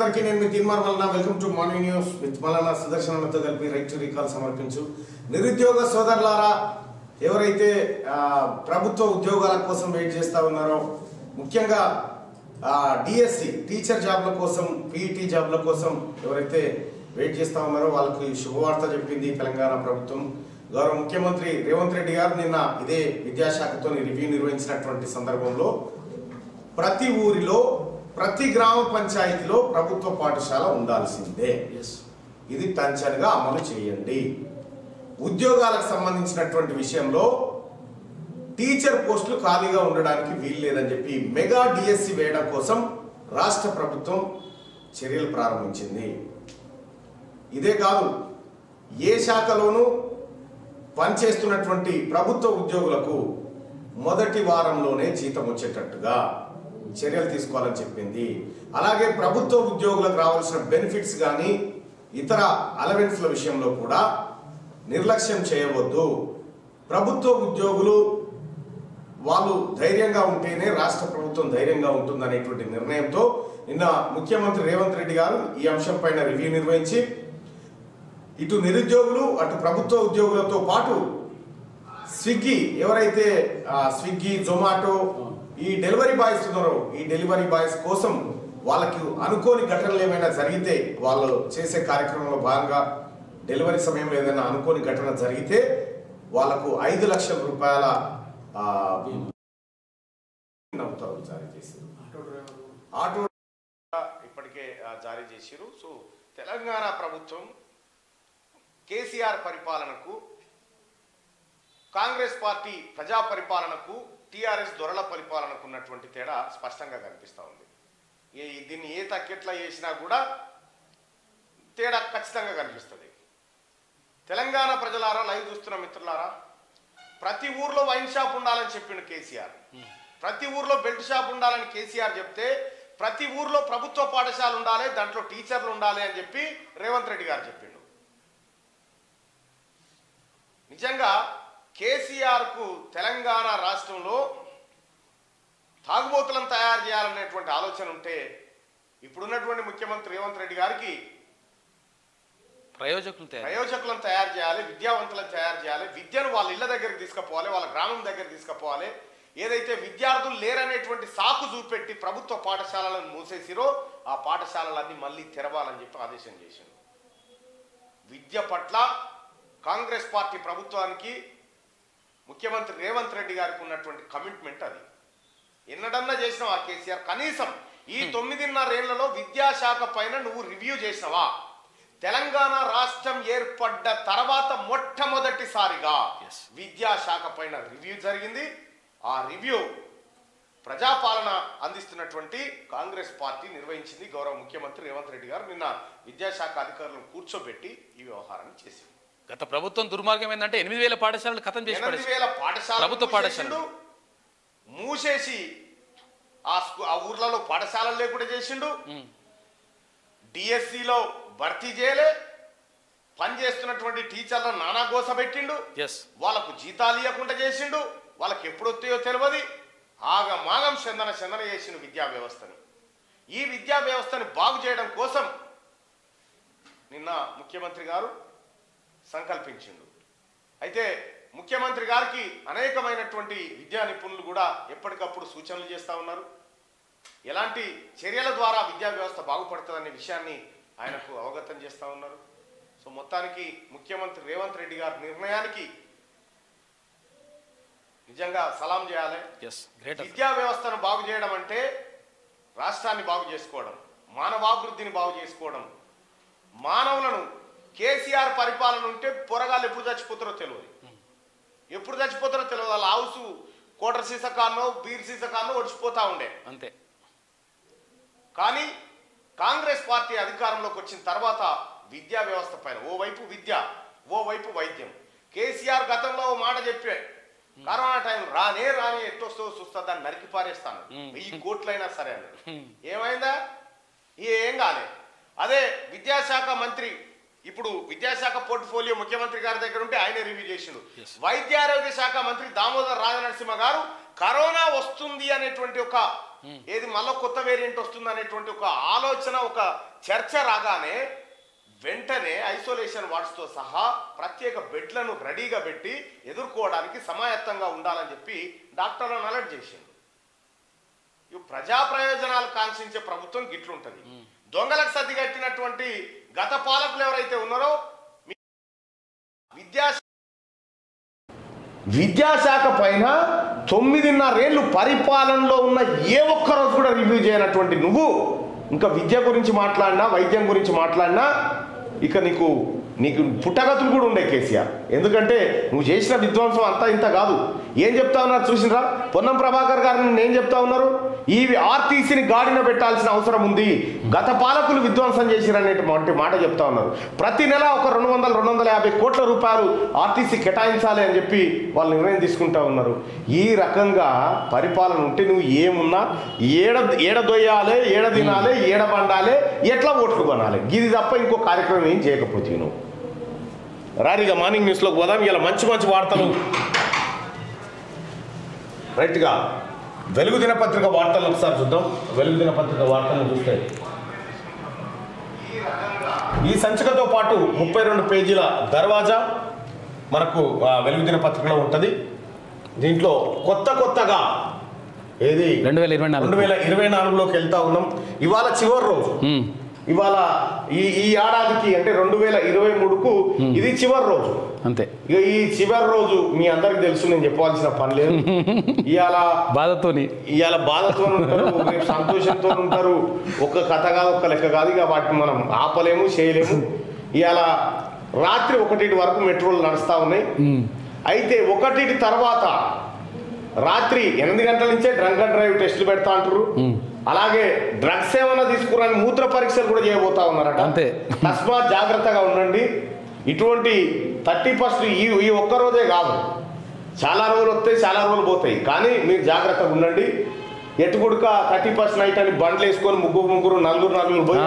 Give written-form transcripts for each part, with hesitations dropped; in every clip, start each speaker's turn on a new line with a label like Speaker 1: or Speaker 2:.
Speaker 1: అందరికీ నేను మీ Teenmar Mallanna. Welcome to morning news with Mallanna. సుదర్శనతో కలిపి రైట్ టు రీకాల్ సమర్పించు. నిరుద్యోగ సోదరులారా, ఎవరైతే ప్రభుత్వ ఉద్యోగాల కోసం వెయిట్ చేస్తూ ఉన్నారో, ముఖ్యంగా డిఎస్సి టీచర్ జాబ్ల కోసం, పీఈటీ జాబ్ల కోసం ఎవరైతే వెయిట్ చేస్తూ ఉన్నారో వాళ్ళకి శుభవార్త చెప్పింది తెలంగాణ ప్రభుత్వం. గౌరవ ముఖ్యమంత్రి రేవంత్ రెడ్డి గారు నిన్న ఇదే విద్యాశాఖతో రివ్యూ నిర్వహించినటువంటి సందర్భంలో ప్రతి ఊరిలో, ప్రతి గ్రామ పంచాయతీలో ప్రభుత్వ పాఠశాల ఉండాల్సిందే. ఇది టంచన్గా అమలు చేయండి. ఉద్యోగాలకు సంబంధించినటువంటి విషయంలో టీచర్ పోస్టులు ఖాళీగా ఉండడానికి వీలు లేదని చెప్పి మెగా డిఎస్సి వేయడం కోసం రాష్ట్ర ప్రభుత్వం చర్యలు ప్రారంభించింది. ఇదే కాదు, ఏ శాఖలోనూ పనిచేస్తున్నటువంటి ప్రభుత్వ ఉద్యోగులకు మొదటి వారంలోనే జీతం వచ్చేటట్టుగా చర్యలు తీసుకోవాలని చెప్పింది. అలాగే ప్రభుత్వ ఉద్యోగులకు రావాల్సిన బెనిఫిట్స్ కానీ ఇతర అలవెన్స్ల విషయంలో కూడా నిర్లక్ష్యం చేయవద్దు. ప్రభుత్వ ఉద్యోగులు వాళ్ళు ధైర్యంగా ఉంటేనే రాష్ట్ర ప్రభుత్వం ధైర్యంగా ఉంటుందనేటువంటి నిర్ణయంతో నిన్న ముఖ్యమంత్రి రేవంత్ రెడ్డి గారు ఈ అంశం పైన రివ్యూ నిర్వహించి ఇటు నిరుద్యోగులు అటు ప్రభుత్వ ఉద్యోగులతో పాటు స్విగ్గీ, ఎవరైతే స్విగ్గీ, జొమాటో ఈ డెలివరీ బాయ్స్ ఉన్నారో, ఈ డెలివరీ బాయ్స్ కోసం వాళ్ళకి అనుకోని ఘటనలు ఏమైనా జరిగితే, వాళ్ళు చేసే కార్యక్రమంలో భాగంగా డెలివరీ సమయంలో ఏదైనా అనుకోని ఘటన జరిగితే వాళ్ళకు 5 లక్షల రూపాయల ఉత్తర్వులు జారీ చేశారు. ఆటో ఇప్పటికే జారీ చేశారు. సో తెలంగాణ ప్రభుత్వం కేసీఆర్ పరిపాలనకు, కాంగ్రెస్ పార్టీ ప్రజా పరిపాలనకు, టీఆర్ఎస్ దొరల పరిపాలనకు ఉన్నటువంటి తేడా స్పష్టంగా కనిపిస్తూ ఉంది. దీన్ని ఏ తక్కెట్లా చేసినా కూడా తేడా ఖచ్చితంగా కనిపిస్తుంది. తెలంగాణ ప్రజలారా, లైవ్ చూస్తున్న మిత్రులారా, ప్రతి ఊర్లో వైన్ షాప్ ఉండాలని చెప్పిండు కేసీఆర్. ప్రతి ఊర్లో బెల్ట్ షాప్ ఉండాలని కేసీఆర్ చెప్తే, ప్రతి ఊర్లో ప్రభుత్వ పాఠశాల ఉండాలి, దాంట్లో టీచర్లు ఉండాలి అని చెప్పి రేవంత్ రెడ్డి గారు చెప్పిండు. నిజంగా కేసీఆర్కు తెలంగాణ రాష్ట్రంలో తాగుబోతులను తయారు చేయాలనేటువంటి ఆలోచన ఉంటే, ఇప్పుడున్నటువంటి ముఖ్యమంత్రి రేవంత్ రెడ్డి గారికి ప్రయోజకులను తయారు చేయాలి, విద్యావంతులను తయారు చేయాలి, విద్యను వాళ్ళ ఇళ్ల దగ్గరికి తీసుకుపోవాలి, వాళ్ళ గ్రామం దగ్గర తీసుకుపోవాలి. ఏదైతే విద్యార్థులు లేరనేటువంటి సాకు చూపెట్టి ప్రభుత్వ పాఠశాలలను మూసేసిరో ఆ పాఠశాలలన్నీ మళ్ళీ తెరవాలని చెప్పి ఆదేశం చేసిండు. విద్య పట్ల కాంగ్రెస్ పార్టీ ప్రభుత్వానికి, ముఖ్యమంత్రి రేవంత్ రెడ్డి గారికి ఉన్నటువంటి కమిట్మెంట్ అది. ఎన్నడన్నా చేసినావా కేసీఆర్? కనీసం ఈ 9.5 ఏళ్లలో విద్యాశాఖ పైన నువ్వు రివ్యూ చేసినావా? తెలంగాణ రాష్ట్రం ఏర్పడ్డ తర్వాత మొట్టమొదటిసారిగా విద్యాశాఖ పైన రివ్యూ జరిగింది. ఆ రివ్యూ ప్రజాపాలన అందిస్తున్నటువంటి కాంగ్రెస్ పార్టీ నిర్వహించింది. గౌరవ ముఖ్యమంత్రి రేవంత్ రెడ్డి గారు నిన్న విద్యాశాఖ అధికారులను కూర్చోబెట్టి ఈ వ్యవహారాన్ని చేసింది.
Speaker 2: గత ప్రభుత్వం దుర్మార్గం ఏంటంటే 8,000 పాఠశాలలు ఖతం చేసి
Speaker 1: 8,000 పాఠశాలలు
Speaker 2: ప్రభుత్వ పాఠశాలలు
Speaker 1: మూసేసి ఆ ఊర్లలో పాఠశాలలు లేకుండా చేసిండు. డిఎస్సిలో భర్తీ చేయలే, పనిచేస్తున్నటువంటి టీచర్లను నానా గోస పెట్టిండు, వాళ్ళకు జీతాలు ఇవ్వకుండా చేసిండు, వాళ్ళకి ఎప్పుడు వస్తాయో తెలియదు. ఆగమాగం చందన చేసిండు విద్యా వ్యవస్థని. ఈ విద్యా వ్యవస్థని బాగు చేయడం కోసం నిన్న ముఖ్యమంత్రి గారు సంకల్పించిండు. అయితే ముఖ్యమంత్రి గారికి అనేకమైనటువంటి విద్యా నిపుణులు కూడా ఎప్పటికప్పుడు సూచనలు చేస్తూ ఉన్నారు. ఎలాంటి చర్యల ద్వారా విద్యా వ్యవస్థ బాగుపడుతుందనే విషయాన్ని ఆయనకు అవగతం చేస్తూ ఉన్నారు. సో మొత్తానికి ముఖ్యమంత్రి రేవంత్ రెడ్డి గారి నిర్ణయానికి నిజంగా సలాం చేయాలి. విద్యా వ్యవస్థను బాగు చేయడం అంటే రాష్ట్రాన్ని బాగు చేసుకోవడం, మానవాభివృద్ధిని బాగు చేసుకోవడం. మానవులను కేసీఆర్ పరిపాలన ఉంటే పొరగాళ్ళు ఎప్పుడు చచ్చిపోతారో తెలియదు, వాళ్ళ హౌస్ కోటర్ సీసకాన్నో బీర్ సీసకాన్నో ఒడిచిపోతా ఉండే అంతే. కానీ కాంగ్రెస్ పార్టీ అధికారంలోకి వచ్చిన తర్వాత విద్యా వ్యవస్థ పైన ఓవైపు విద్య, ఓవైపు వైద్యం. కేసీఆర్ గతంలో ఓ మాట చెప్పే, కరోనా టైం రానే ఎట్టొస్తో చూస్తా దాన్ని నరికి పారేస్తాను, 1000 కోట్లైనా సరే అని. ఏమైందా? ఏం కాలే. అదే విద్యాశాఖ మంత్రి, ఇప్పుడు విద్యాశాఖ పోర్ట్ఫోలియో ముఖ్యమంత్రి గారి దగ్గర ఉంటే ఆయన రివ్యూ చేసిండు. వైద్యారోగ్య శాఖ మంత్రి దామోదర్ రాజనరసింహ గారు కరోనా వస్తుంది అనేటువంటి ఒక ఏది మళ్ళీ కొత్త వేరియంట్ వస్తుంది అనేటువంటి ఒక ఆలోచన, ఒక చర్చ రాగానే వెంటనే ఐసోలేషన్ వార్డ్స్తో సహా ప్రత్యేక బెడ్లను రెడీగా పెట్టి ఎదుర్కోవడానికి సమాయత్తంగా ఉండాలని చెప్పి డాక్టర్లను అలర్ట్ చేసింది. ఇవి ప్రజా ప్రయోజనాలు కాంక్షించే ప్రభుత్వం గిట్లుంటది. దొంగలకు సర్ది కట్టినటువంటి గత పాలకులు ఎవరైతే ఉన్నారో విద్యాశాఖ పైన 9.5 ఏళ్ళు పరిపాలనలో ఉన్న ఏ ఒక్కరోజు కూడా రివ్యూ చేయనటువంటి నువ్వు ఇంకా విద్య గురించి మాట్లాడినా, వైద్యం గురించి మాట్లాడినా ఇక నీకు పుట్టగతులు కూడా ఉండే కేసీఆర్. ఎందుకంటే నువ్వు చేసిన విధ్వంసం అంతా ఇంత కాదు. ఏం చెప్తా ఉన్నారు చూసినరా? పొన్నం ప్రభాకర్ గారిని ఏం చెప్తా ఉన్నారు? ఈ ఆర్టీసీని గాడిన పెట్టాల్సిన అవసరం ఉంది, గత పాలకులు విధ్వంసం చేసిరనేటువంటి మాట చెప్తా ఉన్నారు. ప్రతి నెల ఒక 200-250 కోట్ల రూపాయలు ఆర్టీసీ కేటాయించాలి అని చెప్పి వాళ్ళు నిర్ణయం తీసుకుంటా ఉన్నారు. ఈ రకంగా పరిపాలన ఉంటే నువ్వు ఏమున్నా ఏడ దొయ్యాలి, ఏడ తినాలి, ఏడ పండాలి, ఎట్లా ఓట్లు కొనాలి, ఇది తప్ప ఇంకో కార్యక్రమం ఏం చేయకపోతే నువ్వు రారిగా మార్నింగ్ న్యూస్లోకి పోదాం. ఇలా మంచి వార్తలు రైట్గా వెలుగు దినపత్రిక వార్తలను ఒకసారి చూద్దాం. వెలుగు దినపత్రిక వార్తలను చూస్తే ఈ సంచికతో పాటు 32 పేజీల దర్వాజా మనకు వెలుగు దినపత్రికలో ఉంటుంది. దీంట్లో కొత్తగా ఏది 2024లోకి వెళ్తా ఉన్నాం. ఇవాళ చివరి రోజు. ఇవాళ ఈ ఏడాదికి అంటే 2023కు ఇది చివరి రోజు
Speaker 2: అంతే.
Speaker 1: ఇక ఈ చివరి రోజు మీ అందరికి తెలుసు, నేను చెప్పాల్సిన పని లేదు. ఇవాళ బాధతో ఉంటారు, రేపు సంతోషంతో ఉంటారు. ఒక కథ కాదు, ఒక లెక్క కాదు. ఇక వాటిని మనం ఆపలేము, చేయలేము. ఇవాళ రాత్రి 1 వరకు మెట్రోలు నడుస్తూ ఉన్నాయి. అయితే 1 తర్వాత రాత్రి 8 గంటల నుంచే డ్రంక్ అండ్ డ్రైవ్ టెస్టులు పెడతా అంటారు. అలాగే డ్రగ్స్ ఏమైనా తీసుకురాని మూత్ర పరీక్షలు కూడా చేయబోతా ఉన్నారట. అంతే. తస్మాత్ జాగ్రత్తగా ఉండండి. ఇటువంటి 31st ఈ ఒక్కరోజే కాదు, చాలా రోజులు వస్తాయి, చాలా రోజులు పోతాయి. కానీ మీరు జాగ్రత్తగా ఉండండి. ఎటుకుడుక 31st నైట్ అని బండ్లు వేసుకొని ముగ్గురు నలుగురు పోయి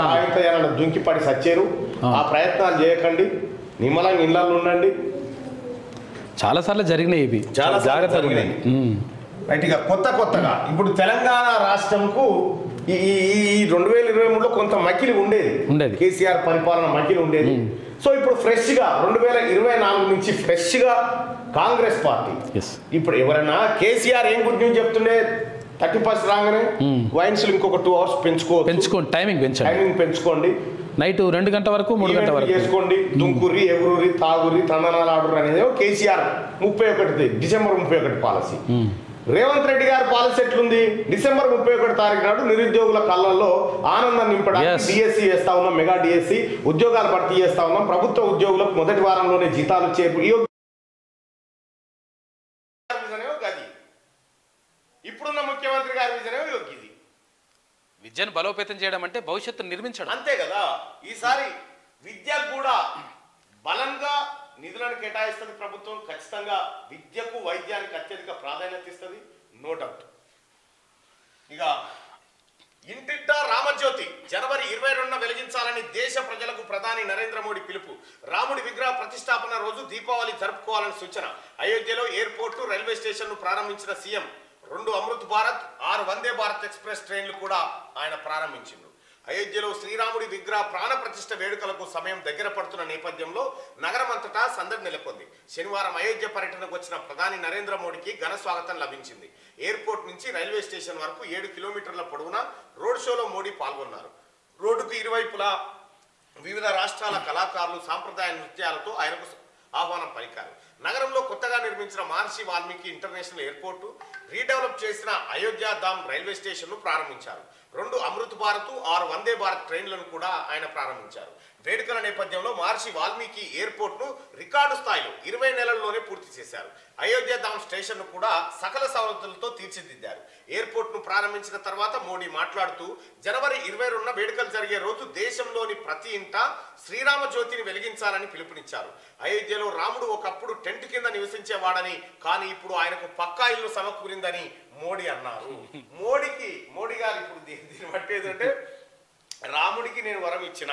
Speaker 1: ఆయన దుంకిపడి సచ్చారు. ఆ ప్రయత్నాలు చేయకండి, నిమ్మలంగా ఇళ్ళల్లో ఉండండి.
Speaker 2: చాలాసార్లు జరిగినాయి ఇవి,
Speaker 1: చాలా జాగ్రత్తగా జరిగినాయి. రైట్. ఇక కొత్తగా ఇప్పుడు తెలంగాణ రాష్ట్రంకు ఈ 2023లో కొంత మకిలి ఉండేది. కేసీఆర్ పరిపాలన మకిలి ఉండేది. సో ఇప్పుడు ఫ్రెష్గా 2024 నుంచి ఫ్రెష్గా కాంగ్రెస్ పార్టీ ఇప్పుడు ఎవరైనా కేసీఆర్ ఏం గుడ్ న్యూస్ చెప్తుండే 31st రాగానే వైన్స్లు ఇంకొక 2 hours పెంచుకోండి, టైమింగ్ పెంచుకోండి, నైట్ 2 గంటల వరకు 3 గంటల వరకు చేసుకోండి, దుంకుర్రి ఎగురురి తాగుర్రి తందనాలు ఆడుర్రి అనేది కేసీఆర్ డిసెంబర్ 31 పాలసీ. రేవంత్ రెడ్డి గారి పాలసీ ఎట్లుంది? డిసెంబర్ 31 తారీఖు నాడు నిరుద్యోగుల కళ్ళల్లో ఆనందం నింపడానికి డిఎస్సి వేస్తా ఉన్నాం, మెగా డిఎస్సి, ఉద్యోగాలు భర్తీ చేస్తా ఉన్నాం. ప్రభుత్వ ఉద్యోగులకు మొదటి వారంలోనే జీతాలు ఇప్పుడున్న ముఖ్యమంత్రి గారి విజనేమో యోగ్యది.
Speaker 2: విద్యను బలోపేతం చేయడం అంటే భవిష్యత్తును నిర్మించడం,
Speaker 1: అంతే కదా. ఈసారి విద్యకు కూడా బలంగా నిధులను కేటాయిస్తుంది ప్రభుత్వం. ఖచ్చితంగా విద్యకు వైద్యానికి అత్యధిక ప్రాధాన్యత ఇస్తుంది, నో డౌట్. ఇక ఇంటింటా రామజ్యోతి జనవరి 22న వెలిగించాలని దేశ ప్రజలకు ప్రధాని నరేంద్ర మోడీ పిలుపు. రాముడి విగ్రహ ప్రతిష్టాపన రోజు దీపావళి జరుపుకోవాలని సూచన. అయోధ్యలో ఎయిర్పోర్టు, రైల్వే స్టేషన్ను ప్రారంభించిన సీఎం. 2 అమృత్ భారత్, 6 వందే భారత్ ఎక్స్ప్రెస్ ట్రైన్లు కూడా ఆయన ప్రారంభించిండు. అయోధ్యలో శ్రీరాముడి విగ్రహ ప్రాణ ప్రతిష్ఠ వేడుకలకు సమయం దగ్గర పడుతున్న నేపథ్యంలో నగరమంతటా సందడి నెలకొంది. శనివారం అయోధ్య పర్యటనకు వచ్చిన ప్రధాని నరేంద్ర మోడీకి ఘన స్వాగతం లభించింది. ఎయిర్పోర్ట్ నుంచి రైల్వే స్టేషన్ వరకు 7 కిలోమీటర్ల పొడవున రోడ్ షోలో మోడీ పాల్గొన్నారు. రోడ్డుకు ఇరువైపులా వివిధ రాష్ట్రాల కళాకారులు సాంప్రదాయ నృత్యాలతో ఆయనకు ఆహ్వానం పలికారు. నగరంలో కొత్తగా నిర్మించిన మహర్షి వాల్మీకి ఇంటర్నేషనల్ ఎయిర్పోర్టు, రీడెవలప్ చేసిన అయోధ్య ధామ్ రైల్వే స్టేషన్ను ప్రారంభించారు. 2 అమృత్ భారత్, 6 వందే భారత్ ట్రైన్లను కూడా ఆయన ప్రారంభించారు. వేడుకల నేపథ్యంలో మహర్షి వాల్మీకి ఎయిర్పోర్ట్ను రికార్డు స్థాయిలో 20 నెలల్లోనే పూర్తి చేశారు. అయోధ్య ధామ్ స్టేషన్ను కూడా సకల సౌలతులతో తీర్చిదిద్దారు. ఎయిర్పోర్ట్ను ప్రారంభించిన తర్వాత మోడీ మాట్లాడుతూ జనవరి 22న వేడుకలు జరిగే రోజు దేశంలోని ప్రతి ఇంట శ్రీరామ జ్యోతిని వెలిగించాలని పిలుపునిచ్చారు. అయోధ్యలో రాముడు ఒకప్పుడు టెంట్ కింద నివసించేవాడని, కానీ ఇప్పుడు ఆయనకు పక్కా ఇల్లు సమకూరిందని మోడీ అన్నారు. మోడీ గారు ఇప్పుడు దీన్ని బట్టి ఏంటంటే రాముడికి నేను వరం ఇచ్చిన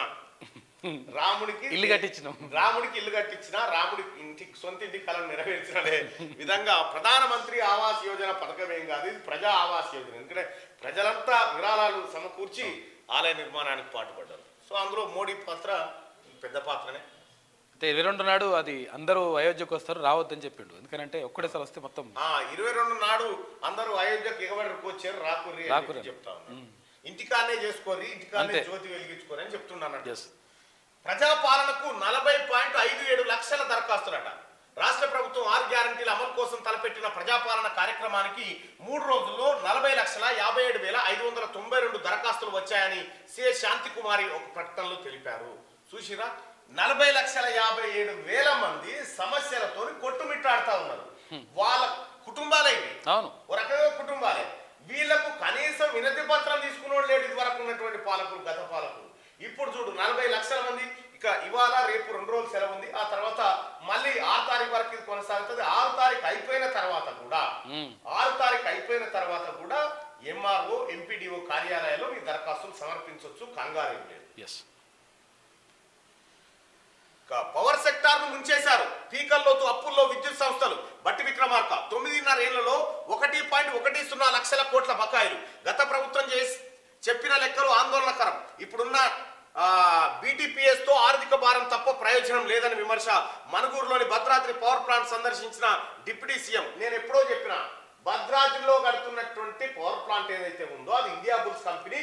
Speaker 1: రాముడికి
Speaker 2: ఇల్లు కట్టించినాం,
Speaker 1: రాముడికి ఇల్లు కట్టించిన, రాముడి ఇంటికి సొంత ఇంటి కళను నెరవేర్చిన విధంగా ప్రధానమంత్రి ఆవాస్ యోజన పథకం ఏం కాదు, ఇది ప్రజా ఆవాస్ యోజన. ఎందుకంటే ప్రజలంతా విరాళాలు సమకూర్చి ఆలయ నిర్మాణానికి పాటుపడ్డారు. సో అందులో మోడీ పాత్ర పెద్ద పాత్రనే.
Speaker 2: అయితే 22 నాడు అది అందరూ అయోధ్యకు వస్తారు రావద్దని చెప్పిండు. ఎందుకంటే ఒక్కడేసారి వస్తే మొత్తం
Speaker 1: 22 నాడు అందరూ అయోధ్యకు ఎగబడకు వచ్చారు, రాకుర్రి అని చెప్తా ఉన్నారు. ఇంటికానే చేసుకోరి, ఇంటికానే జ్యోతి వెలిగించుకోరి అని చెప్తున్నాను. ప్రజాపాలనకు 40.57 లక్షల దరఖాస్తులట. రాష్ట్ర ప్రభుత్వం 6 గ్యారంటీల అమలు కోసం తలపెట్టిన ప్రజాపాలన కార్యక్రమానికి 3 రోజుల్లో 40,57,592 దరఖాస్తులు వచ్చాయని సిఎస్ శాంతికుమారి ఒక ప్రకటనలో తెలిపారు. చూసిరా, 40,57,000 మంది సమస్యలతో కొట్టుమిట్టాడుతా ఉన్నారు. వాళ్ళ కుటుంబాలే ఇవి, ఒక రకంగా కుటుంబాలే. వీళ్లకు కనీసం వినతి పత్రం తీసుకున్నోడు లేడు ఇదివరకు ఉన్నటువంటి పాలకులు, గత పాలకులు. ఇప్పుడు చూడు 40 లక్షల మంది. ఇక ఇవాళ రేపు 2 రోజులు సెలవు ఉంది, ఆ తర్వాత మళ్ళీ 6 తారీఖు వరకు ఇది కొనసాగుతుంది. 6 తారీఖు అయిపోయిన తర్వాత కూడా ఎంఆర్ఓ ఎంపీడీఓ కార్యాలయాల్లో మీ దరఖాస్తులు సమర్పించవచ్చు, కంగారేం లేదు. పవర్ సెక్టార్ ను ముంచేశారు, పీకల్లోతు అప్పుల్లో విద్యుత్ సంస్థలు. బట్టి విక్రమార్క 9.5 ఏళ్లలో 1.10 లక్షల కోట్ల బకాయిలు. గత ప్రభుత్వం చెప్పిన లెక్కలు ఆందోళనకరం. ఇప్పుడున్న బీటీపీఎస్ తో ఆర్థిక భారం తప్ప ప్రయోజనం లేదని విమర్శ. మనుగూరులోని భద్రాద్రి పవర్ ప్లాంట్ సందర్శించిన డిప్యూటీ సీఎం. నేను ఎప్పుడో చెప్పిన, భద్రాద్రిలో కడుతున్నటువంటి పవర్ ప్లాంట్ ఏదైతే ఉందో అది India bulls company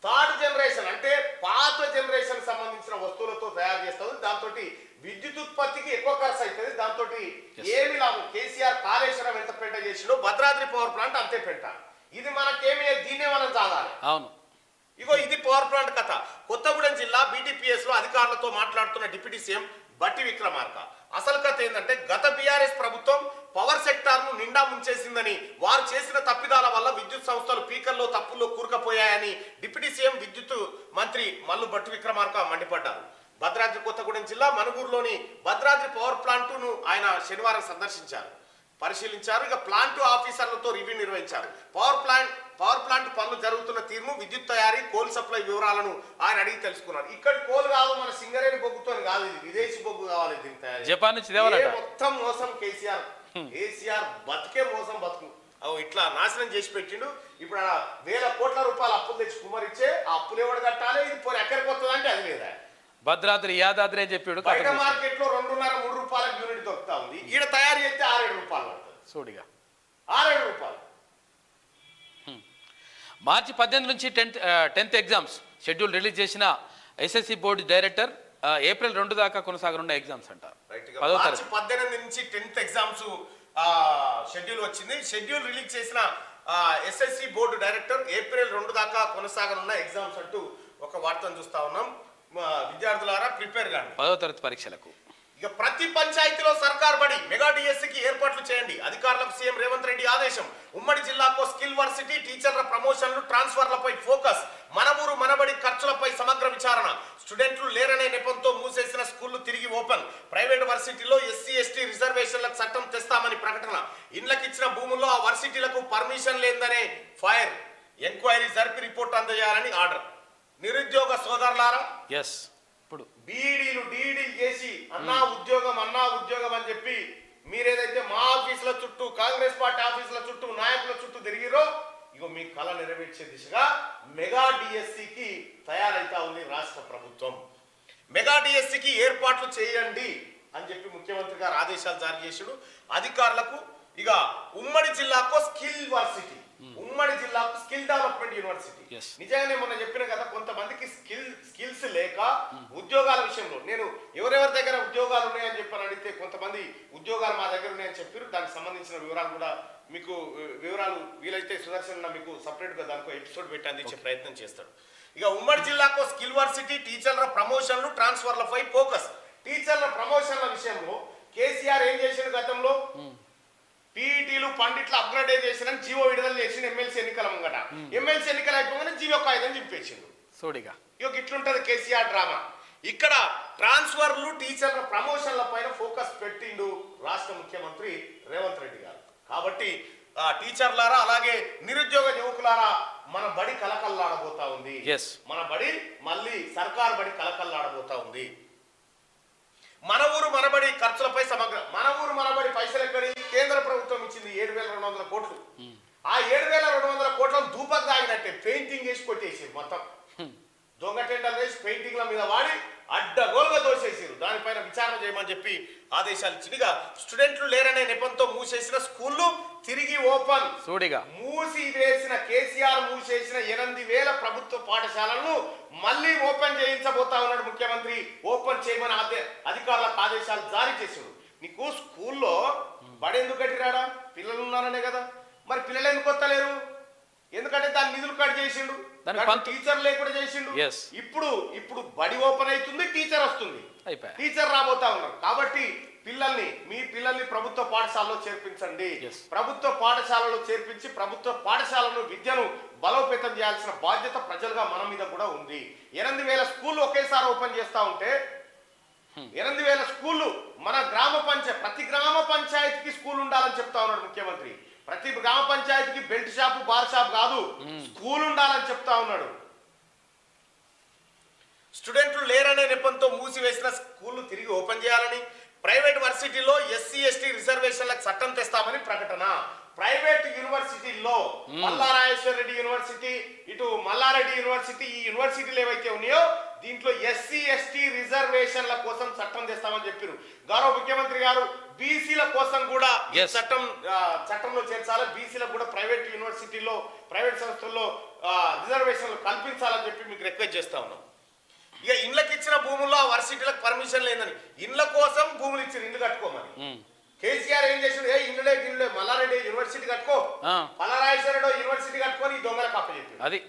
Speaker 1: 3rd generation, అంటే పాత జనరేషన్ సంబంధించిన వస్తువులతో తయారు చేస్తుంది. దాంతో విద్యుత్ ఉత్పత్తికి ఎక్కువ ఖర్చు అవుతుంది. దాంతో ఏమి లాభం? కేసీఆర్ కాళేశ్వరం ఎంత పెంట చేసినో భద్రాద్రి పవర్ ప్లాంట్ అంతే పెంట. ఇది మనకేమి, దీన్నే మనం చాలాలి.
Speaker 2: అవును,
Speaker 1: ఇగో ఇది పవర్ ప్లాంట్ కథ. కొత్తగూడెం జిల్లా బీటీపీఎస్ లో అధికారులతో మాట్లాడుతున్న డిప్యూటీ సీఎం బట్టి విక్రమార్క. అసలు కథ ఏంటంటే, గత బీఆర్ఎస్ ప్రభుత్వం పవర్ సెక్టార్ ను నిండా ముంచేసిందని, వారు చేసిన తప్పిదాల వల్ల విద్యుత్ సంస్థలు పీకల్లో తప్పుల్లో కూరుకుపోయాయని డిప్యూటీ సీఎం విద్యుత్ మంత్రి మల్లు బట్టి విక్రమార్క మండిపడ్డారు. భద్రాద్రి కొత్తగూడెం జిల్లా మనుగూరులోని భద్రాద్రి పవర్ ప్లాంట్ ను ఆయన శనివారం సందర్శించారు, పరిశీలించారు. ఇక ప్లాంట్ ఆఫీసర్లతో రివ్యూ నిర్వహించారు. పవర్ ప్లాంట్ పనులు జరుగుతున్న తీరును, విద్యుత్ తయారీ, కోల్ సప్లై వివరాలను ఆయన అడిగి తెలుసుకున్నారు. ఇక్కడ కోల్ కాదు, మన సింగరేణి బొగ్గుతో కాదు, ఇది విదేశీ బొగ్గు కావాలి. దీని తయారీ
Speaker 2: జపాన్ నుంచి తేవాలట.
Speaker 1: మొత్తం మోసం కేసీఆర్ బతికే మోసం బతుకు ఇట్లా నాశనం చేసి పెట్టిండు. ఇప్పుడు 1,000 కోట్ల రూపాయలు అప్పులు తెచ్చి కుమరిచ్చే, ఆ అప్పులు ఎవరు కట్టాలి? ఇది పోయి ఎక్కడికి వస్తుందంటే అది లేదా.
Speaker 2: భద్రాద్రి యాదాద్రి అని చెప్పాడు.
Speaker 1: బయట మార్కెట్ లో 2.5-3 రూపాయలకు యూనిట్ దొరుకుతా ఉంది. ఈడ తయారీ అయితే 6-7 రూపాయలు పడుతుంది.
Speaker 2: చూడిగా
Speaker 1: 6-7 రూపాయలు.
Speaker 2: మార్చి 18 నుంచి 10th ఎగ్జామ్స్ షెడ్యూల్ రిలీజ్ చేసిన ఎస్ఎస్సి బోర్డు డైరెక్టర్ ఏప్రిల్ 2 దాకా కొనసాగనున్న ఎగ్జామ్స్ అంటారు.
Speaker 1: మార్చి 18 నుంచి 10th ఎగ్జామ్స్ షెడ్యూల్ వచ్చింది. షెడ్యూల్ రిలీజ్ చేసిన ఎస్ఎస్సి బోర్డు డైరెక్టర్ ఏప్రిల్ 2 దాకా కొనసాగనున్న ఎగ్జామ్స్ అంటూ ఒక వార్తను చూస్తా ఉన్నాం. విద్యార్థులారా ప్రిపేర్ కాండి
Speaker 2: 10వ తరగతి పరీక్షలకు.
Speaker 1: ఇక ప్రతి పంచాయతీలో సర్కార్ బడి, మెగా డిఎస్సికి ఏర్పాట్లు చేయండి. అధికారులకు సీఎం రేవంత్ రెడ్డి ఆదేశం. ఉమ్మడి జిల్లాకు స్కిల్ వర్సిటీ, టీచర్ల ప్రమోషన్లు, ట్రాన్స్ఫర్లపై ఫోకస్. మన ఊరు మనబడి ఖర్చులపై సమగ్ర విచారణ. స్టూడెంట్లు లేరనే నెపంతో మూసేసిన స్కూళ్లు తిరిగి ఓపెన్. ప్రైవేట్ వర్సిటీలో ఎస్సీ ఎస్టీ రిజర్వేషన్లకు చట్టం తెస్తామని ప్రకటన. ఇండ్లకిచ్చిన భూముల్లో ఆ వర్సిటీలకు పర్మిషన్ లేదనే ఫైర్. ఎంక్వైరీ జరిపి రిపోర్ట్ అందజేయాలని ఆర్డర్. నిరుద్యోగ సోదరులారా,
Speaker 2: ఇప్పుడు
Speaker 1: బీడీలు డీడీలు చేసి అన్నా ఉద్యోగం అని చెప్పి మీరేదైతే మా ఆఫీసుల చుట్టూ, కాంగ్రెస్ పార్టీ ఆఫీసుల చుట్టూ, నాయకుల చుట్టూ తిరిగిరో, ఇగో మీ కళ నెరవేర్చే దిశగా మెగా డిఎస్సికి తయారైతా ఉంది రాష్ట్ర ప్రభుత్వం. మెగా డిఎస్సికి ఏర్పాట్లు చేయండి అని చెప్పి ముఖ్యమంత్రి గారు ఆదేశాలు జారీ చేసాడు అధికారులకు. ఇక ఉమ్మడి జిల్లాకు స్కిల్ వర్సిటీ, ఉమ్మడి జిల్లాకు స్కిల్ డెవలప్మెంట్ యూనివర్సిటీ. నిజంగానే మొన్న చెప్పిన కదా, కొంతమందికి స్కిల్స్ లేక ఉద్యోగాల విషయంలో, నేను ఎవరెవరి దగ్గర ఉద్యోగాలు ఉన్నాయని చెప్పని అడిగితే కొంతమంది ఉద్యోగాలు మా దగ్గర ఉన్నాయని చెప్పారు. దానికి సంబంధించిన వివరాలు కూడా మీకు వీలైతే సుదర్శన్ మీకు సపరేట్ గా దానికి ఎపిసోడ్ పెట్టి అందించే ప్రయత్నం చేస్తాడు. ఇక ఉమ్మడి జిల్లాకు స్కిల్ వర్సిటీ, టీచర్ల ప్రమోషన్లు, ట్రాన్స్ఫర్లపై ఫోకస్. టీచర్ల ప్రమోషన్ల విషయంలో కేసీఆర్ ఏం చేసిన గతంలో, పీఈటీలు పండిట్లు అప్గ్రేడ్ చేసిన జీవో విడుదల చేసిన ఎమ్మెల్సీ ఎన్నికల ముంగట. ఎమ్మెల్సీ ఎన్నికలు అయిపోగానే జీవో కాగితం చింపేసిండు. ఇక ఇట్లుంటది కేసీఆర్ డ్రామా. ఇక్కడ ట్రాన్స్ఫర్లు, టీచర్ల ప్రమోషన్ల పైన ఫోకస్ పెట్టిండు రాష్ట్ర ముఖ్యమంత్రి రేవంత్ రెడ్డి గారు. కాబట్టి టీచర్లారా, అలాగే నిరుద్యోగ యువకులారా,
Speaker 3: మన బడి కలకల్లాడబోతా ఉంది. మన బడి మళ్ళీ సర్కార్ బడి కలకల్లాడబోతా ఉంది. మన ఊరు మనబడి ఖర్చులపై సమగ్ర మన ఊరు మనబడి పైసలు ఎక్కడి కేంద్ర ప్రభుత్వం ఇచ్చింది 7,200 కోట్లు. ఆ 7,200 కోట్లను దూపకు తాగినట్టే పెయింటింగ్ వేసి కొట్టేసారు. మొత్తం దొంగ టెండర్లు వేసి పెయింటింగ్ల మీద వాడి అడ్డగోలుగా దోసేసారు. దానిపైన విచారణ చేయమని చెప్పి ఆదేశాలు ఇచ్చినగా స్టూడెంట్లు లేరనే నెపంతో మూసేసిన స్కూళ్ళు తిరిగి ఓపెన్. మూసివేసిన కేసీఆర్ మూసేసిన 8,000 ప్రభుత్వ పాఠశాలలను మళ్ళీ ఓపెన్ చేయించబోతా ఉన్నాడు ముఖ్యమంత్రి. ఓపెన్ చేయమని అధికారులకు ఆదేశాలు జారీ చేశాడు. నీకు స్కూల్లో బడెందుకు కట్టిరాడా? పిల్లలు ఉన్నారనే కదా. మరి పిల్లలు ఎందుకు వస్తలేరు? ఎందుకంటే దాని నిధులు కట్ చేసిండు, టీచర్ లేకుండా చేసిండు. ఇప్పుడు బడి ఓపెన్ అవుతుంది, టీచర్ వస్తుంది, టీచర్ రాబోతా ఉన్నారు. కాబట్టి మీ పిల్లల్ని ప్రభుత్వ పాఠశాలలో చేర్పించండి. ప్రభుత్వ పాఠశాలలో చేర్పించి ప్రభుత్వ పాఠశాలను విద్యను బలోపేతం చేయాల్సిన బాధ్యత ప్రజలుగా మన మీద కూడా ఉంది. 8,000 స్కూళ్ళు ఒకేసారి ఓపెన్ చేస్తా ఉంటే 8,000 స్కూళ్ళు మన ప్రతి గ్రామ పంచాయతీకి స్కూల్ ఉండాలని చెప్తా ఉన్నాడు ముఖ్యమంత్రి. ప్రతి గ్రామ పంచాయతీకి బెల్ట్ షాపు బార్ షాప్ కాదు, స్కూల్ ఉండాలని చెప్తా ఉన్నాడు. స్టూడెంట్లు లేరనే నెపంతో మూసివేసిన స్కూళ్లు తిరిగి ఓపెన్ చేయాలని, ప్రైవేట్ వర్సిటీలో ఎస్సీ ఎస్టీ రిజర్వేషన్లకు చట్టం తెస్తామని ప్రకటన. ప్రైవేట్ యూనివర్సిటీల్లో మల్లారాజేశ్వర రెడ్డి యూనివర్సిటీ, ఇటు మల్లారెడ్డి యూనివర్సిటీ, ఈ యూనివర్సిటీలు ఏవైతే ఉన్నాయో దీంట్లో ఎస్సీ ఎస్టీ రిజర్వేషన్ల కోసం చట్టం తెస్తామని చెప్పారు. గౌరవ ముఖ్యమంత్రి గారు బీసీల కోసం కూడా చట్టంలో చేర్చాలి. బీసీలకు కూడా ప్రైవేట్ యూనివర్సిటీలో ప్రైవేట్ సంస్థల్లో రిజర్వేషన్లు కల్పించాలని చెప్పి మీకు రిక్వెస్ట్ చేస్తా ఉన్నాం. ఇక ఇండ్లకి ఇచ్చిన భూముల్లో వర్సిటీలకు పర్మిషన్ లేదని ఇండ్ల కోసం భూములు ఇచ్చారు, ఇల్లు కట్టుకోమని. కేసీఆర్ ఏం చేసిండు? ఇల్లులే మల్లారెడ్డి యూనివర్సిటీ కట్టుకో, మల్లారాజేశ్వర యూనివర్సిటీ కట్టుకొని ఈ దొంగలకు అప్పచెప్పారు. అది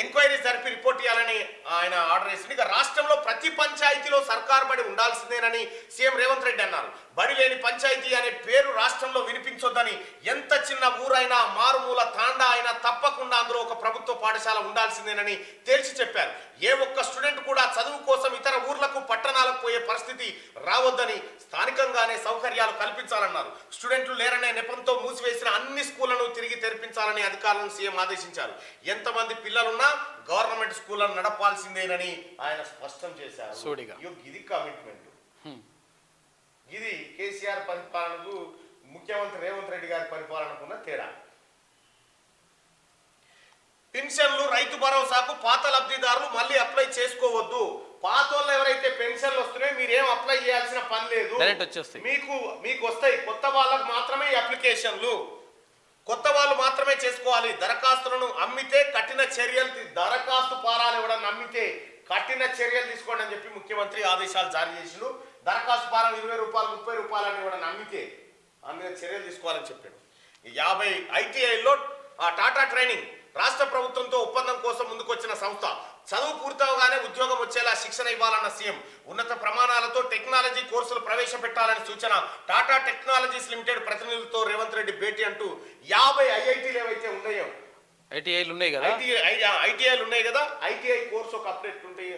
Speaker 3: ఎంక్వైరీ జరిపి రిపోర్ట్ ఇవ్వాలని ఆయన ఆర్డర్ చేసింది. ఇక రాష్ట్రంలో ప్రతి పంచాయతీలో సర్కార్ బడి ఉండాల్సిందేనని సీఎం రేవంత్ రెడ్డి అన్నారు. బడి లేని పంచాయతీ అనే పేరు రాష్ట్రంలో వినిపించొద్దని, ఎంత చిన్న ఊరైనా మారుమూల తాండా అయినా తప్పకుండా అందులో ఒక ప్రభుత్వ పాఠశాల ఉండాల్సిందేనని తేల్చి చెప్పారు. ఏ ఒక్క స్టూడెంట్ కూడా చదువు కోసం ఇతర ఊర్లకు పట్టణాలకు పోయే పరిస్థితి రావద్దని, స్థానికంగానే సౌకర్యాలు కల్పించాలన్నారు. స్టూడెంట్లు లేరనే నెపంతో మూసివేసిన అన్ని స్కూళ్లను తిరిగి తెరిపించాలని అధికారులను సీఎం ఆదేశించారు. ఎంతమంది పిల్లలున్నా గవర్నమెంట్ స్కూళ్లను నడపాల్సిందేనని ఆయన స్పష్టం చేశారు. ఇది కమిట్మెంట్. ఇది కేసీఆర్ పరిపాలనకు ముఖ్యమంత్రి రేవంత్ రెడ్డి గారి పరిపాలనకున్న తేడా. పెన్షన్లు, రైతు భరోసాకు పాత లబ్ధిదారులు మళ్ళీ అప్లై చేసుకోవద్దు. పాత వాళ్ళు ఎవరైతే పెన్షన్లు వస్తున్నాయో మీరేం అప్లై చేయాల్సిన పని లేదు, మీకు వస్తాయి. కొత్త వాళ్ళకు మాత్రమే అప్లికేషన్లు, కొత్త వాళ్ళు మాత్రమే చేసుకోవాలి. దరఖాస్తులను అమ్మితే కఠిన చర్యలు, దరఖాస్తు పారాలు ఇవ్వడం అమ్మితే కఠిన చర్యలు తీసుకోండి అని చెప్పి ముఖ్యమంత్రి ఆదేశాలు జారీ చేసిండు. దరఖాస్తు పారాలు 20 రూపాయలు 30 రూపాయలు అని ఇవ్వడం అమ్మితే అందులో చర్యలు తీసుకోవాలని చెప్పాడు. 50 ఐటీఐలో టాటా ట్రైనింగ్ రాష్ట్ర ప్రభుత్వంతో ఒప్పందం కోసం ముందుకొచ్చిన సంస్థ. చదువు పూర్తవగానే ఉద్యోగం వచ్చేలా శిక్షణ ఇవ్వాలన్న సీఎం. ఉన్నత ప్రమాణాలతో టెక్నాలజీ కోర్సులు ప్రవేశపెట్టాలని సూచన. టాటా టెక్నాలజీస్ లిమిటెడ్ ప్రతినిధులతో రేవంత్ రెడ్డి భేటీ అంటూ 50 ఐఐటీలు ఏవైతే ఉన్నాయో, ఐటీఐలు ఉన్నాయి కదా, ఐటీఐ కోర్సు ఒక అప్డేట్ ఉంటాయి.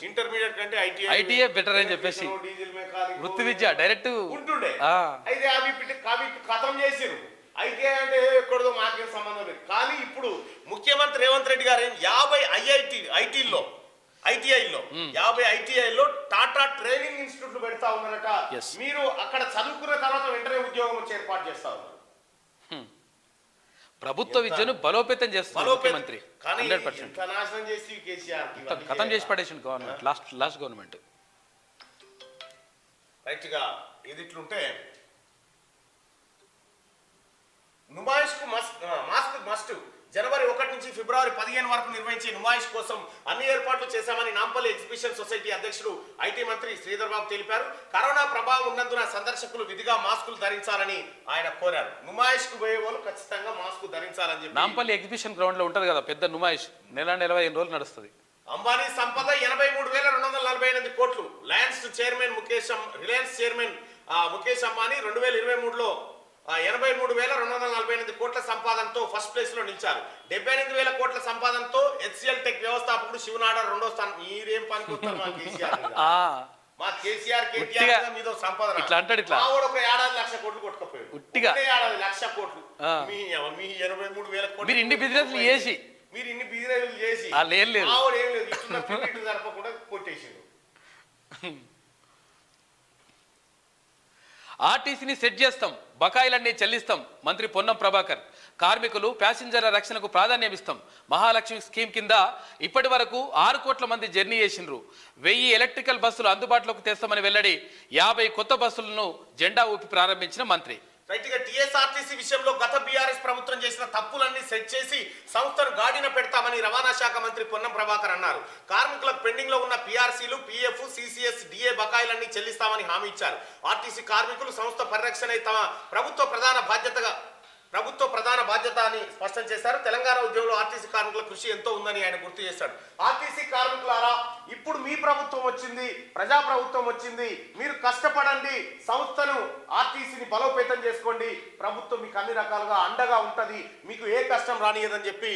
Speaker 3: ఇంటర్మీడియట్ కంటే ఐటీఐ బెటర్ అని చెప్పేసి డీజిల్ మెకానిక్ వృత్తి విద్య డైరెక్ట్ ఉంటుండే. అయితే అవి ఖతం చేసిరు. ఐటీఐ అంటే ఎక్కడదో మాకేం సంబంధం లేదు. కానీ ఇప్పుడు ముఖ్యమంత్రి రేవంత్ రెడ్డి గారు 50 ఐటీఐలో 50 ఐటీఐలో టాటా ట్రైనింగ్ ఇన్స్టిట్యూట్లు పెడతా ఉన్నారట. మీరు అక్కడ చదువుకున్న తర్వాత వెంటనే ఉద్యోగం వచ్చి ఏర్పాటు చేస్తా ఉన్నారు.
Speaker 2: ప్రభుత్వ విద్యను బలోపేతం చేస్తారు ముఖ్యమంత్రి. 100%
Speaker 3: నాశనం చేసి కేసీఆర్
Speaker 2: ఖతం చేసి పడేసింది గవర్నమెంట్, లాస్ట్ గవర్నమెంట్.
Speaker 3: రైట్ గా ఇది ఇట్లుంటే నుమాయిష్కు మాస్క్ మస్ట్. జనవరి 1 నుంచి ఫిబ్రవరి 15 వరకు నిర్వహించే నుమాయిష్ కోసం అన్ని ఏర్పాట్లు చేశామని నాంపల్లి ఎగ్జిబిషన్ సొసైటీ అధ్యక్షుడు ఐటీ మంత్రి శ్రీధర్ బాబు తెలిపారు. కరోనా ప్రభావం ఉన్నందున సందర్శకులు విధిగా మాస్కులు ధరించాలని ఆయన కోరారు. నుమాయిష్ కు పోయే వాళ్ళు ఖచ్చితంగా మాస్క్ ధరించాలని చెప్పి.
Speaker 2: నాంపల్లి ఎగ్జిబిషన్ గ్రౌండ్ లో ఉంటది కదా పెద్ద నుమాయిష్, 45 రోజులు నడుస్తుంది.
Speaker 3: అంబానీ సంపద 83,248 కోట్లు. రిలయన్స్ చైర్మన్ ముఖేష్ అంబానీ 2023లో 83,248 కోట్ల సంపాదనతో ఫస్ట్ ప్లేస్ లో నిలిచారు. 78,000 కోట్ల సంపాదనతో హెచ్సిఎల్ టెక్ వ్యవస్థాపకుడు శివనాడ 2వ స్థానం. మీరేం పనికొస్తారు మా కేసీఆర్ మీద సంపాదన
Speaker 2: ఇట్లా అంటాడు. ఇట్లా
Speaker 3: ఒక ఏడాది 1,00,000 కోట్లు కొట్టుకుపోయాడు.
Speaker 2: ఉట్టిగా
Speaker 3: ఏడాది 1,00,000 కోట్లు. మీ 83,000 కోట్లు.
Speaker 2: మీరు ఇన్ని బిజినెస్లు చేసి
Speaker 3: ఏం లేదు జరపకుండా కొట్టేసిండు.
Speaker 2: ఆర్టీసీని సెట్ చేస్తాం, బకాయిలన్నీ చెల్లిస్తాం. మంత్రి పొన్నం ప్రభాకర్. కార్మికులు ప్యాసింజర్ల రక్షణకు ప్రాధాన్యం ఇస్తాం. మహాలక్ష్మి స్కీమ్ కింద ఇప్పటి వరకు 6 కోట్ల మంది జర్నీ చేసిండ్రు. 1000 ఎలక్ట్రికల్ బస్సులు అందుబాటులోకి తెస్తామని వెల్లడి. 50 కొత్త బస్సులను జెండా ఊపి ప్రారంభించిన మంత్రి.
Speaker 3: రైట్గా టీఎస్ఆర్టీసీ విషయంలో గత బీఆర్ఎస్ ప్రభుత్వం చేసిన తప్పులన్నీ సెట్ చేసి సంస్థను గాడిన పెడతామని రవాణా శాఖ మంత్రి పొన్నం ప్రభాకర్ అన్నారు. కార్మికులకు పెండింగ్ లో ఉన్న పీఆర్సీలు, పీఎఫ్, సిసిఎస్, డిఏ బకాయిలన్నీ చెల్లిస్తామని హామీ ఇచ్చారు. ఆర్టీసీ కార్మికులు సంస్థ పరిరక్షణ తమ ప్రభుత్వ ప్రధాన బాధ్యత అని స్పష్టం చేశారు. తెలంగాణ ఉద్యమంలో ఆర్టీసీ కార్మికుల కృషి ఎంతో ఉందని ఆయన గుర్తు చేశాడు. ఆర్టీసీ కార్మికులారా, ఇప్పుడు మీ ప్రభుత్వం వచ్చింది, ప్రజా ప్రభుత్వం వచ్చింది, మీరు కష్టపడండి, సంస్థను ఆర్టీసీని బలోపేతం చేసుకోండి, ప్రభుత్వం మీకు అన్ని రకాలుగా అండగా ఉంటది, మీకు ఏ కష్టం రానియదని చెప్పి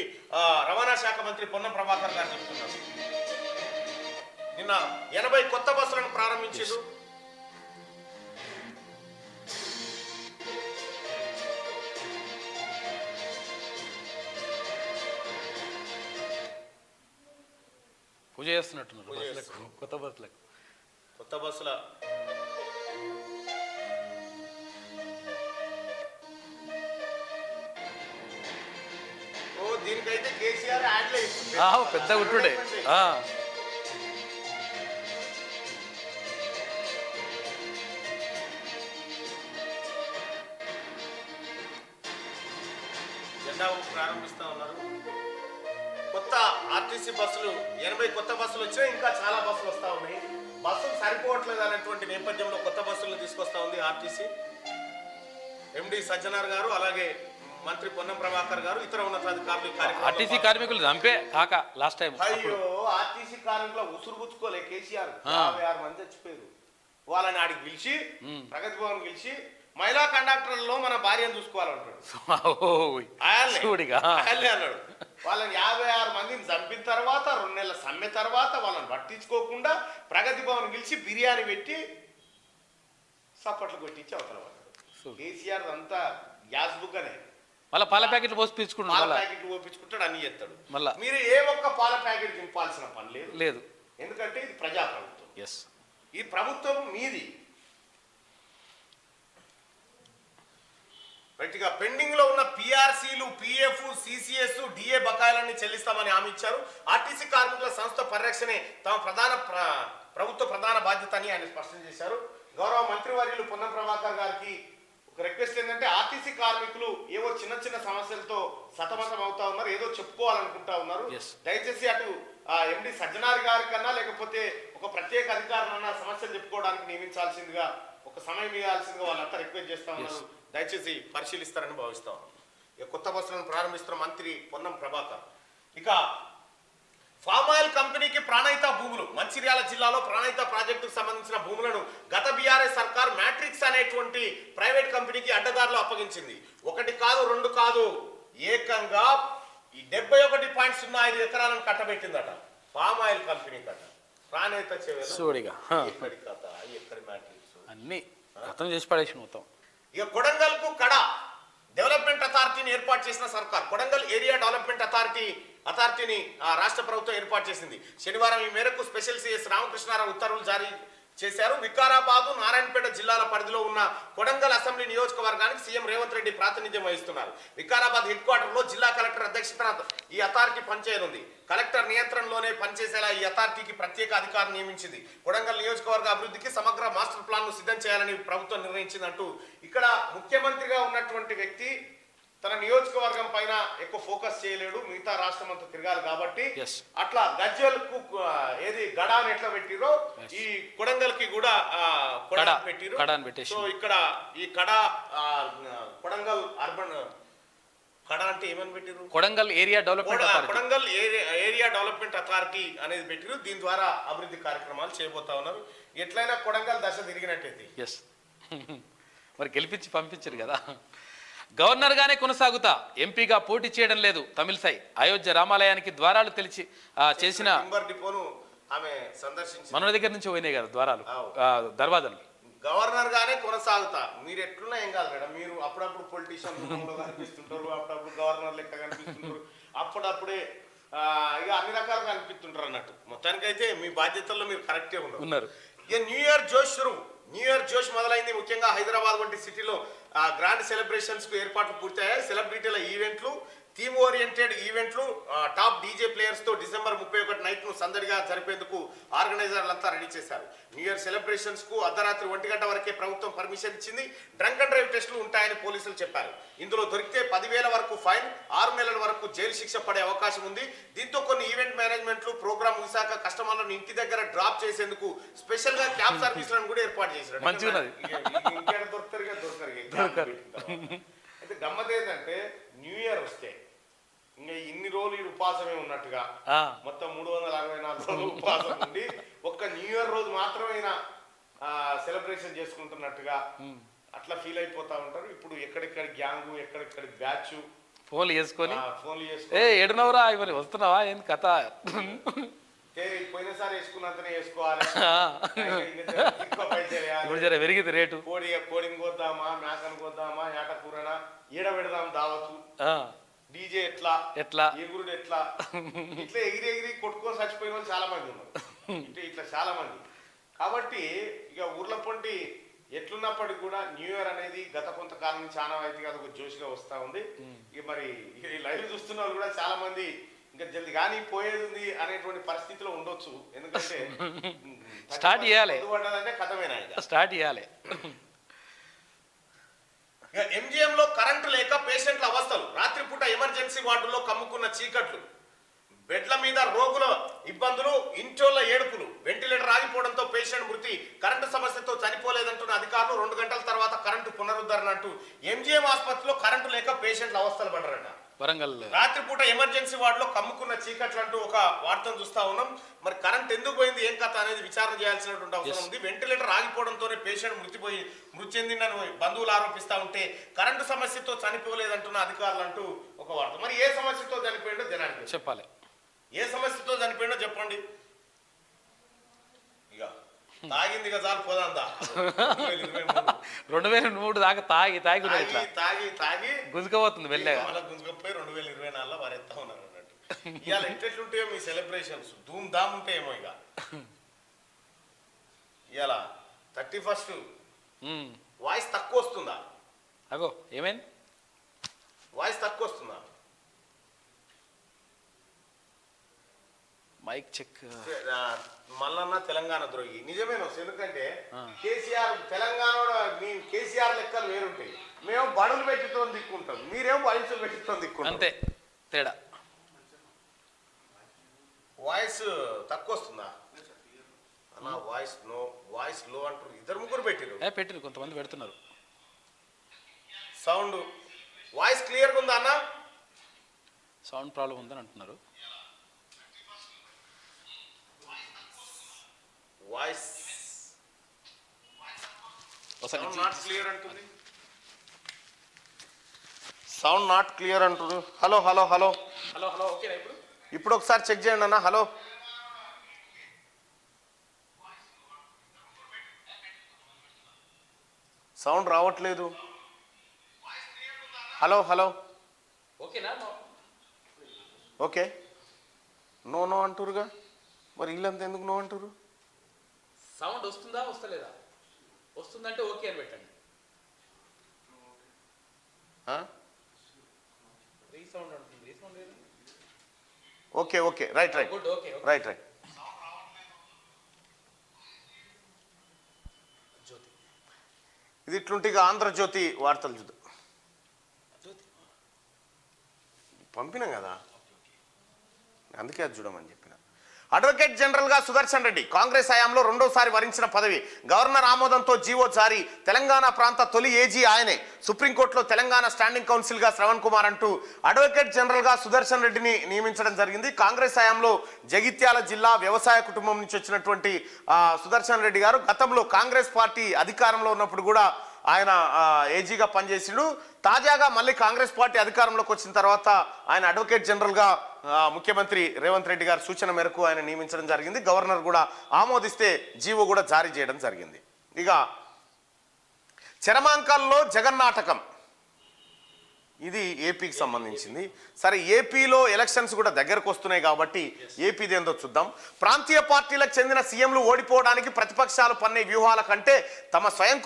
Speaker 3: రవాణా శాఖ మంత్రి పొన్నం ప్రభాకర్ గారు చెప్తున్నారు. నిన్న 80 కొత్త బస్సులను ప్రారంభించారు.
Speaker 2: పూజ చేస్తున్నట్టున్నారు కొత్త బస్సుల
Speaker 3: దీనికైతే కేసీఆర్ యాడ్లే
Speaker 2: పెద్ద గుట్టుడే.
Speaker 3: జెండా ప్రారంభిస్తా ఉన్నారు. కొత్త ఆర్టీసీ బస్సులు 80 కొత్త బస్సులు వచ్చినాయి, ఇంకా చాలా బస్సులు వస్తూ ఉన్నాయి. బస్సులు సరిపోవట్లేదు అనేటువంటి నేపథ్యంలో కొత్త బస్సులను తీసుకొస్తా ఉంది ఆర్టీసీ. ఎండి సజ్జనార్ గారు, అలాగే మంత్రి పొన్నం ప్రభాకర్ గారు, ఇతర ఉన్నతాధికారులు
Speaker 2: ఆర్టీసీ కార్మికులు చంపే కాక లాస్ట్ టైం.
Speaker 3: అయ్యో, ఆర్టీసీ కార్మికులు ఉసురుపుచ్చుకోలే కేసీఆర్. 56 మంది చచ్చిపోయారు. వాళ్ళని ఆడికి పిలిచి, ప్రగతి భవన్ పిలిచి, మహిళా కండక్టర్లలో మన భార్యను చూసుకోవాలంటాడు. అన్నాడు. వాళ్ళని 56 మందిని చంపిన తర్వాత 2 నెలల సమ్మె తర్వాత వాళ్ళని పట్టించుకోకుండా ప్రగతి భవన్ పిలిచి బిర్యానీ పెట్టి సప్పట్లు కొట్టించి అవతల పడ్డాడు. కేసీఆర్ అంతా గ్యాస్ బుక్ అనే
Speaker 2: మళ్ళీ పాల ప్యాకెట్లు పోపించుకుంటాడు,
Speaker 3: అన్ని చేస్తాడు. మీరు ఏ ఒక్క పాల ప్యాకెట్ దింపాల్సిన పని లేదు. ఎందుకంటే ఇది ప్రజా ప్రభుత్వం. ఈ ప్రభుత్వం మీది. రైట్గా పెండింగ్ లో ఉన్న పీఆర్సీలు, పీఎఫ్, సిసిఎస్, డిఏ బకాయిలన్నీ చెల్లిస్తామని హామీ ఇచ్చారు. ఆర్టీసీ కార్మికుల సంస్థ పరిరక్షణే తమ ప్రభుత్వ ప్రధాన బాధ్యత అని ఆయన స్పష్టం చేశారు. గౌరవ మంత్రివర్యులు పొన్నం ప్రభాకర్ గారికి ఒక రిక్వెస్ట్ ఏంటంటే, ఆర్టీసీ కార్మికులు ఏవో చిన్న చిన్న సమస్యలతో సతమతం అవుతా ఉన్నారు, ఏదో చెప్పుకోవాలనుకుంటా ఉన్నారు. దయచేసి అటు ఎండి సజ్జనార్ గారి కన్నా లేకపోతే ఒక ప్రత్యేక అధికారులన్నా సమస్యలు చెప్పుకోవడానికి నియమించాల్సిందిగా, ఒక సమయం ఇవ్వాల్సిందిగా వాళ్ళంతా రిక్వెస్ట్ చేస్తా ఉన్నారు. దయచేసి పరిశీలిస్తారని భావిస్తాం. ఇక కొత్త బస్సులను ప్రారంభిస్తున్న మంత్రి పొన్నం ప్రభాకర్. ఇక ఫామ్ ఆయిల్ కంపెనీకి ప్రాణహిత భూములు. మంచిర్యాల జిల్లాలో ప్రాణహిత ప్రాజెక్టుకు సంబంధించిన భూములను గత బీఆర్ఎస్ సర్కార్ మ్యాట్రిక్స్ అనేటువంటి ప్రైవేట్ కంపెనీకి అడ్డదారులు అప్పగించింది. 1 కాదు 2 కాదు, ఏకంగా 71.05 ఎకరాలను కట్టబెట్టిందట ఫామ్ ఆయిల్ కంపెనీ కట్ట. ప్రాణహిత ఎక్కడి కథ, ఎక్కడి మ్యాట్రిక్స్
Speaker 2: అన్ని అర్థం చేసి పడేసి మొత్తం.
Speaker 3: ఇక కొడంగల్ కు కడ డెవలప్మెంట్ అథారిటీని ఏర్పాటు చేసిన సర్కార్ కొడంగల్ ఏరియా డెవలప్మెంట్ అథారిటీని రాష్ట్ర ప్రభుత్వం ఏర్పాటు చేసింది. శనివారం ఈ మేరకు స్పెషల్ సిఎస్ రామకృష్ణారావు ఉత్తర్వులు జారీ చేశారు. వికారాబాద్, నారాయణపేట జిల్లాల పరిధిలో ఉన్న కొడంగల్ అసెంబ్లీ నియోజకవర్గానికి సీఎం రేవంత్ రెడ్డి ప్రాతినిధ్యం వహిస్తున్నారు. వికారాబాద్ హెడ్ క్వార్టర్ లో జిల్లా కలెక్టర్ అధ్యక్షతన ఈ అథారిటీ పనిచేయనుంది. కలెక్టర్ నియంత్రణలోనే పనిచేసేలా ఈ అథారిటీకి ప్రత్యేక అధికారం నియమించింది. కొడంగల్ నియోజకవర్గ అభివృద్ధికి సమగ్ర మాస్టర్ ప్లాన్ ను సిద్ధం చేయాలని ప్రభుత్వం నిర్ణయించిందంటూ ఇక్కడ ముఖ్యమంత్రిగా ఉన్నటువంటి వ్యక్తి తన నియోజకవర్గం పైన ఎక్కువ ఫోకస్ చేయలేడు, మిగతా రాష్ట్రం అంతా తిరగాలి కాబట్టి అట్లా గజ్జలకు ఏది గడాన్ని ఎట్లా పెట్టిరో ఈ కొడంగల్ కి కూడా పెట్టిరు. సో ఇక్కడ ఈ కొడంగల్ అర్బన్ కడ అంటే ఏమని పెట్టిరు,
Speaker 2: కొడంగల్ ఏరియా
Speaker 3: డెవలప్మెంట్ అథారిటీ అనేది పెట్టిరు. దీని ద్వారా అభివృద్ధి కార్యక్రమాలు చేయబోతా ఉన్నారు. ఎట్లయినా కొడంగల్ దశ తిరిగినట్టయితే.
Speaker 2: మరి గెలిపించి పంపించారు కదా. గవర్నర్ గానే కొనసాగుతా, ఎంపీగా పోటీ చేయడం లేదు తమిళసై. అయోధ్య రామాలయానికి ద్వారాలు తెలిసి చేసిన
Speaker 3: డిపోను ఆమె సందర్శించి
Speaker 2: మన దగ్గర నుంచి పోయినాయి కదా ద్వారాలు దర్వాజాలు.
Speaker 3: గవర్నర్ గానే కొనసాగుతా. మీరు ఎట్లున్నా ఏం కాదు మేడం, మీరు అప్పుడప్పుడు పొలిటీషియన్ రూపంలో కనిపిస్తుంటారు, అప్పుడప్పుడు గవర్నర్ లెక్క కనిపిస్తుంటారు, అప్పుడప్పుడే ఇక అన్ని రకాలుగా కనిపిస్తుంటారు అన్నట్టు. మొత్తానికైతే మీ బాధ్యతల్లో మీరు కరెక్టే ఉన్నారు. ఇక న్యూ ఇయర్ జోష్ మొదలైంది. ముఖ్యంగా హైదరాబాద్ వంటి సిటీలో గ్రాండ్ సెలబ్రేషన్స్ కు ఏర్పాట్లు పూర్తయ్యాయి. సెలబ్రిటీల ఈవెంట్లు, థీమ్ ఓరియంటెడ్ ఈవెంట్లు, టాప్ డీజే ప్లేయర్స్ తో డిసెంబర్ 31 నైట్ ను సందడిగా జరిపేందుకు ఆర్గనైజర్లంతా రెడీ చేశారు. న్యూ ఇయర్ సెలబ్రేషన్స్ కు అర్ధరాత్రి 1 గంట వరకే ప్రభుత్వం పర్మిషన్ ఇచ్చింది. డ్రంక్ అండ్ డ్రైవ్ టెస్టులు ఉంటాయని పోలీసులు చెప్పారు. ఇందులో దొరికితే 10,000 వరకు ఫైన్, 6 నెలల వరకు జైలు శిక్ష పడే అవకాశం ఉంది. దీంతో కొన్ని ఈవెంట్ మేనేజ్మెంట్లు ప్రోగ్రామ్ ముగిశాక కస్టమర్లను ఇంటి దగ్గర డ్రాప్ చేసేందుకు స్పెషల్ గా క్యాబ్ సర్వీసులను కూడా ఏర్పాటు చేశారు. అయితే గమ్మత్ ఏంటంటే న్యూ ఇయర్ వస్తే ఇంకా ఇన్ని రోజులు ఈ ఉపాసమే ఉన్నట్టుగా మొత్తం 364 రోజులు ఉపాసం ఉండి ఒక్క న్యూ ఇయర్ రోజు మాత్రమే సెలబ్రేషన్ చేసుకుంటున్నట్టుగా అట్లా ఫీల్ అయిపోతా ఉంటారు. ఇప్పుడు ఎక్కడెక్కడ గ్యాంగ్, ఎక్కడెక్కడ బ్యాచ్
Speaker 2: ఫోన్లు చేసుకొని ఎడునవరా ఇవన్నీ వస్తున్నావా ఏంది కథ,
Speaker 3: పోయినసారి వేసుకున్నంతనే వేసుకోవాలి,
Speaker 2: పెరిగింది రేటు,
Speaker 3: కోడిని కోద్దామా, మేకను కోద్దామా, ఏట కూరనా, ఈడ పెడదాం దావతు, డీజే ఎట్లా ఎగురుడు ఎట్లా, ఇట్లా ఎగిరి కొట్టుకొని చచ్చిపోయిన వాళ్ళు చాలా మంది ఉన్నారు. ఇట్లా చాలా మంది. కాబట్టి ఇక ఊర్ల పొంటి ఎట్లున్నప్పటికీ కూడా న్యూ ఇయర్ అనేది గత కొంతకాలం నుంచి చాలా అయితే అది ఒక జోష్గా వస్తా ఉంది. ఇక మరి ఈ లైవ్ చూస్తున్న వాళ్ళు కూడా చాలా మంది ఇంకా జల్ది కానీ పోయేది ఉంది అనేటువంటి పరిస్థితిలో ఉండొచ్చు. ఎందుకంటే
Speaker 2: స్టార్ట్ చేయాలి
Speaker 3: అంటే కథమేనా
Speaker 2: స్టార్ట్ చేయాలి.
Speaker 3: ఎంజిఎం లో కరెంటు లేక పేషెంట్ల అవస్థలు, రాత్రిపూట ఎమర్జెన్సీ వార్డుల్లో కమ్ముకున్న చీకట్లు, బెడ్ల మీద రోగుల ఇబ్బందులు, ఇంటోళ్ల ఏడుపులు, వెంటిలేటర్ ఆగిపోవడంతో పేషెంట్ మృతి, కరెంటు సమస్యతో చనిపోలేదంటున్న అధికారులు. 2 గంటల తర్వాత కరెంటు పునరుద్ధరణ అంటూ ఎంజిఎం ఆసుపత్రిలో కరెంటు లేక పేషెంట్ల అవస్థలు పడ్డారట.
Speaker 2: వరంగల్
Speaker 3: రాత్రిపూట ఎమర్జెన్సీ వార్డులో కమ్ముకున్న చీకట్లు అంటూ ఒక వార్తను చూస్తా ఉన్నాం. మరి కరెంట్ ఎందుకు పోయింది, ఏం కథ అనేది విచారణ చేయాల్సినటువంటి అవసరం ఉంది. వెంటిలేటర్ ఆగిపోవడంతోనే పేషెంట్ మృతి చెందిందని బంధువులు ఆరోపిస్తా ఉంటే కరెంటు సమస్యతో చనిపోలేదంటున్న అధికారులు అంటూ ఒక వార్త. మరి ఏ సమస్యతో చనిపోయిందో జనానికి
Speaker 2: చెప్పాలి.
Speaker 3: ఏ సమస్యతో చనిపోయిందో చెప్పండి. ఇక తాగింది కదా చాలు పోదాందా.
Speaker 2: 2023 దాకా తాగి గుంజుకోబోతుంది వెళ్ళాక
Speaker 3: మళ్ళీ గుంజుకపోయి 2024లో వారెత్తా ఉన్నారు అన్నట్టు. ఇవాళ ఎట్లెట్లుంటాయో మీ సెలబ్రేషన్స్ ధూమ్ ధామ్ ఉంటాయేమో. ఇక ఇవాళ 31st వాయిస్ తక్కువ వస్తుందా?
Speaker 2: అగో ఏమైంది,
Speaker 3: వాయిస్ తక్కువ వస్తుందా?
Speaker 2: Mic check.
Speaker 3: మల్లన్న తెలంగాణ ద్రోహి నిజమేనో. ఎందుకంటే కేసీఆర్ తెలంగాణలో మీ కేసీఆర్ లెక్కలు వేరుంటాయి. మేము బడులు పెట్టితో దిక్కుంటాం, మీరేమో వయసులు పెట్టితో దిక్కుంటాం.
Speaker 2: అంతే తేడా.
Speaker 3: వాయిస్ తక్కువ వస్తుందా అన్న? వాయిస్ లో అంటారు. 2-3 పెట్టిరు
Speaker 2: కొంతమంది పెడుతున్నారు.
Speaker 3: సౌండ్ వాయిస్ క్లియర్గా ఉందా అన్న?
Speaker 2: సౌండ్ ప్రాబ్లం ఉందని అంటున్నారు.
Speaker 3: వాయిస్ సౌండ్ నాట్ క్లియర్ అంటుంది. Hello hello hello
Speaker 2: hello hello ఓకేనా?
Speaker 3: ఇప్పుడు ఒకసారి చెక్ చేయండి అన్న. హలో సౌండ్ రావట్లేదు. హలో హలో
Speaker 2: ఓకేనా?
Speaker 3: ఓకే. నో నో అంటురుగా, మరి వీళ్ళంతా ఎందుకు నో అంటారు?
Speaker 2: సౌండ్ వస్తుందా వస్తలేదా? వస్తుందంటే ఓకే అని పెట్టండి.
Speaker 3: Okay okay right right right right. ఇది ఇట్లుంటే ఇక ఆంధ్రజ్యోతి వార్తలు చూద్దాం. పంపినాం కదా, అందుకే అది చూడమని చెప్పిన. అడ్వకేట్ జనరల్ గా సుదర్శన్ రెడ్డి కాంగ్రెస్ హయాంలో 2వ వరించిన పదవి. గవర్నర్ ఆమోదంతో జీవో జారీ. తెలంగాణ ప్రాంత తొలి ఏజీ ఆయనే. సుప్రీంకోర్టులో తెలంగాణ స్టాండింగ్ కౌన్సిల్ గా శ్రవణ్ కుమార్ అంటూ అడ్వకేట్ జనరల్ గా సుదర్శన్ రెడ్డిని నియమించడం జరిగింది. కాంగ్రెస్ హయాంలో జగిత్యాల జిల్లా వ్యవసాయ కుటుంబం నుంచి వచ్చినటువంటి సుదర్శన్ రెడ్డి గారు గతంలో కాంగ్రెస్ పార్టీ అధికారంలో ఉన్నప్పుడు కూడా ఆయన ఏజీగా పనిచేసిండు. తాజాగా మళ్ళీ కాంగ్రెస్ పార్టీ అధికారంలోకి వచ్చిన తర్వాత ఆయన అడ్వకేట్ జనరల్గా ముఖ్యమంత్రి రేవంత్ రెడ్డి గారి సూచన మేరకు ఆయన నియమించడం జరిగింది. గవర్నర్ కూడా ఆమోదిస్తే జీవో కూడా జారీ చేయడం జరిగింది. ఇక చరమాంకాల్లో జగన్ నాటకం, ఇది ఏపీకి సంబంధించింది. సరే, ఏపీలో ఎలక్షన్స్ కూడా దగ్గరకు వస్తున్నాయి కాబట్టి ఏపీది ఏందో చూద్దాం. ప్రాంతీయ పార్టీలకు చెందిన సీఎంలు ఓడిపోవడానికి ప్రతిపక్షాలు పన్నే వ్యూహాల కంటే తమ స్వయం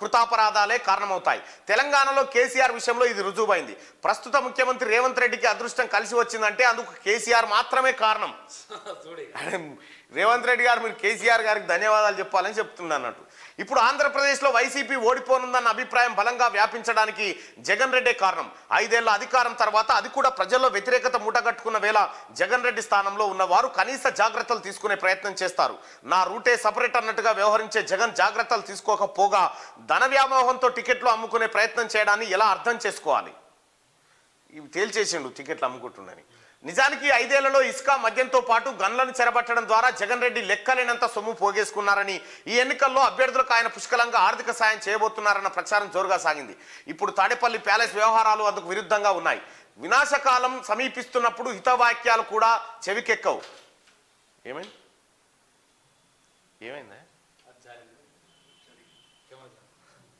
Speaker 3: కృతాపరాధాలే కారణమవుతాయి. తెలంగాణలో కేసీఆర్ విషయంలో ఇది రుజువైంది. ప్రస్తుత ముఖ్యమంత్రి రేవంత్ రెడ్డికి అదృష్టం కలిసి వచ్చిందంటే అందుకు కేసీఆర్ మాత్రమే కారణం. రేవంత్ రెడ్డి గారు మీరు కేసీఆర్ గారికి ధన్యవాదాలు చెప్పాలని చెప్తుంది అన్నట్టు. ఇప్పుడు ఆంధ్రప్రదేశ్లో వైసీపీ ఓడిపోనుందన్న అభిప్రాయం బలంగా వ్యాపించడానికి జగన్ రెడ్డే కారణం. 5 ఏళ్ల అధికారం తర్వాత అది కూడా ప్రజల్లో వ్యతిరేకత మూటగట్టుకున్న వేళ జగన్ రెడ్డి స్థానంలో ఉన్నవారు కనీస జాగ్రత్తలు తీసుకునే ప్రయత్నం చేస్తారు. నా రూటే సపరేట్ అన్నట్టుగా వ్యవహరించే జగన్ జాగ్రత్తలు తీసుకోకపోగా ధన వ్యామోహంతో టికెట్లు అమ్ముకునే ప్రయత్నం చేయడాన్ని ఎలా అర్థం చేసుకోవాలి? ఇవి తేల్చేసిండు టికెట్లు అమ్ముకుంటుండని. నిజానికి 5 ఏళ్లలో ఇసుక మద్యంతో పాటు గన్లను చెరబట్టడం ద్వారా జగన్ రెడ్డి లెక్కలేనంత సొమ్ము పోగేసుకున్నారని, ఈ ఎన్నికల్లో అభ్యర్థులకు ఆయన పుష్కలంగా ఆర్థిక సాయం చేయబోతున్నారన్న ప్రచారం జోరుగా సాగింది. ఇప్పుడు తాడేపల్లి ప్యాలెస్ వ్యవహారాలు అందుకు విరుద్ధంగా ఉన్నాయి. వినాశకాలం సమీపిస్తున్నప్పుడు హితవాక్యాలు కూడా చెవికెక్కవు. ఏమైందా?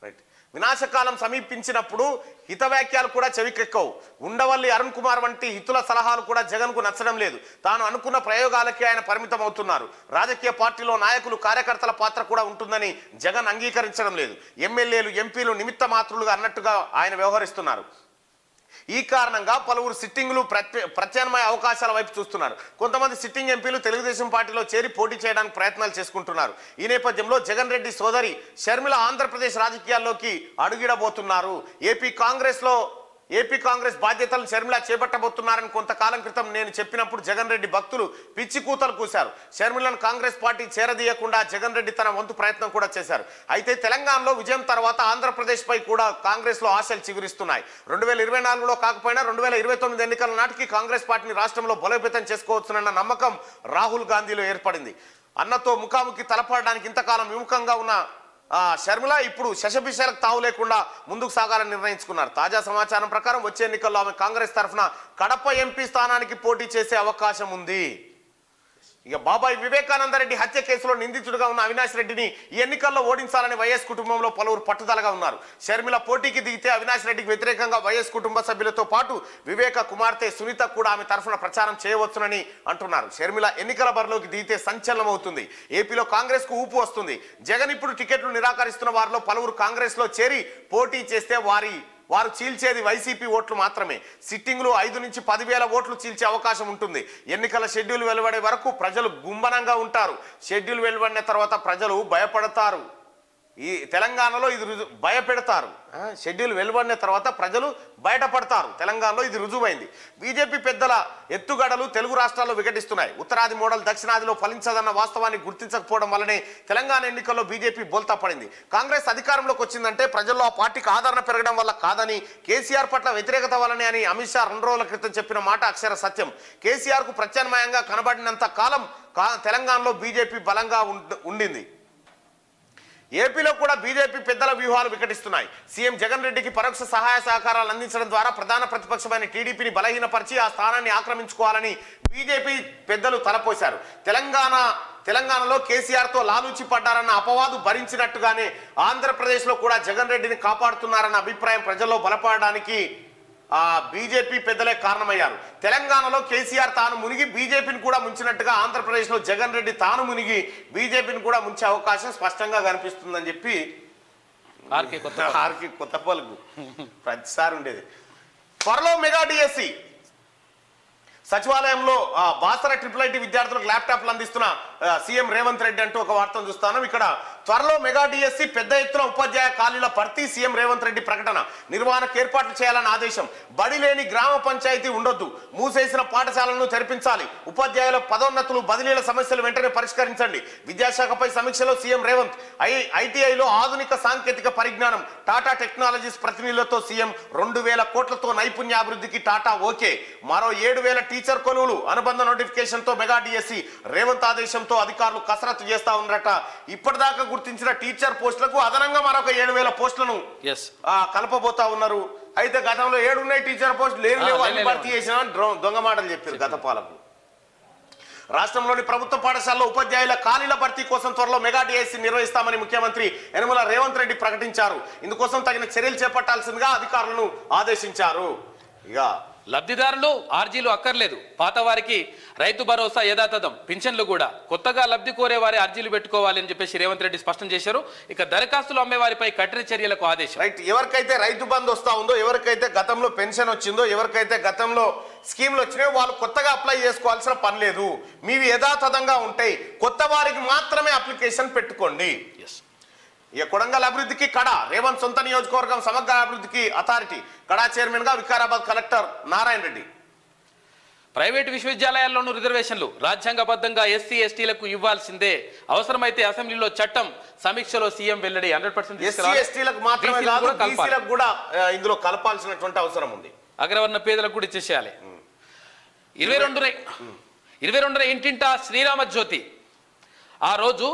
Speaker 3: రైట్. వినాశకాలం సమీపించినప్పుడు హితవాక్యాలు కూడా చెవికెక్కవు. ఉండవల్లి అరుణ్ కుమార్ వంటి హితుల సలహాలు కూడా జగన్ కు నచ్చడం లేదు. తాను అనుకున్న ప్రయోగాలకే ఆయన పరిమితం అవుతున్నారు. రాజకీయ పార్టీలో నాయకులు కార్యకర్తల పాత్ర కూడా ఉంటుందని జగన్ అంగీకరించడం లేదు. ఎమ్మెల్యేలు ఎంపీలు నిమిత్త మాత్రులుగా అన్నట్టుగా ఆయన వ్యవహరిస్తున్నారు. ఈ కారణంగా పలువురు సిట్టింగులు ప్రత్యామ్నాయ అవకాశాల వైపు చూస్తున్నారు. కొంతమంది సిట్టింగ్ ఎంపీలు తెలుగుదేశం పార్టీలో చేరి పోటీ చేయడానికి ప్రయత్నాలు చేసుకుంటున్నారు. ఈ నేపథ్యంలో జగన్ రెడ్డి సోదరి షర్మిల ఆంధ్రప్రదేశ్ రాజకీయాల్లోకి అడుగిడబోతున్నారు. ఏపీ కాంగ్రెస్ బాధ్యతలను షర్మిల చేపట్టబోతున్నారని కొంతకాలం క్రితం నేను చెప్పినప్పుడు జగన్ రెడ్డి భక్తులు పిచ్చి కూతలు కూశారు. షర్మిలను కాంగ్రెస్ పార్టీ చేరదీయకుండా జగన్ రెడ్డి తన వంతు ప్రయత్నం కూడా చేశారు. అయితే తెలంగాణలో విజయం తర్వాత ఆంధ్రప్రదేశ్ పై కూడా కాంగ్రెస్ లో ఆశలు చిగురిస్తున్నాయి. 2024లో కాకపోయినా 2029 ఎన్నికల నాటికి కాంగ్రెస్ పార్టీని రాష్ట్రంలో బలోపేతం చేసుకోవచ్చునన్న నమ్మకం రాహుల్ గాంధీలో ఏర్పడింది. అన్నతో ముఖాముఖి తలపడడానికి ఇంతకాలం విముఖంగా ఉన్న షర్మిల ఇప్పుడు శశభిషలకు తావు లేకుండా ముందుకు సాగాలని నిర్ణయించుకున్నారు. తాజా సమాచారం ప్రకారం వచ్చే ఎన్నికల్లో ఆమె కాంగ్రెస్ తరఫున కడప ఎంపీ స్థానానికి పోటీ చేసే అవకాశం ఉంది. ఇక బాబాయ్ వివేకానందరెడ్డి హత్య కేసులో నిందితుడిగా ఉన్న అవినాష్ రెడ్డిని ఈ ఎన్నికల్లో ఓడించాలని వైఎస్ కుటుంబంలో పలువురు పట్టుదలగా ఉన్నారు. షర్మిల పోటీకి దిగితే అవినాష్ రెడ్డికి వ్యతిరేకంగా వైఎస్ కుటుంబ సభ్యులతో పాటు వివేక కుమార్తె సునీత కూడా ఆమె తరఫున ప్రచారం చేయవచ్చునని అంటున్నారు. షర్మిల ఎన్నికల బరిలోకి దిగితే సంచలనం అవుతుంది. ఏపీలో కాంగ్రెస్ కు ఊపు వస్తుంది. జగన్ ఇప్పుడు టికెట్లు నిరాకరిస్తున్న వారిలో పలువురు కాంగ్రెస్ లో చేరి పోటీ చేస్తే వారు చీల్చేది వైసీపీ ఓట్లు మాత్రమే. సిట్టింగ్లు 5 నుంచి 10,000 ఓట్లు చీల్చే అవకాశం ఉంటుంది. ఎన్నికల షెడ్యూల్ వెలువడే వరకు ప్రజలు గుంబనంగా ఉంటారు. షెడ్యూల్ వెలువడిన తర్వాత ప్రజలు భయపడతారు. ఈ తెలంగాణలో ఇది భయపెడతారు. షెడ్యూల్ వెలువడిన తర్వాత ప్రజలు బయటపడతారు. తెలంగాణలో ఇది రుజువైంది. బీజేపీ పెద్దల ఎత్తుగడలు తెలుగు రాష్ట్రాల్లో వికటిస్తున్నాయి. ఉత్తరాది మోడల్ దక్షిణాదిలో ఫలించదన్న వాస్తవాన్ని గుర్తించకపోవడం వల్లనే తెలంగాణ ఎన్నికల్లో బీజేపీ బోల్తా పడింది. కాంగ్రెస్ అధికారంలోకి వచ్చిందంటే ప్రజల్లో ఆ పార్టీకి ఆదరణ పెరగడం వల్ల కాదని, కేసీఆర్ పట్ల వ్యతిరేకత వల్లనే అని అమిత్ షా 2 రోజుల క్రితం చెప్పిన మాట అక్షర సత్యం. కేసీఆర్ కు ప్రత్యామ్నాయంగా కనబడినంత కాలం తెలంగాణలో బీజేపీ బలంగా ఉండింది. ఏపీలో కూడా బీజేపీ పెద్దల వ్యూహాలు వికటిస్తున్నాయి. సీఎం జగన్ రెడ్డికి పరోక్ష సహాయ సహకారాలు అందించడం ద్వారా ప్రధాన ప్రతిపక్షమైన టీడీపీని బలహీనపరిచి ఆ స్థానాన్ని ఆక్రమించుకోవాలని బీజేపీ పెద్దలు తలపోశారు. తెలంగాణలో కేసీఆర్తో లాలూచి పడ్డారన్న అపవాదు భరించినట్టుగానే ఆంధ్రప్రదేశ్లో కూడా జగన్ రెడ్డిని కాపాడుతున్నారన్న అభిప్రాయం ప్రజల్లో బలపడడానికి బీజేపీ పెద్దలే కారణమయ్యారు. తెలంగాణలో కేసీఆర్ తాను మునిగి బీజేపీని కూడా ముంచినట్టుగా ఆంధ్రప్రదేశ్లో జగన్ రెడ్డి తాను మునిగి బీజేపీని కూడా ముంచే అవకాశం స్పష్టంగా కనిపిస్తుందని చెప్పి ఆర్కి కొత్త పలుకు ప్రతిసారి ఉండేది. త్వరలో మెగా డిఎస్సి సచివాలయంలో బాసర IIIT విద్యార్థులకు ల్యాప్టాప్లు అందిస్తున్న సీఎం రేవంత్ రెడ్డి అంటూ ఒక వార్తను చూస్తాను. ఇక్కడ త్వరలో మెగా డిఎస్సి పెద్ద ఎత్తున ఉపాధ్యాయ ఖాళీల భర్తీ సీఎం రేవంత్ రెడ్డి ప్రకటన. నిర్వహణకు ఏర్పాట్లు చేయాలని ఆదేశం. బడి లేని గ్రామ పంచాయతీ ఉండొద్దు. మూసేసిన పాఠశాలను తెరిపించాలి. ఉపాధ్యాయుల పదోన్నతులు బదిలీల సమస్యలు వెంటనే పరిష్కరించండి. విద్యాశాఖపై సమీక్షలో సీఎం రేవంత్. ఐటీఐలో ఆధునిక సాంకేతిక పరిజ్ఞానం. టాటా టెక్నాలజీస్ ప్రతినిధులతో సీఎం. 2,000 కోట్లతో నైపుణ్యాభివృద్ధికి టాటా ఓకే. మరో 7,000 టీచర్ కొలువులు. అనుబంధ నోటిఫికేషన్ తో మెగా డిఎస్సి. రేవంత్ ఆదేశంతో అధికారులు కసరత్తు చేస్తా ఉన్నారట. ఇప్పటిదాకా గుర్తించిన టీచర్ పోస్టులకు అదనంగా మరొక 7,000 పోస్టులను కలపబోతా ఉన్నారు. అయితే గతంలో 7 ఉన్నాయి టీచర్ పోస్టులు, లేవు అన్ని భర్తీ చేసిన దొంగ మాటలు చెప్పారు గత పాలకు. రాష్ట్రంలోని ప్రభుత్వ పాఠశాలలో ఉపాధ్యాయుల ఖాళీల భర్తీ కోసం త్వరలో మెగా డిఎస్సి నిర్వహిస్తామని ముఖ్యమంత్రి యనమల రేవంత్ రెడ్డి ప్రకటించారు. ఇందుకోసం తగిన చర్యలు చేపట్టాల్సిందిగా అధికారులను ఆదేశించారు. ఇక
Speaker 2: లబ్ధిదారులు ఆర్జీలు అక్కర్లేదు, పాత వారికి రైతు భరోసా యథాతథం, పింఛన్లు కూడా కొత్తగా లబ్ధి కోరే వారి అర్జీలు పెట్టుకోవాలి అని చెప్పేసి రేవంత్ రెడ్డి స్పష్టం చేశారు. ఇక దరఖాస్తులు అమ్మే వారిపై కఠిన చర్యలకు ఆదేశం.
Speaker 3: రైట్, ఎవరికైతే రైతు బంధు వస్తా ఉందో, ఎవరికైతే గతంలో పెన్షన్ వచ్చిందో, ఎవరికైతే గతంలో స్కీమ్లు వచ్చినాయో వాళ్ళు కొత్తగా అప్లై చేసుకోవాల్సిన పని లేదు. మీవి యథాతథంగా ఉంటాయి. కొత్త వారికి మాత్రమే అప్లికేషన్ పెట్టుకోండి. ఇక కొడంగల్ అభివృద్ధికి కడా రేవంత్ సొంత నియోజకవర్గం సమగ్ర అభివృద్ధికి అథారిటీ. కడా చైర్మన్ గా వికారాబాద్ కలెక్టర్ నారాయణ రెడ్డి.
Speaker 2: ప్రైవేటు విశ్వవిద్యాలయాల్లోనూ రిజర్వేషన్లు రాజ్యాంగబద్ధంగా ఎస్సీ ఎస్టీలకు ఇవ్వాల్సిందే, అవసరమైతే అసెంబ్లీలో చట్టం సమీక్షలో సీఎం వెల్లడి. 100%
Speaker 3: ఎస్సీ ఎస్టీలకు మాత్రమే కాదు, బీసీలకు కూడా ఇందులో కలపాల్సినటువంటి అవసరం ఉంది.
Speaker 2: అగ్రవర్ణ పేదలకు కూడా ఇచ్చేసేయాలి. 22న ఇంటింటా శ్రీరామ జ్యోతి. ఆ రోజు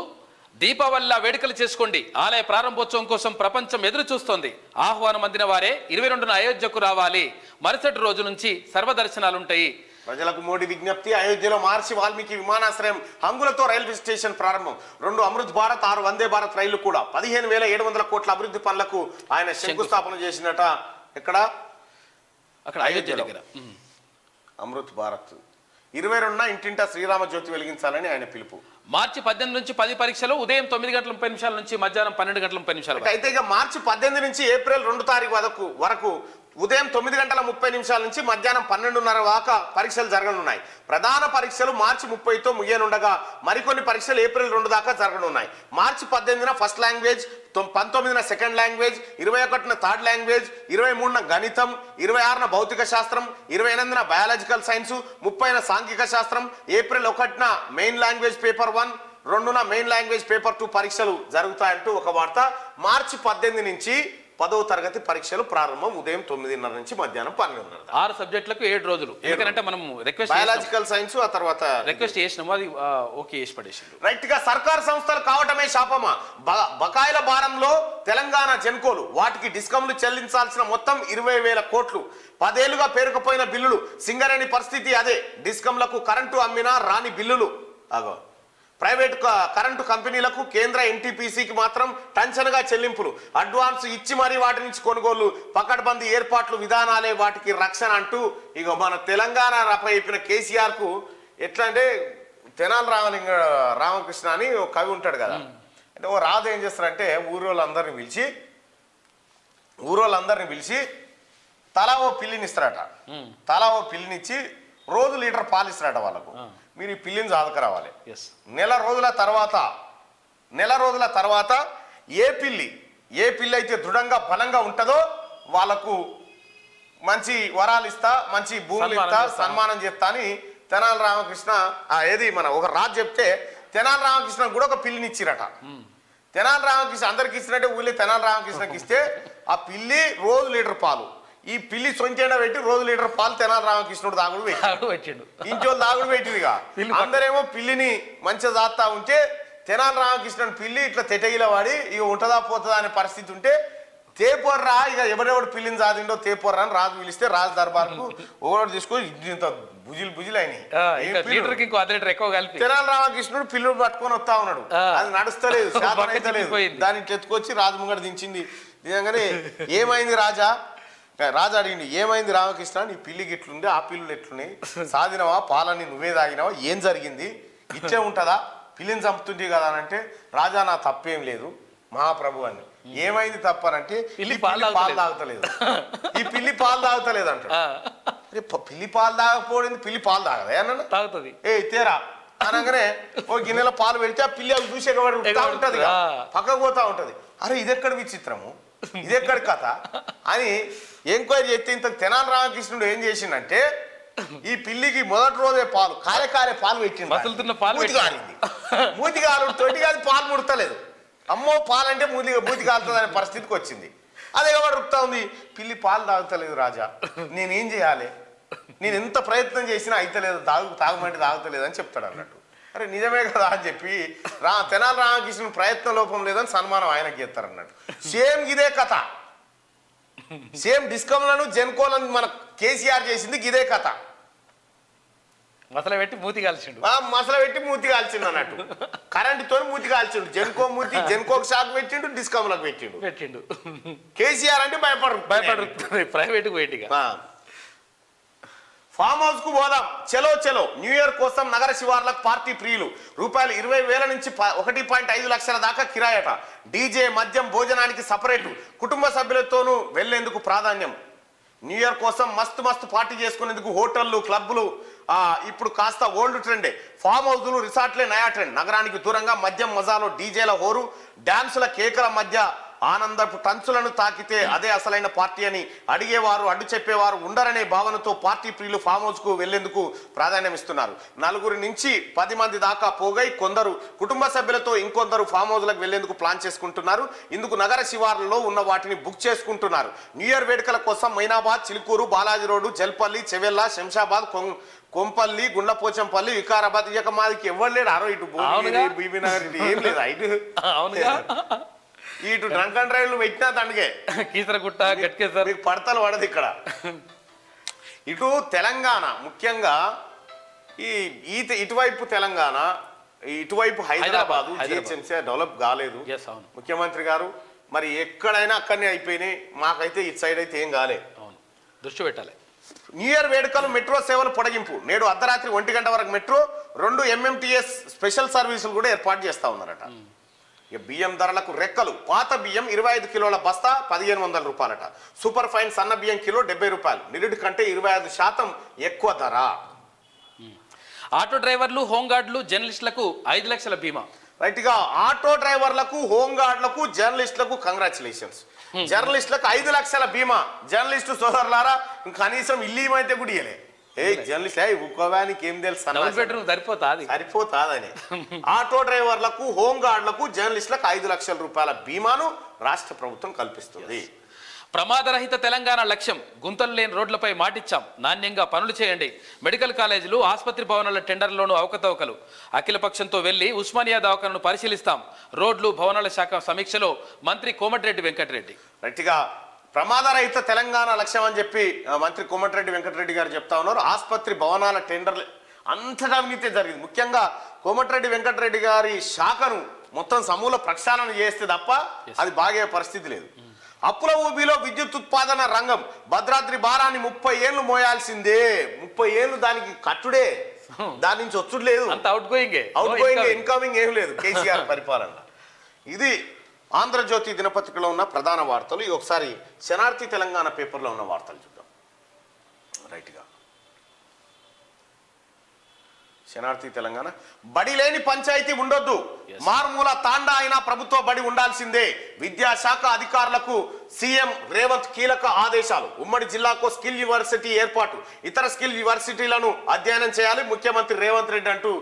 Speaker 2: దీపావళిలా వేడుకలు చేసుకోండి. ఆలయ ప్రారంభోత్సవం కోసం ప్రపంచం ఎదురు చూస్తోంది. ఆహ్వానం అందిన వారే 22న అయోధ్యకు రావాలి. మరుసటి రోజు నుంచి సర్వదర్శనాలుంటాయి.
Speaker 3: ప్రజలకు మోడీ విజ్ఞప్తి. అయోధ్యలో మహర్షి వాల్మీకి విమానాశ్రయం హంగులతో రైల్వే స్టేషన్ ప్రారంభం. 2 అమృత్ భారత్ 6 వందే భారత్ రైళ్లు కూడా. 15,700 కోట్ల అభివృద్ధి పనులకు ఆయన శంకుస్థాపన చేసినట. ఎక్కడ?
Speaker 2: అక్కడ అయోధ్య దగ్గర.
Speaker 3: అమృత్ భారత్ 22న ఇంటింటా శ్రీరామ జ్యోతి వెలిగించాలని ఆయన పిలుపు.
Speaker 2: మార్చి 18 నుంచి 10 పరీక్షలు. ఉదయం 9:30 నుంచి మధ్యాహ్నం 12:30.
Speaker 3: అయితే ఇక మార్చి 18 నుంచి ఏప్రిల్ 2 తారీఖు వరకు ఉదయం 9:30 నుంచి మధ్యాహ్నం 12:30 దాకా పరీక్షలు జరగనున్నాయి. ప్రధాన పరీక్షలు మార్చి 30తో ముగియనుండగా మరికొన్ని పరీక్షలు ఏప్రిల్ 2 దాకా జరగనున్నాయి. మార్చి 18న ఫస్ట్ లాంగ్వేజ్, 19న సెకండ్ లాంగ్వేజ్, 21న థర్డ్ లాంగ్వేజ్, 23న గణితం, 26న భౌతిక శాస్త్రం, 28న బయాలజికల్ సైన్స్, 30న సాంఘిక శాస్త్రం, ఏప్రిల్ 1న మెయిన్ లాంగ్వేజ్ పేపర్ 1, 2న మెయిన్ లాంగ్వేజ్ పేపర్ 2 పరీక్షలు జరుగుతాయంటూ ఒక వార్త. మార్చి 18 నుంచి 10వ తరగతి పరీక్షలు ప్రారంభం. ఉదయం 9:30 నుంచి మధ్యాహ్నం 12:30.
Speaker 2: 6 సబ్జెక్టులకు 7 రోజులు. ఎందుకంటే మనం రిక్వెస్ట్
Speaker 3: బయాలజికల్ సైన్స్ ఆ తర్వాత
Speaker 2: రిక్వెస్ట్ చేసినాము, అది ఓకే చేసి పడేసింది.
Speaker 3: రైట్ గా సర్కార్ సంస్థలు కావటమే శాపమా? బకాయిల భారంలో తెలంగాణ జెన్కోలు. వాటికి డిస్కంలు చెల్లించాల్సిన మొత్తం 20,000 కోట్లు. 10 ఏళ్లుగా పేరుకుపోయిన బిల్లులు. సింగరేణి పరిస్థితి అదే. డిస్కంలకు కరెంటు అమ్మినా రాని బిల్లులు. అగో ప్రైవేట్ కరెంటు కంపెనీలకు కేంద్ర ఎన్టీపీసీకి మాత్రం టెన్షన్గా చెల్లింపులు. అడ్వాన్స్ ఇచ్చి మరీ వాటి నుంచి కొనుగోలు. పకడ్బందీ ఏర్పాట్లు, విధానాలే వాటికి రక్షణ అంటూ ఇక మన తెలంగాణ అయిపోయిన కేసీఆర్ కు ఎట్లా అంటే తెనాలి రామకృష్ణ అని ఒక కవి ఉంటాడు కదా. అంటే ఓ రాజు ఏం చేస్తారంటే ఊరోళ్ళందరిని పిలిచి తలా ఓ పిల్లినిస్తారట. తలా ఓ పిల్లినిచ్చి రోజు లీటర్ పాలు ఇస్తారట వాళ్ళకు. మీరు ఈ పిల్లిని సాధకరావాలి. నెల రోజుల తర్వాత ఏ పిల్లి అయితే దృఢంగా బలంగా ఉంటుందో వాళ్ళకు మంచి వరాలు ఇస్తా, మంచి భూములు ఇస్తా, సన్మానం చేస్తా అని తెనాలి రామకృష్ణ ఏది మన ఒక రాజు చెప్తే తెనాలి రామకృష్ణ కూడా ఒక పిల్లిని ఇచ్చిరట. తెనాలి రామకృష్ణ అందరికి ఇచ్చినట్టే ఊళ్ళో తెనాలి రామకృష్ణకి ఇస్తే ఆ పిల్లి రోజు లీటర్ పాలు, ఈ పిల్లి సొంచేడ పెట్టి రోజు లీటర్ పాలు తెనాలి రామకృష్ణుడు దాగుడు పెట్టిండు. ఇంచోళ్ళు దాగుడు పెట్టిరుగా. అందరేమో పిల్లిని మంచిగా దాస్తా ఉంటే తెనాలి రామకృష్ణుడు పిల్లి ఇట్లా తెటగిల వాడి ఇక ఉంటదా పోతుందా అనే పరిస్థితి ఉంటే తేపొర్రా ఇక ఎవరెవడు పిల్లిని సాదిండో తేపొర్రా అని రాజు పిలిస్తే రాజు దర్బార్కు ఒకటి తీసుకొని ఇంత భుజులు అయినాయి. తెనాలి రామకృష్ణుడు పిల్లుడు పట్టుకొని వస్తా ఉన్నాడు. అది నడుస్తలేదు, దాన్ని ఎత్తుకొచ్చి రాజు ముంగట దించింది. దిగంగానే ఏమైంది రాజు అడిగింది, ఏమైంది రామకృష్ణ, నీ పిల్లికి ఎట్లుంది, ఆ పిల్లులు ఎట్లున్నాయి, సాధినవా, పాలని నువ్వే తాగినవా, ఏం జరిగింది, ఇచ్చే ఉంటుందా, పిల్లిని చంపుతుంది కదా అని అంటే, రాజా నా తప్పేం లేదు మహాప్రభు అని. ఏమైంది తప్పనంటే పిల్లి పాలు తాగుతలేదు, ఈ పిల్లి పాలు తాగుతలేదు అంట. పిల్లి పాలు తాగకపోయింది, పిల్లి పాలు తాగదా అన్న
Speaker 2: తాగుతుంది.
Speaker 3: తేరా అనగానే ఓ గిన్నెలో పాలు పెడితే ఆ పిల్లి అవి చూసే ఉంటది, పక్కకు పోతా ఉంటది. అరే ఇదెక్కడ విచిత్రము, ఇదెక్కడ కథ అని ఎంక్వైరీ చేస్తే ఇంత తెనాలి రామకృష్ణుడు ఏం చేసిండంటే ఈ పిల్లికి మొదటి రోజే పాలు కాలే పాలు పెట్టింది. మూతి కాలు తోటి కాదు, పాలు ముడతలేదు. అమ్మో పాలంటే మూతి కాలుతుంది అనే పరిస్థితికి వచ్చింది. అదే కాబట్టి రుక్తా ఉంది, పిల్లి పాలు తాగుతలేదు రాజా, నేనేం చేయాలి, నేను ఎంత ప్రయత్నం చేసినా అయితలేదు, తాగమంటే తాగుతలేదు అని చెప్తాడు అన్నట్టు. అరే నిజమే కదా అని చెప్పి తెనాలి రామకృష్ణ ప్రయత్న లోపం లేదని సన్మానం ఆయనకి చేస్తారన్నట్టు. సేమ్ ఇదే కథ, సేమ్ డిస్కమ్లను జెన్కోలను మన కేసీఆర్ చేసింది ఇదే కథ.
Speaker 2: మసల పెట్టి మూతి కాల్చిండు,
Speaker 3: మసల పెట్టి మూతి కాల్చిండు అన్నట్టు. కరెంటుతో మూతి కాల్చిండు. జెన్కో మూతి, జెన్కోకి షాక్ పెట్టిండు, డిస్కమ్లకు పెట్టిండు. కేసీఆర్ అంటే భయపడరు
Speaker 2: ప్రైవేట్ పోయింటిగా.
Speaker 3: ఫామ్ హౌస్ కు పోదాం, చలో చలో. న్యూ ఇయర్ కోసం నగర శివార్లకు పార్టీ ప్రియులు. రూపాయలు 20,000 నుంచి 1.5 లక్షల దాకా కిరాయట. డీజే, మద్యం, భోజనానికి సపరేటు. కుటుంబ సభ్యులతోనూ వెళ్లేందుకు ప్రాధాన్యం. న్యూ ఇయర్ కోసం మస్తు పార్టీ చేసుకునేందుకు హోటళ్లు, క్లబ్లు ఇప్పుడు కాస్త ఓల్డ్ ట్రెండే. ఫామ్ హౌస్లు, రిసార్ట్లే నయా ట్రెండ్. నగరానికి దూరంగా మద్యం మజాలో, డీజేల హోరు, డాన్సుల కేకల మధ్య ఆనందపు టంచులను తాకితే అదే అసలైన పార్టీ అని అడిగేవారు, అడ్డు చెప్పేవారు ఉండరనే భావనతో పార్టీ ప్రియులు ఫామ్ హౌస్ కు వెళ్లేందుకు ప్రాధాన్యం ఇస్తున్నారు. 4 నుంచి 10 మంది దాకా పోగై కొందరు కుటుంబ సభ్యులతో ఇంకొందరు ఫామ్ హౌస్లకు వెళ్లేందుకు ప్లాన్ చేసుకుంటున్నారు. ఇందుకు నగర శివార్లలో ఉన్న వాటిని బుక్ చేసుకుంటున్నారు. న్యూ ఇయర్ వేడుకల కోసం మైనాబాద్, చిలుకూరు, బాలాజీ రోడ్డు, జల్పల్లి, చెవెల్ల, శంషాబాద్, కొంపల్లి, గుండ్లపోచంపల్లి, వికారాబాద్, ఇక మాదికి ఎవరు లేడు. ఇటు బీబీనగర్ ఏం లేదు. ఇటు డ్రంక్ అండ్ డ్రైవ్లు పెట్టినా దండగే
Speaker 2: కీసరగుట్ట, గట్కేసర్,
Speaker 3: మీకు పడతలు పడదు ఇక్కడ. ఇటు తెలంగాణ ముఖ్యంగా ఇటువైపు తెలంగాణ, ఇటువైపు హైదరాబాద్ జిహెచ్ఎంసీ డెవలప్ కాలేదు. ముఖ్యమంత్రి గారు మరి ఎక్కడైనా అక్కడనే అయిపోయినాయి. మాకైతే ఇటు సైడ్ అయితే ఏం కాలే.
Speaker 2: దృష్టి పెట్టాలి.
Speaker 3: న్యూ ఇయర్ వేడుకలు, మెట్రో సేవలు పొడిగింపు. నేడు అర్ధరాత్రి 1 గంట వరకు మెట్రో, 2 MMTS స్పెషల్ సర్వీసులు కూడా ఏర్పాటు చేస్తా ఉన్నారట. బియ్యం ధరలకు రెక్కలు. పాత బియ్యం 25 కిలోల బస్తా 1,500 రూపాయలట. సూపర్ ఫైన్ సన్న బియ్యం కిలో 70 రూపాయలు. నిరుడి కంటే 25% ఎక్కువ ధర.
Speaker 2: ఆటో డ్రైవర్లు, హోంగార్డులు, జర్నలిస్టులకు 5 లక్షల బీమా.
Speaker 3: రైట్ గా ఆటో డ్రైవర్లకు, హోంగార్డులకు, జర్నలిస్టులకు కంగ్రాచులేషన్స్. జర్నలిస్టులకు 5 లక్షల బీమా. జర్నలిస్టు సోదరులారా కనీసం ఇల్లీమైతే కూడా ఇయ్యలే. జర్నలిస్ట్ ఉక్కోవానికి ఏం తెలుసు, సరిపోతాదని. ఆటో డ్రైవర్లకు, హోంగార్డులకు, జర్నలిస్టులకు 5 లక్షల రూపాయల బీమాను రాష్ట్ర ప్రభుత్వం కల్పిస్తుంది.
Speaker 2: ప్రమాదరహిత తెలంగాణ లక్ష్యం. గుంతలు లేని రోడ్లపై మాటిచ్చాం. నాణ్యంగా పనులు చేయండి. మెడికల్ కాలేజీలు, ఆసుపత్రి భవనాల టెండర్లోనూ అవకతవకలు. అఖిలపక్షంతో వెళ్లి ఉస్మానియా దవాఖానను పరిశీలిస్తాం. రోడ్లు, భవనాల శాఖ సమీక్షలో మంత్రి కోమటిరెడ్డి వెంకటరెడ్డి.
Speaker 3: రైట్గా ప్రమాదరహిత తెలంగాణ లక్ష్యం అని చెప్పి మంత్రి కోమటిరెడ్డి వెంకటరెడ్డి గారు చెప్తా ఉన్నారు. ఆసుపత్రి భవనాల టెండర్లు అంతటా అవినీతి జరిగింది. ముఖ్యంగా కోమటిరెడ్డి వెంకటరెడ్డి గారి శాఖను మొత్తం సమూల ప్రక్షాళన చేస్తే తప్ప అది బాగే పరిస్థితి లేదు. అప్పుల ఊబిలో విద్యుత్ ఉత్పాదన రంగం. భద్రాద్రి భారాన్ని 30 ఏళ్లు మోయాల్సిందే. 30 ఏళ్లు దానికి కట్టుడే, దాని నుంచి వచ్చుడు లేదు. అవుట్ గోయింగ్ ఇన్కమింగ్ ఏం లేదు కేసీఆర్ పరిపాలన. ఇది ఆంధ్రజ్యోతి దినపత్రికలో ఉన్న ప్రధాన వార్తలు. ఇది ఒకసారి శనార్థి తెలంగాణ పేపర్లో ఉన్న వార్తలు చూద్దాం. రైట్గా శనార్థి తెలంగాణ. బడి లేని పంచాయతీ ఉండొద్దు. మారుమూల తాండా అయినా ప్రభుత్వ బడి ఉండాల్సిందే. విద్యాశాఖ అధికారులకు సీఎం రేవంత్ కీలక ఆదేశాలు. ఉమ్మడి జిల్లాకు స్కిల్ యూనివర్సిటీ ఏర్పాటు. ఇతర స్కిల్ యూనివర్సిటీలను అధ్యయనం చేయాలి ముఖ్యమంత్రి రేవంత్ రెడ్డి అంటూ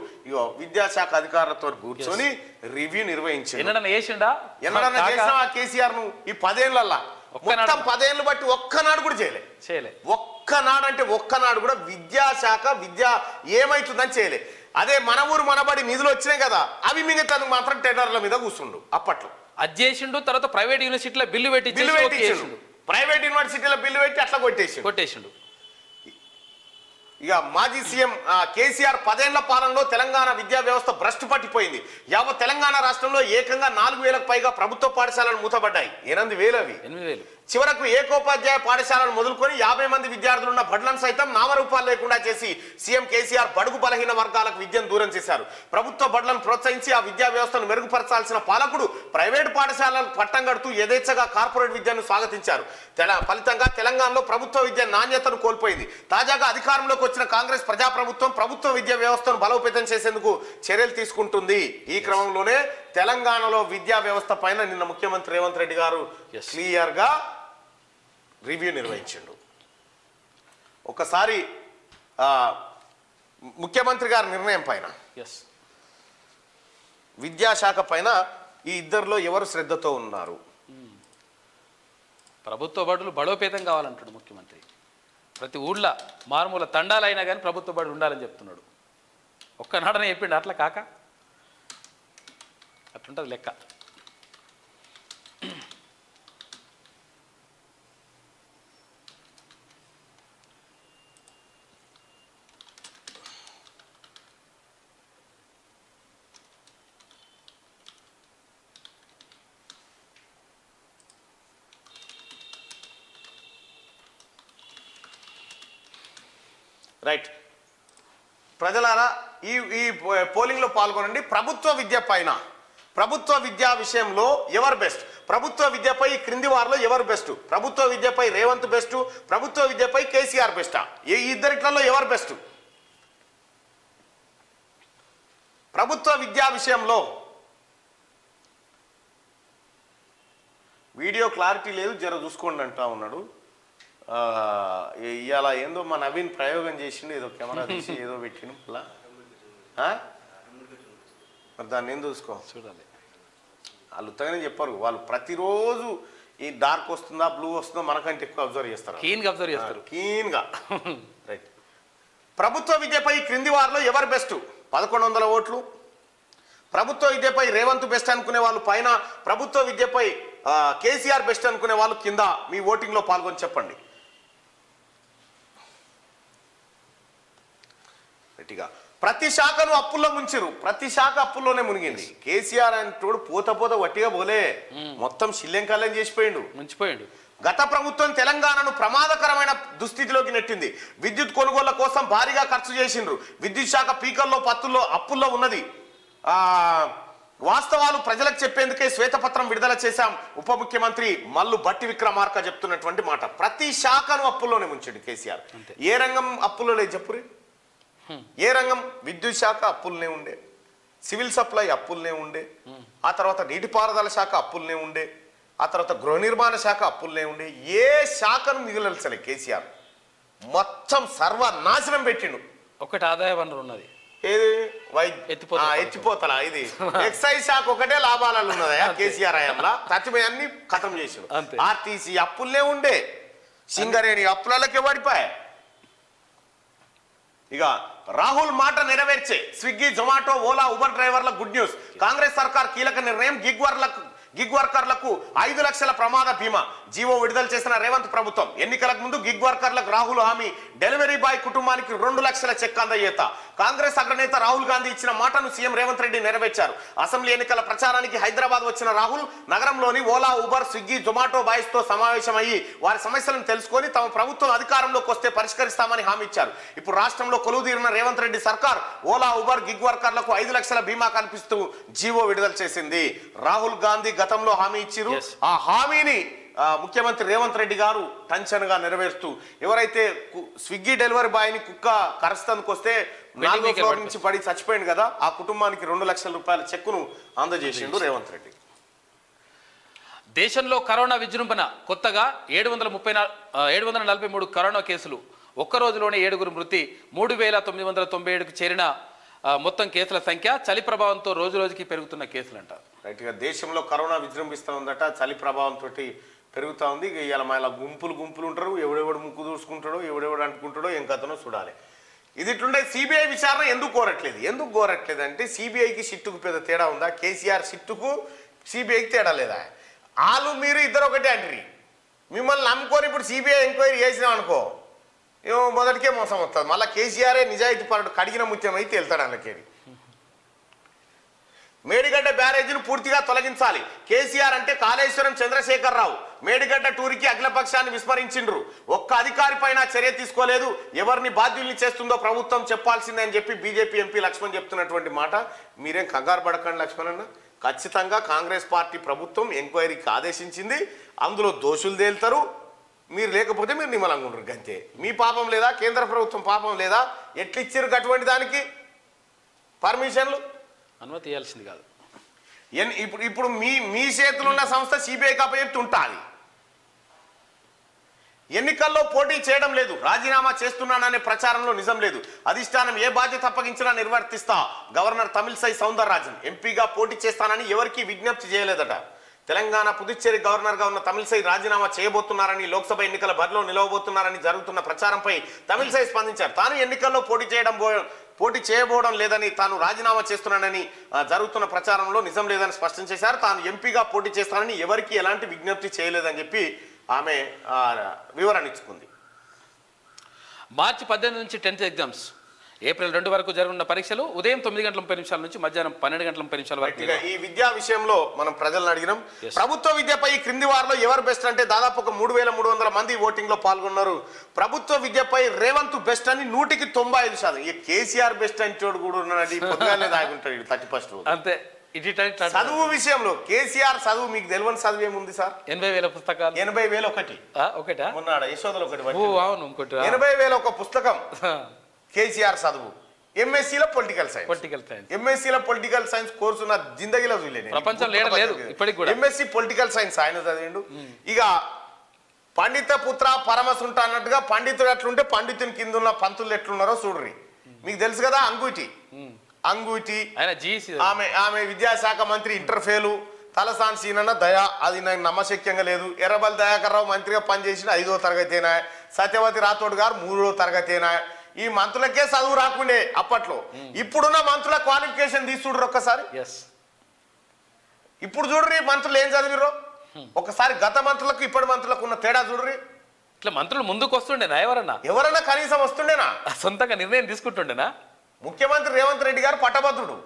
Speaker 3: విద్యాశాఖ అధికారులతో కూర్చొని రివ్యూ నిర్వహించారు. కేసీఆర్ ను ఈ 10 ఏళ్లల్లా మొత్తం 10 ఏళ్ళు బట్టి ఒక్కనాడు కూడా చేయలే. ఒక్కనాడు అంటే ఒక్కనాడు కూడా విద్యాశాఖ ఏమైతుందని చేయలే. అదే మన ఊరు మనబడి నిధులు వచ్చినాయి కదా, అవి మిగతాను మాత్రం టెండర్ల మీద కూర్చుండు. అప్పట్లో
Speaker 2: అది చేసిండు. తర్వాత ప్రైవేట్ యూనివర్సిటీలో బిల్లు పెట్టి
Speaker 3: ప్రైవేట్ యూనివర్సిటీలో బిల్లు పెట్టి అట్లా కొట్టేసిండు. ఇక మాజీ సీఎం కేసీఆర్ 10 ఏళ్ల పాలనలో తెలంగాణ విద్యా వ్యవస్థ భ్రష్టు పట్టిపోయింది. యావత్ తెలంగాణ రాష్ట్రంలో ఏకంగా 4,000కు పైగా ప్రభుత్వ పాఠశాలలు మూతపడ్డాయి. 8,000 అవి. చివరకు ఏకోపాధ్యాయ పాఠశాలలు మొదలుకొని 50 మంది విద్యార్థులున్న బడులను సైతం నామరూపాలు లేకుండా చేసి సీఎం కేసీఆర్ బడుగు బలహీన వర్గాలకు విద్యను దూరం చేశారు. ప్రభుత్వ బడులను ప్రోత్సహించి ఆ విద్యా వ్యవస్థను మెరుగుపరచాల్సిన పాలకుడు ప్రైవేటు పాఠశాలలకు పట్టం కడుతూ యథేచ్ఛగా కార్పొరేట్ విద్యను స్వాగతించారు. ఫలితంగా తెలంగాణలో ప్రభుత్వ విద్య నాణ్యతను కోల్పోయింది. తాజాగా అధికారంలోకి వచ్చిన కాంగ్రెస్ ప్రజాప్రభుత్వం ప్రభుత్వ విద్యా వ్యవస్థను బలోపేతం చేసేందుకు చర్యలు తీసుకుంటుంది. ఈ క్రమంలోనే తెలంగాణలో విద్యా వ్యవస్థ పైన నిన్న ముఖ్యమంత్రి రేవంత్ రెడ్డి గారు క్లియర్ గా రివ్యూ నిర్వహించిండు. ఒకసారి ముఖ్యమంత్రి గారి నిర్ణయం పైన, విద్యాశాఖ పైన ఈ ఇద్దరిలో ఎవరు శ్రద్ధతో ఉన్నారు?
Speaker 2: ప్రభుత్వ బడులు బలోపేతం కావాలంటాడు ముఖ్యమంత్రి. ప్రతి ఊళ్ళో మారుమూల తండాలైనా కానీ ప్రభుత్వ బడులు ఉండాలని చెప్తున్నాడు. ఒక్కనాడనే చెప్పిండు అట్లా కాక అట్లుంటుంది లెక్క.
Speaker 3: రైట్ ప్రజలారా ఈ ఈ పోలింగ్లో పాల్గొనండి. ప్రభుత్వ విద్య పైన, ప్రభుత్వ విద్యా విషయంలో ఎవరు బెస్ట్, ప్రభుత్వ విద్యపై క్రింది వారిలో ఎవరు బెస్ట్, ప్రభుత్వ విద్యపై రేవంత్ బెస్ట్, ప్రభుత్వ విద్యపై కేసీఆర్ బెస్టా, ఈ ఇద్దరిట్లలో ఎవరు బెస్ట్? ప్రభుత్వ విద్యా విషయంలో వీడియో క్లారిటీ లేదు, జర చూసుకోండి అంటా ఉన్నాడు. ఇవాళ ఏందో మా నవీన్ ప్రయోగం చేసిండు, ఏదో కెమెరా తీసి ఏదో పెట్టిండు. మరి దాన్ని ఏం చూసుకో
Speaker 2: చూడాలి.
Speaker 3: వాళ్ళు ఉత్తగానే చెప్పారు, వాళ్ళు ప్రతిరోజు ఈ డార్క్ వస్తుందా బ్లూ వస్తుందా మనకంటే ఎక్కువ అబ్జర్వ్ చేస్తారు,
Speaker 2: కీన్గా అబ్జర్వ్ చేస్తారు,
Speaker 3: కీన్గా. రైట్ ప్రభుత్వ విద్యపై క్రింది వారిలో ఎవరు బెస్ట్? 1100 ఓట్లు. ప్రభుత్వ విద్యపై రేవంత్ బెస్ట్ అనుకునే వాళ్ళు పైన, ప్రభుత్వ విద్యపై కేసీఆర్ బెస్ట్ అనుకునే వాళ్ళు కింద. మీ ఓటింగ్లో పాల్గొని చెప్పండి. గట్టిగా ప్రతి శాఖను అప్పుల్లో ముంచారు, ప్రతి శాఖ అప్పుల్లోనే మునిగింది. కేసీఆర్ అంటోడు పోత పోత వట్టిగా పోలే, మొత్తం శిల్యంకాలం చేసిపోయిండు,
Speaker 2: ముంచిపోయిండు.
Speaker 3: గత ప్రభుత్వం తెలంగాణను ప్రమాదకరమైన దుస్థితిలోకి నెట్టింది. విద్యుత్ కొనుగోళ్ల కోసం భారీగా ఖర్చు చేసిండ్రు. విద్యుత్ శాఖ పీకల్లో పత్తుల్లో అప్పుల్లో ఉన్నది. వాస్తవాలు ప్రజలకు చెప్పేందుకే శ్వేతపత్రం విడుదల చేశాం. ఉప ముఖ్యమంత్రి మల్లు భట్టి విక్రమార్క చెప్తున్నటువంటి మాట. ప్రతి శాఖను అప్పుల్లోనే ముంచాడు కేసీఆర్. ఏ రంగం అప్పుల్లో లేదు చెప్పురి? ఏ రంగం? విద్యుత్ శాఖ అప్పులనే ఉండే, సివిల్ సప్లై అప్పులనే ఉండే, ఆ తర్వాత నీటిపారుదల శాఖ అప్పులనే ఉండే, ఆ తర్వాత గృహ నిర్మాణ శాఖ అప్పులనే ఉండే. ఏ శాఖను మిగిలిసలే కేసీఆర్ మొత్తం సర్వనాశనం పెట్టిండు.
Speaker 2: ఒకటి ఆదాయ వనరు ఉన్నది,
Speaker 3: ఏది? ఎత్తిపోతలా. ఇది ఎక్సైజ్ శాఖ ఒకటే లాభాలలో ఉన్నదా కేసీఆర్ హయాంలో? తచ్చిపోయి అన్ని ఖతం చేసాడు. ఆర్టీసీ అప్పులనే ఉండే, సింగరేణి అప్పులకే పడిపోయా. ఇక రాహుల్ మాట నెరవేర్చే స్విగ్గీ, జొమాటో, ఓలా, ఉబర్ డ్రైవర్ల గుడ్ న్యూస్. కాంగ్రెస్ సర్కార్ కీలక నిర్ణయం. గిగ్ వర్కర్లకు 5 లక్షల ప్రమాద బీమా జీవో విడుదల చేసిన రేవంత్ ప్రభుత్వం. ఎన్నికలకు ముందు గిగ్ వర్కర్లకు రాహుల్ హామీ. డెలివరీ బాయ్ కుటుంబానికి 2 లక్షల చెక్ అందజేత. కాంగ్రెస్ అగ్రనేత రాహుల్ గాంధీ ఇచ్చిన మాటను సీఎం రేవంత్ రెడ్డి నెరవేర్చారు. అసెంబ్లీ ఎన్నికల ప్రచారానికి హైదరాబాద్ వచ్చిన రాహుల్ నగరంలోని Ola, Uber, Swiggy, Zomato boys తో సమావేశమయ్యి వారి సమస్యలను తెలుసుకొని తమ ప్రభుత్వం అధికారంలోకి వస్తే పరిష్కరిస్తామని హామీ ఇచ్చారు. ఇప్పుడు రాష్ట్రంలో కొలువుదీరిన రేవంత్ రెడ్డి సర్కార్ ఓలా, ఉబర్, గిగ్ వర్కర్లకు 5 లక్షల బీమా కల్పిస్తూ జీవో విడుదల చేసింది. రాహుల్ గాంధీ గతంలో హామీ ఇచ్చిరు. ఆ హామీని ముఖ్యమంత్రి రేవంత్ రెడ్డి గారు టెన్షన్గా నెరవేరుస్తూ, ఎవరైతే స్విగ్గీ డెలివరీ బాయ్ని కుక్క కరస్తానికి వస్తే 4వ ఫ్లోర్ నుంచి పడి చచ్చిపోయింది కదా, ఆ కుటుంబానికి 2 లక్షల రూపాయల చెక్కును అందజేసిండు రేవంత్ రెడ్డి.
Speaker 2: దేశంలో కరోనా విజృంభణ. కొత్తగా 743 కరోనా కేసులు. ఒక్క రోజులోనే 7గురు మృతి. 3997కు చేరిన మొత్తం కేసుల సంఖ్య. చలి ప్రభావంతో రోజు రోజుకి పెరుగుతున్న కేసులు అంటారు.
Speaker 3: రైట్గా దేశంలో కరోనా విజృంభిస్తూ ఉందట, చలి ప్రభావంతో పెరుగుతూ ఉంది. ఇక ఇలా మళ్ళీ గుంపులు ఉంటారు, ఎవడెవడు ముక్కు దూసుకుంటాడో, ఎవడెవడు అంటుకుంటాడో ఏం కథనో చూడాలి. ఇది ఇట్లుండే. సిబిఐ విచారణ ఎందుకు కోరట్లేదు అంటే సిబిఐకి సిట్టుకు పెద్ద తేడా ఉందా? కేసీఆర్ సిట్టుకు సిబిఐకి తేడా లేదా? వాళ్ళు మీరు ఇద్దరు ఒకటే అంటారు. మిమ్మల్ని నమ్ముకొని ఇప్పుడు సిబిఐ ఎంక్వైరీ చేసినాం అనుకో, ఏమో మొదటికే మోసం వస్తుంది. మళ్ళీ కేసీఆరే నిజాయితీ పరుడు, కడిగిన ముత్యం అయితే వెళ్తాడు అందుకేది. మేడిగడ్డ బ్యారేజీని పూర్తిగా తొలగించాలి. కేసీఆర్ అంటే కాళేశ్వరం చంద్రశేఖరరావు. మేడిగడ్డ టూరికి అఖిలపక్షాన్ని విస్మరించిండ్రు. ఒక్క అధికారి పైన చర్య తీసుకోలేదు. ఎవరిని బాధ్యుల్ని చేస్తుందో ప్రభుత్వం చెప్పాల్సిందే అని చెప్పి బీజేపీ ఎంపీ లక్ష్మణ్ చెప్తున్నటువంటి మాట. మీరేం కంగారు పడకండి లక్ష్మణ్ అన్న, ఖచ్చితంగా కాంగ్రెస్ పార్టీ ప్రభుత్వం ఎంక్వైరీకి ఆదేశించింది. అందులో దోషులు తేలుతారు. మీరు లేకపోతే మీరు నిమ్మలంగా ఉండరు గంతే. మీ పాపం లేదా? కేంద్ర ప్రభుత్వం పాపం లేదా? ఎట్లిచ్చారు అటువంటి దానికి పర్మిషన్లు?
Speaker 2: అనుమతి ఇవ్వాల్సింది కాదు.
Speaker 3: ఇప్పుడు మీ చేతులు ఉన్న సంస్థ సిబిఐకి అప్పచెప్తి ఉంటుంది. ఎన్నికల్లో పోటీ చేయడం లేదు, రాజీనామా చేస్తున్నాననే ప్రచారంలో నిజం లేదు. అధిష్టానం ఏ బాధ్యత అప్పగించినా నిర్వర్తిస్తా. గవర్నర్ తమిళసై సౌందరరాజన్. ఎంపీగా పోటీ చేస్తానని ఎవరికీ విజ్ఞప్తి చేయలేదట. తెలంగాణ పుదుచ్చేరి గవర్నర్గా ఉన్న తమిళసై రాజీనామా చేయబోతున్నారని, లోక్సభ ఎన్నికల బరిలో నిలవబోతున్నారని జరుగుతున్న ప్రచారంపై తమిళసై స్పందించారు. తాను ఎన్నికల్లో పోటీ చేయడం పోటీ చేయబోవడం లేదని, తాను రాజీనామా చేస్తున్నానని జరుగుతున్న ప్రచారంలో నిజం లేదని స్పష్టం చేశారు. తాను ఎంపీగా పోటీ చేస్తానని ఎవరికి ఎలాంటి విజ్ఞప్తి చేయలేదని చెప్పి ఆమె వివరణ ఇచ్చుకుంది.
Speaker 2: మార్చి 18 నుంచి 10th ఎగ్జామ్స్, ఏప్రిల్ 2 వరకు జరగనున్న పరీక్షలు ఉదయం 9:30 నుంచి మధ్యాహ్నం 12:30 వరకు.
Speaker 3: ఈ విద్యా విషయంలో మనం ప్రజలను అడిగినాం. ప్రభుత్వ విద్యపై క్రింది వారిలో ఎవరు బెస్ట్ అంటే దాదాపు ఒక 3,300 మంది ఓటింగ్ లో పాల్గొన్నారు. ప్రభుత్వ విద్యపై రేవంత్ బెస్ట్ అని 195%. ఈ కేసీఆర్ బెస్ట్ అని చోడు కూడా ఉన్నాడు, పొద్దుగానే దాగుంటాడు 31st రోజు.
Speaker 2: అంతే.
Speaker 3: చదువు విషయంలో కేసీఆర్ చదువు మీకు తెలియని చదువు ఏముంది సార్?
Speaker 2: 80,000 పుస్తకాలు.
Speaker 3: 80,000
Speaker 2: ఒకటా?
Speaker 3: మొన్న యశోదలు ఒకటి
Speaker 2: 80,000
Speaker 3: ఒక పుస్తకం కేసీఆర్ చదువు. ఎంఎస్సీలో పొలిటికల్ సైన్స్. ఎంఎస్సీలో పొలిటికల్ సైన్స్ కోర్సు నా జిందగీలో చూడలేదు,
Speaker 2: ప్రపంచంలో లేదు ఇప్పటికి కూడా.
Speaker 3: ఎంఎస్సీ పొలిటికల్ సైన్స్ ఆయన చదివిండు. ఇక పండిత పుత్ర పరమసుంట అన్నట్టుగా పండితుడు ఎట్లుంటే పండితుని కింద ఉన్న పంతులు ఎట్లున్నారో చూడ్రి. మీకు తెలుసు కదా అంగూటి ఆమె విద్యాశాఖ మంత్రి ఇంటర్ఫేలు. తలసాని సీనన్న దయా, అది నాకు నమ్మశక్యంగా లేదు. ఎర్రబల్లి దయాకర్ రావు మంత్రిగా పనిచేసిన 5వ తరగతేనా, సత్యవతి రాథోడ్ గారు 3వ తరగతేనా. ఈ మంత్రులకే చదువు రాకుండే అప్పట్లో. ఇప్పుడున్న మంత్రుల క్వాలిఫికేషన్ తీసి చూడరు ఒక్కసారి. ఇప్పుడు చూడరి మంత్రులు ఏం చదివిరో ఒకసారి. గత మంత్రులకు ఇప్పటి మంత్రులకు ఉన్న తేడా చూడరి.
Speaker 2: ఇట్లా మంత్రులు ముందుకు వస్తుండేనా? ఎవరన్నా
Speaker 3: కనీసం వస్తుండేనా?
Speaker 2: సొంతంగా నిర్ణయం తీసుకుంటుండేనా?
Speaker 3: ముఖ్యమంత్రి రేవంత్ రెడ్డి గారు పట్టభద్రుడు.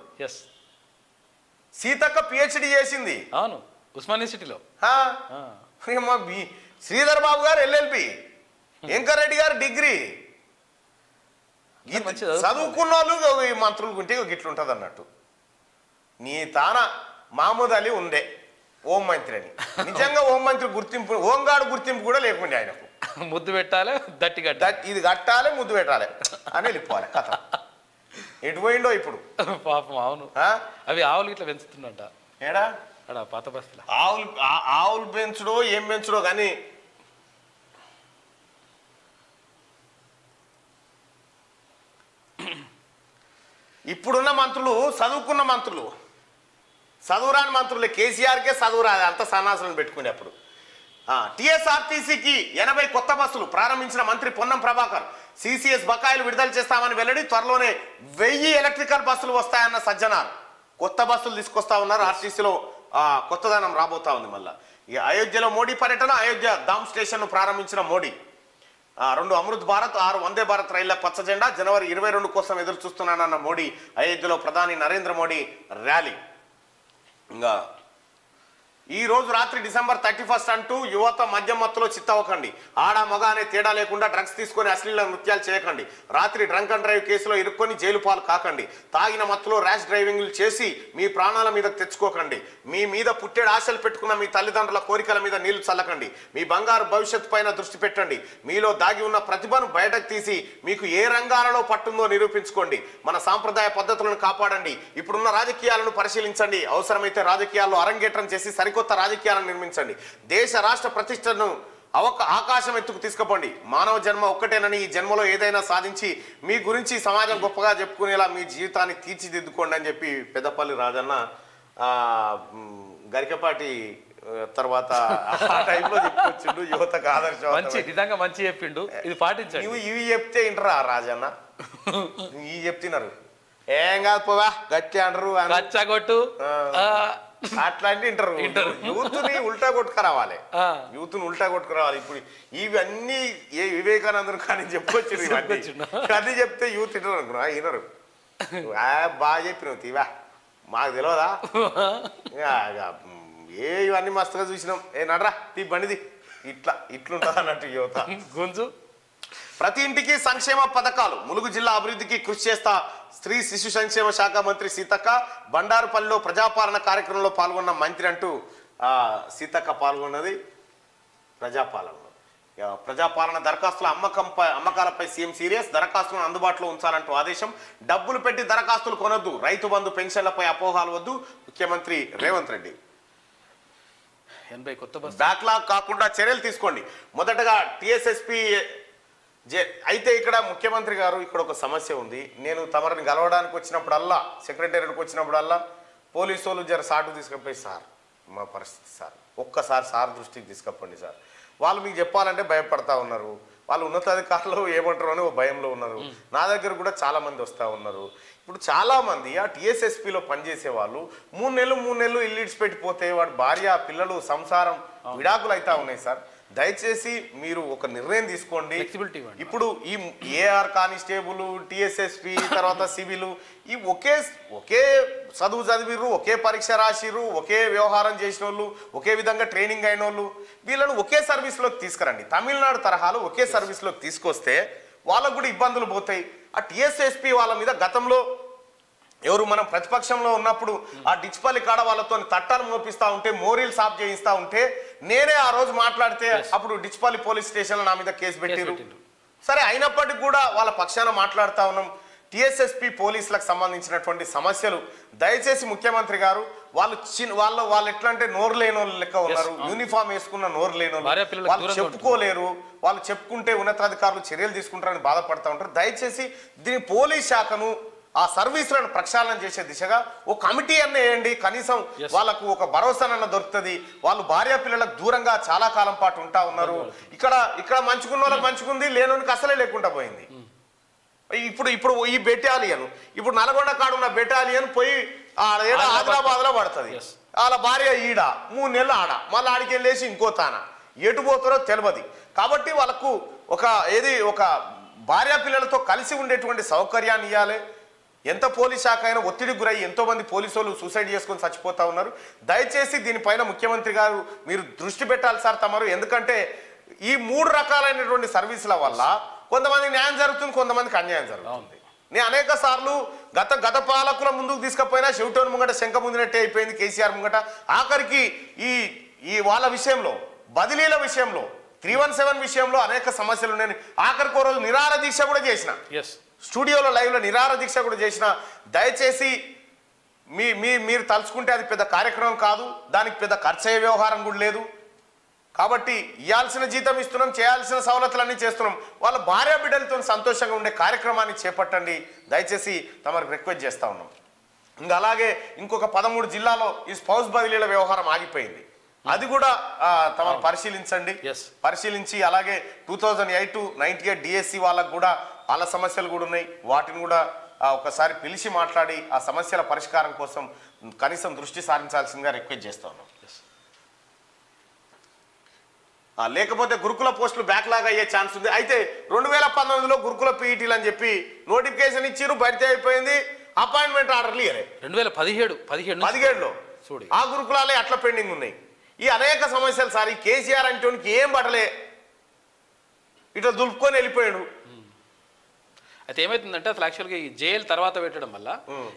Speaker 3: సీతక్క పిహెచ్డి చేసింది.
Speaker 2: అవును, ఉస్మాన్ యూనివర్సిటీలో.
Speaker 3: శ్రీధర్ బాబు గారు ఎల్ఎల్బి, వెంకర్ రెడ్డి గారు డిగ్రీ. చదువుకున్న వాళ్ళు ఈ మంత్రులు గుంటే గిట్లుంటది అన్నట్టు. నీ తాన మహమూద్ అలీ ఉండే హోం మంత్రి అని. నిజంగా హోం మంత్రి గుర్తింపు, హోంగార్డు గుర్తింపు కూడా లేకుండే ఆయనకు.
Speaker 2: ముద్దు పెట్టాలి,
Speaker 3: ఇది కట్టాలి, ముద్దు పెట్టాలి అని వెళ్ళిపోవాలి కథ. ఎటు పోయిండో ఇప్పుడు
Speaker 2: పాపం. అవును, అవి ఆవులు ఇట్లా పెంచుతున్నట్ట.
Speaker 3: ఏడా
Speaker 2: పాత బస్తీలో
Speaker 3: ఆవులు పెంచుడో ఏం పెంచుడో కానీ ఇప్పుడున్న మంత్రులు చదువుకున్న మంత్రులు, చదువురాని మంత్రులే. కేసీఆర్కే చదువు రాదు, అంత సన్నాసులను పెట్టుకునే. అప్పుడు టీఎస్ఆర్టీసీకి 80 కొత్త బస్సులు ప్రారంభించిన మంత్రి పొన్నం ప్రభాకర్. సిసిఎస్ బకాయిలు విడుదల చేస్తామని వెల్లడి. త్వరలోనే 1000 ఎలక్ట్రికల్ బస్సులు వస్తాయన్న సజ్జనార్. కొత్త బస్సులు తీసుకొస్తా ఉన్నారు. ఆర్టీసీలో కొత్తదనం రాబోతా ఉంది. మళ్ళా ఇక అయోధ్యలో మోడీ పర్యటన. అయోధ్య ధామ్ స్టేషన్ ను ప్రారంభించిన మోడీ. 2 అమృత్ భారత్, 6 వందే భారత్ రైళ్ల పచ్చ జెండా. జనవరి 22 కోసం ఎదురు చూస్తున్నానన్న మోడీ. అయోధ్యలో ప్రధాని నరేంద్ర మోడీ ర్యాలీ. ఇంకా ఈ రోజు రాత్రి డిసెంబర్ 31 అంటూ యువత మద్యం మత్తులో చిత్తవకండి. ఆడ మగ అనే తేడా లేకుండా డ్రగ్స్ తీసుకొని అశ్లీల నృత్యాలు చేయకండి. రాత్రి డ్రంక్ అండ్ డ్రైవ్ కేసులో ఇరుక్కొని జైలు పాలు కాకండి. తాగిన మత్తులో ర్యాష్ డ్రైవింగ్లు చేసి మీ ప్రాణాల మీద తెచ్చుకోకండి. మీ మీద పుట్టేడు ఆశలు పెట్టుకున్న మీ తల్లిదండ్రుల కోరికల మీద నీళ్లు చల్లకండి. మీ బంగారు భవిష్యత్తు పైన దృష్టి పెట్టండి. మీలో దాగి ఉన్న ప్రతిభను బయటకు తీసి మీకు ఏ రంగాలలో పట్టుందో నిరూపించుకోండి. మన సాంప్రదాయ పద్ధతులను కాపాడండి. ఇప్పుడున్న రాజకీయాలను పరిశీలించండి. అవసరమైతే రాజకీయాల్లో అరంగేట్రం చేసి సరికొత్త రాజకీయాలను నిర్మించండి. దేశ రాష్ట్ర ప్రతిష్టను ఆకాశం ఎత్తుకు తీసుకుపోండి. మానవ జన్మ ఒక్కటేనని, ఈ జన్మలో ఏదైనా సాధించి మీ గురించి సమాజం గొప్పగా చెప్పుకునేలా మీ జీవితాన్ని తీర్చిదిద్దుకోండి అని చెప్పి పెద్దపల్లి రాజన్న గరికపాటి తర్వాత ఆ టైంలో చెప్పుకొచ్చిండు. యువతకు ఆదర్శం.
Speaker 2: మంచి చెప్పిండు. ఇది పాటించండి.
Speaker 3: ఇవి చెప్తే ఇంటరా రాజన్న? ఇవి చెప్తున్నారు. ఏం కాదు పోవా గట్టి అంటారు,
Speaker 2: కొట్టు
Speaker 3: అట్లాంటి ఇంటరు. యూత్ని ఉల్టా కొట్టుకురావాలి. యూత్ని ఉల్టా కొట్టుకురావాలి. ఇప్పుడు ఇవన్నీ ఏ వివేకానందను కానీ చెప్పుకొచ్చు. అది చెప్తే యూత్ ఇంటారు అనుకున్నా, వినరు. బాగా చెప్పినావు తీవా, మాకు తెలియదా? ఇవన్నీ మస్తుగా చూసినాం. నడరా తీ బండిది, ఇట్లుంటది అన్నట్టు యువత
Speaker 2: గుంజు.
Speaker 3: ప్రతి ఇంటికి సంక్షేమ పథకాలు. ములుగు జిల్లా అభివృద్ధికి కృషి చేస్తా స్త్రీ శిశు సంక్షేమ శాఖ మంత్రి సీతక్క. బండారుపల్లిలో ప్రజాపాలన కార్యక్రమంలో పాల్గొన్న మంత్రి అంటూ సీతక్క పాల్గొన్నది. ప్రజాపాలన దరఖాస్తుల అమ్మకాలపై సీఎం సీరియస్. దరఖాస్తులను అందుబాటులో ఉంచాలంటూ ఆదేశం. డబ్బులు పెట్టి దరఖాస్తులు కొనొద్దు. రైతు బంధు పెన్షన్లపై అపోహాలు వద్దు. ముఖ్యమంత్రి రేవంత్ రెడ్డి.
Speaker 2: 80 కొత్త బస్సు.
Speaker 3: బ్యాక్లాగ్ కాకుండా చర్యలు తీసుకోండి. మొదటగా టీఎస్ఎస్పీ అయితే ఇక్కడ ముఖ్యమంత్రి గారు ఇక్కడ ఒక సమస్య ఉంది. నేను తమరిని కలవడానికి వచ్చినప్పుడల్లా, సెక్రటేరియట్కి వచ్చినప్పుడల్లా పోలీసు వాళ్ళు జర సాటు తీసుకపోయి, సార్ మా పరిస్థితి సార్ ఒక్కసారి సార్ దృష్టికి తీసుకపోండి సార్, వాళ్ళు మీకు చెప్పాలంటే భయపడతా ఉన్నారు. వాళ్ళు ఉన్నతాధికారులు ఏమంటారు అని ఓ భయంలో ఉన్నారు. నా దగ్గర కూడా చాలా మంది వస్తూ ఉన్నారు. ఇప్పుడు చాలా మంది ఆ టీఎస్ఎస్పీలో పనిచేసే వాళ్ళు 3 నెలలు ఇల్లు ఇడిచిపెట్టిపోతే వాడు భార్య పిల్లలు సంసారం విడాకులు అవుతా ఉన్నాయి సార్. దయచేసి మీరు ఒక నిర్ణయం తీసుకోండి. ఇప్పుడు ఈ ఏఆర్ కానిస్టేబుల్, టీఎస్ఎస్పీ, తర్వాత సివిల్ ఈ ఒకే చదువు చదివిర్రు, ఒకే పరీక్ష రాసిర్రు, ఒకే వ్యవహారం చేసిన వాళ్ళు, ఒకే విధంగా ట్రైనింగ్ అయిన వాళ్ళు, వీళ్ళను ఒకే సర్వీస్లోకి తీసుకురండి. తమిళనాడు తరహాలో ఒకే సర్వీస్లోకి తీసుకొస్తే వాళ్ళకు కూడా ఇబ్బందులు పోతాయి. ఆ టీఎస్ఎస్పీ వాళ్ళ మీద గతంలో ఎవరు మనం ప్రతిపక్షంలో ఉన్నప్పుడు ఆ డిచ్పల్లి కాడ వాళ్ళతో తట్టాలు మోపిస్తా ఉంటే మోరీలు సాఫ్ చేయిస్తా ఉంటే నేనే ఆ రోజు మాట్లాడితే అప్పుడు డిచ్పల్లి పోలీస్ స్టేషన్లో నా మీద కేసు పెట్టిరు. సరే అయినప్పటికీ కూడా వాళ్ళ పక్షాన మాట్లాడుతూ ఉన్నాం. టీఎస్ఎస్పీ పోలీసులకు సంబంధించినటువంటి సమస్యలు దయచేసి ముఖ్యమంత్రి గారు వాళ్ళు ఎట్లా అంటే నోరు లేని వాళ్ళు లెక్క ఉన్నారు. యూనిఫామ్ వేసుకున్న నోరు లేని వాళ్ళు చెప్పుకోలేరు. వాళ్ళు చెప్పుకుంటే ఉన్నతాధికారులు చర్యలు తీసుకుంటారని బాధపడతా ఉంటారు. దయచేసి దీని పోలీస్ శాఖను ఆ సర్వీసులను ప్రక్షాళన చేసే దిశగా ఒక కమిటీ అన్న వేయండి. కనీసం వాళ్ళకు ఒక భరోసానన్న దొరుకుతుంది. వాళ్ళు భార్య పిల్లలకు దూరంగా చాలా కాలం పాటు ఉంటా ఉన్నారు. ఇక్కడ మంచుకున్న వాళ్ళకి మంచుకుంది, లేనోనికి అసలే లేకుండా పోయింది. ఇప్పుడు ఈ బెటాలియన్ ఇప్పుడు నల్గొండ కాడున్న బెటాలియన్ పోయి ఆదిలాబాద్ లో పడుతుంది. వాళ్ళ భార్య ఈడ 3 నెలలు ఆడ, మళ్ళీ ఆడికి వెళ్ళేసి ఇంకో తాన ఎటు పోతారో తెలియదు. కాబట్టి వాళ్ళకు ఒక భార్య పిల్లలతో కలిసి ఉండేటువంటి సౌకర్యాన్ని ఇవ్వాలి. ఎంత పోలీస్ శాఖ అయినా ఒత్తిడికి గురై ఎంతో మంది పోలీసు వాళ్ళు సూసైడ్ చేసుకొని చచ్చిపోతా ఉన్నారు. దయచేసి దీనిపైన ముఖ్యమంత్రి గారు మీరు దృష్టి పెట్టాలి సార్ తమరు. ఎందుకంటే ఈ 3 రకాలైనటువంటి సర్వీసుల వల్ల కొంతమందికి న్యాయం జరుగుతుంది, కొంతమందికి అన్యాయం జరుగుతుంది. నేను అనేక సార్లు గత పాలకుల ముందుకు తీసుకపోయినా చెవిటోని ముంగట శంఖ ముందినట్టే అయిపోయింది కేసీఆర్ ముంగట. ఆఖరికి ఈ వాళ్ళ విషయంలో, బదిలీల విషయంలో, 317 విషయంలో అనేక సమస్యలు ఉన్నాయి. ఆఖరికి ఓ రోజు నిరాహార దీక్ష కూడా చేసిన, స్టూడియోలో లైవ్లో నిరాహార దీక్ష కూడా చేసిన. దయచేసి మీరు తలుచుకుంటే అది పెద్ద కార్యక్రమం కాదు, దానికి పెద్ద ఖర్చు అయ్యే వ్యవహారం కూడా లేదు. కాబట్టి ఇవ్వాల్సిన జీతం ఇస్తున్నాం, చేయాల్సిన సవలతులన్నీ చేస్తున్నాం. వాళ్ళ భార్య బిడ్డలతో సంతోషంగా ఉండే కార్యక్రమాన్ని చేపట్టండి దయచేసి తమకు రిక్వెస్ట్ చేస్తా ఉన్నాం. ఇంకా అలాగే ఇంకొక 13 జిల్లాలో ఈ స్పౌస్ బదిలీల వ్యవహారం ఆగిపోయింది. అది కూడా తమ పరిశీలించండి. పరిశీలించి అలాగే 2008-98 డిఎస్సి వాళ్ళకు కూడా వాళ్ళ సమస్యలు కూడా ఉన్నాయి. వాటిని కూడా ఒకసారి పిలిచి మాట్లాడి ఆ సమస్యల పరిష్కారం కోసం కనీసం దృష్టి సారించాల్సిందిగా రిక్వెస్ట్ చేస్తా ఉన్నాం. లేకపోతే గురుకుల పోస్టులు బ్యాక్లాగ్ అయ్యే ఛాన్స్ ఉంది. అయితే 2019లో గురుకుల పీఈటీలు అని చెప్పి నోటిఫికేషన్ ఇచ్చిరు, భర్తీ అయిపోయింది. అపాయింట్మెంట్ ఆర్డర్లు ఇయ్యలే. 2017లో ఆ గురుకులాలే అట్లా పెండింగ్ ఉన్నాయి. ఈ అనేక సమస్యలు సార్. ఈ కేసీఆర్ అంటే ఏం పడలే, ఇట్లా దులుపుకొని వెళ్ళిపోయాడు.
Speaker 2: అయితే ఏమైతుందంటే అసలు యాక్చువల్గా ఈ జైలు తర్వాత పెట్టడం వల్ల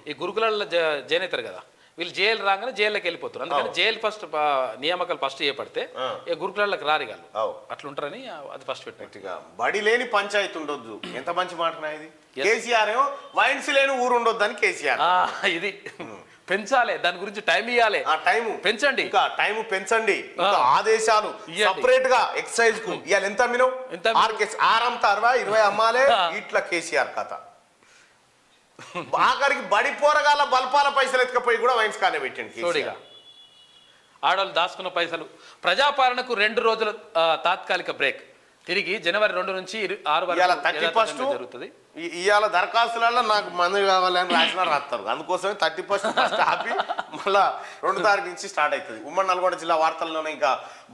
Speaker 2: ఈ గురుకులాల్లో జాయిన్ అవుతారు కదా, వీళ్ళు జైలు రాగానే జైల్లోకి వెళ్ళిపోతారు. అందుకని జైలు ఫస్ట్ నియామకాలు ఫస్ట్ చేపడితే ఈ గురుకులాలకు రారిగాలు అట్లుంటారని అది ఫస్ట్ పెట్టిగా.
Speaker 3: బడి లేని పంచాయతీ ఉండొద్దు. ఎంత మంచి మాట ఇది. కేసీఆర్ ఏమో వైన్స్ లేని ఊరు ఉండొద్దు అని కేసీఆర్.
Speaker 2: ఇది పెంచాలి, దాని గురించి టైం ఇవ్వాలి.
Speaker 3: ఆ టైం పెంచండి, ఇంకా టైం పెంచండి. ఆదేశాలు సపరేట్ గా ఎక్సైజ్ కు ఇవాళ ఎంత అమ్మినావు, 6 అమ్ముతారు, 20 అమ్మాలే. ఇట్లా కేసీఆర్ కథ. ఆఖరికి బడి పోరగాల బల్పాల పైసలు ఎత్తుకపోయి కూడా వైన్స్ కానే పెట్టండి.
Speaker 2: ఆడవాళ్ళు దాచుకున్న పైసలు. ప్రజాపాలనకు 2 రోజుల తాత్కాలిక బ్రేక్. తిరిగి జనవరి 2 నుంచి 6 వరకు
Speaker 3: 31 జరుగుతుంది. ఇవాళ దరఖాస్తులలో నాకు మంది కావాలని రాసిన రాస్తారు. అందుకోసమే 31 ఆపి మళ్ళా 2 తారీఖు నుంచి స్టార్ట్ అవుతుంది. ఉమ్మడి నల్గొండ జిల్లా వార్తల్లోనే ఇంకా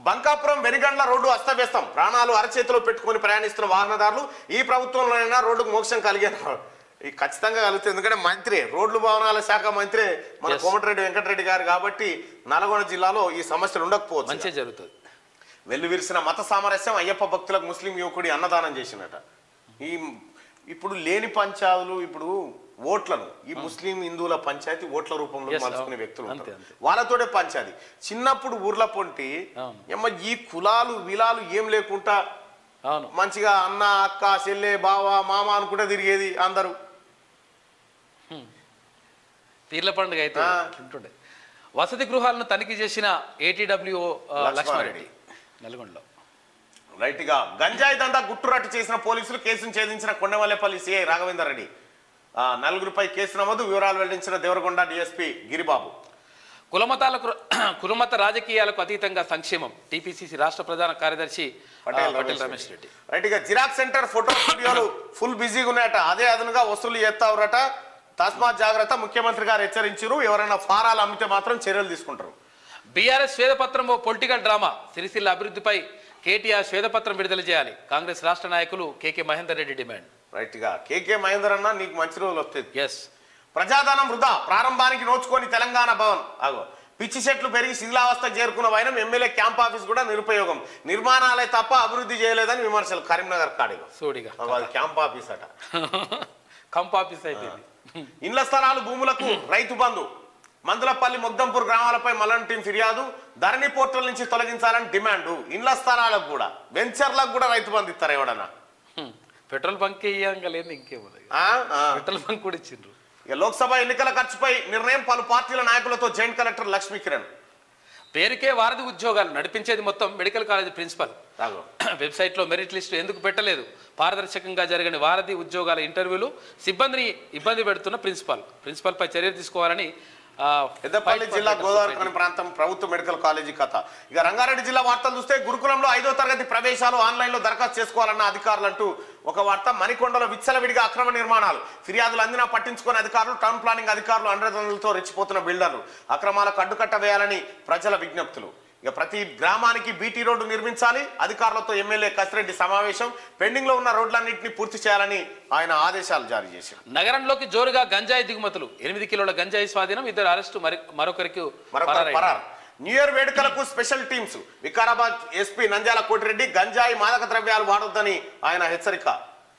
Speaker 3: బంకాపురం వెనిగండ్ల రోడ్డు అస్తవ్యస్తం. ప్రాణాలు అరచేతిలో పెట్టుకుని ప్రయాణిస్తున్న వాహనదారులు ఈ ప్రభుత్వంలోనైనా రోడ్డుకు మోక్షం కలిగారు. ఈ ఖచ్చితంగా కలుగుతుంది. ఎందుకంటే మంత్రి, రోడ్లు భవనాల శాఖ మంత్రి మన కోమటిరెడ్డి వెంకటరెడ్డి గారు కాబట్టి నల్గొండ జిల్లాలో ఈ సమస్యలు ఉండకపోవచ్చు.
Speaker 2: మంచి జరుగుతుంది.
Speaker 3: వెల్లువిరిసిన మత సామరస్యం. అయ్యప్ప భక్తులకు ముస్లిం యువకుడి అన్నదానం చేసినట. ఇప్పుడు లేని పంచాయతీలు, ఇప్పుడు ఓట్లను ఈ ముస్లిం హిందువుల పంచాయతీ ఓట్ల రూపంలో మలుచుకునే వ్యక్తులు ఉంటారు. వాళ్ళతోటే పంచాయతీ. చిన్నప్పుడు ఊర్ల పొంటి ఈ కులాలు విలాలు ఏం లేకుండా మంచిగా అన్న అక్క చెల్లె బావ మామ అనుకుంటే తిరిగేది అందరూ.
Speaker 2: పీర్ల పండుగ అయితే ఉంటుండే. వసతి గృహాలను తనిఖీ చేసిన ఏటీడబ్ల్యూఓ లక్ష్మారెడ్డి నల్గొండలో.
Speaker 3: రైట్ గా గంజాయి దందా గుట్టురట్టు చేసిన పోలీసులు కేసును ఛేదించిన కొండమల్లేపల్లి సిఐ రాఘవేందర్ రెడ్డి. 4గురిపై కేసు నమోదు. వివరాలు వెల్లడించిన దేవరకొండ డిఎస్పీ గిరిబాబు.
Speaker 2: కులమత రాజకీయాలకు అతీతంగా సంక్షేమం టీపీసీసీ రాష్ట్ర ప్రధాన కార్యదర్శి పటేల్ రమేష్ రెడ్డి.
Speaker 3: రైట్, ఇక జిరాక్స్ సెంటర్ ఫోటో స్టూడియోలు ఫుల్ బిజీగా ఉన్నాయట, అదే అదనుగా వసూలు చేస్తారట, తస్మాత్ జాగ్రత్త ముఖ్యమంత్రి గారు హెచ్చరించారు. ఎవరైనా ఫారాలు అమ్మితే మాత్రం చర్యలు తీసుకుంటారు.
Speaker 2: బీఆర్ఎస్ శ్వేతపత్రం ఓ పొలిటికల్ డ్రామా, సిరిసిల్ల అభివృద్ధిపై కేటీఆర్ శ్వేతపత్రం విడుదల చేయాలి, కాంగ్రెస్ రాష్ట్ర నాయకులు కేకే మహేందర్ రెడ్డి డిమాండ్.
Speaker 3: రైట్ గా కేకే మహేందర్ అన్న నీకు మంచి రోజులు వస్తాయి.
Speaker 2: ఎస్,
Speaker 3: ప్రజాధనం వృధా, ప్రారంభానికి నోచుకొని తెలంగాణ భవన్ ఆగో పిచ్చి చెట్లు పెరిగి శిథిలావస్థ చేరుకున్న వైనం, ఎమ్మెల్యే క్యాంప్ ఆఫీస్ కూడా నిరుపయోగం, నిర్మాణాలే తప్ప అభివృద్ధి చేయలేదని విమర్శలు. కరీంనగర్ కాడిగా
Speaker 2: సోడిగా
Speaker 3: క్యాంప్ ఆఫీస్ అట
Speaker 2: కంప్ ఆఫీస్ అయిపోయింది.
Speaker 3: ఇండ్ల స్థలాలు భూములకు రైతు బంధు, మందులపల్లి ముగ్దంపూర్ గ్రామాలపై మల్లన్ టీం ఫిర్యాదు, ధరణి పోర్టల్ నుంచి తొలగించాలని డిమాండ్. ఇండ్ల స్థలాలకు కూడా వెంచర్లకు కూడా రైతు బంధు ఇస్తారు ఎవడన్నా.
Speaker 2: పెట్రోల్ బంక్ లేదు, ఇంకేమో పెట్రోల్ బంక్ కూడా ఇచ్చిండ్రు.
Speaker 3: ఇక లోక్సభ ఎన్నికల ఖర్చుపై నిర్ణయం, పలు పార్టీల నాయకులతో జాయింట్ కలెక్టర్ లక్ష్మీ కిరణ్.
Speaker 2: పేరుకే వారధి ఉద్యోగాలు, నడిపించేది మొత్తం మెడికల్ కాలేజ్ ప్రిన్సిపల్. వెబ్సైట్లో మెరిట్ లిస్టు ఎందుకు పెట్టలేదు, పారదర్శకంగా జరిగిన వారధి ఉద్యోగాల ఇంటర్వ్యూలు సిబ్బందిని ఇబ్బంది పెడుతున్న ప్రిన్సిపల్పై చర్యలు తీసుకోవాలని
Speaker 3: పెద్దపల్లి జిల్లా గోదావరి ప్రాంతం ప్రభుత్వ మెడికల్ కాలేజీ కథ. ఇక రంగారెడ్డి జిల్లా వార్తలు చూస్తే గురుకులంలో 5వ తరగతి ప్రవేశాలు ఆన్లైన్లో దరఖాస్తు చేసుకోవాలన్న అధికారులు అంటూ ఒక వార్త. మణికొండలో విచ్చలవిడిగా అక్రమ నిర్మాణాలు, ఫిర్యాదులు అందినా పట్టించుకునే అధికారులు, టౌన్ ప్లానింగ్ అధికారులు అండదండలతో రెచ్చిపోతున్న బిల్డర్లు, అక్రమాలకు అడ్డుకట్ట వేయాలని ప్రజల విజ్ఞప్తులు. ఇక ప్రతి గ్రామానికి బీటీ రోడ్డు నిర్మించాలి, అధికారులతో ఎమ్మెల్యే కసిరెడ్డి సమావేశం, పెండింగ్ లో ఉన్న రోడ్లన్నింటినీ పూర్తి చేయాలని ఆయన ఆదేశాలు జారీ చేశారు.
Speaker 2: నగరంలోకి జోరుగా గంజాయి దిగుమతులు, 8 కిలోల గంజాయి స్వాధీనం, 2 అరెస్టు, మరొకరికి
Speaker 3: పరారు. న్యూ ఇయర్ వేడుకలకు special teams, Vikarabad SP Nandyal Koti Reddy, గంజాయి మాదక ద్రవ్యాలు వాడొద్దని ఆయన హెచ్చరిక.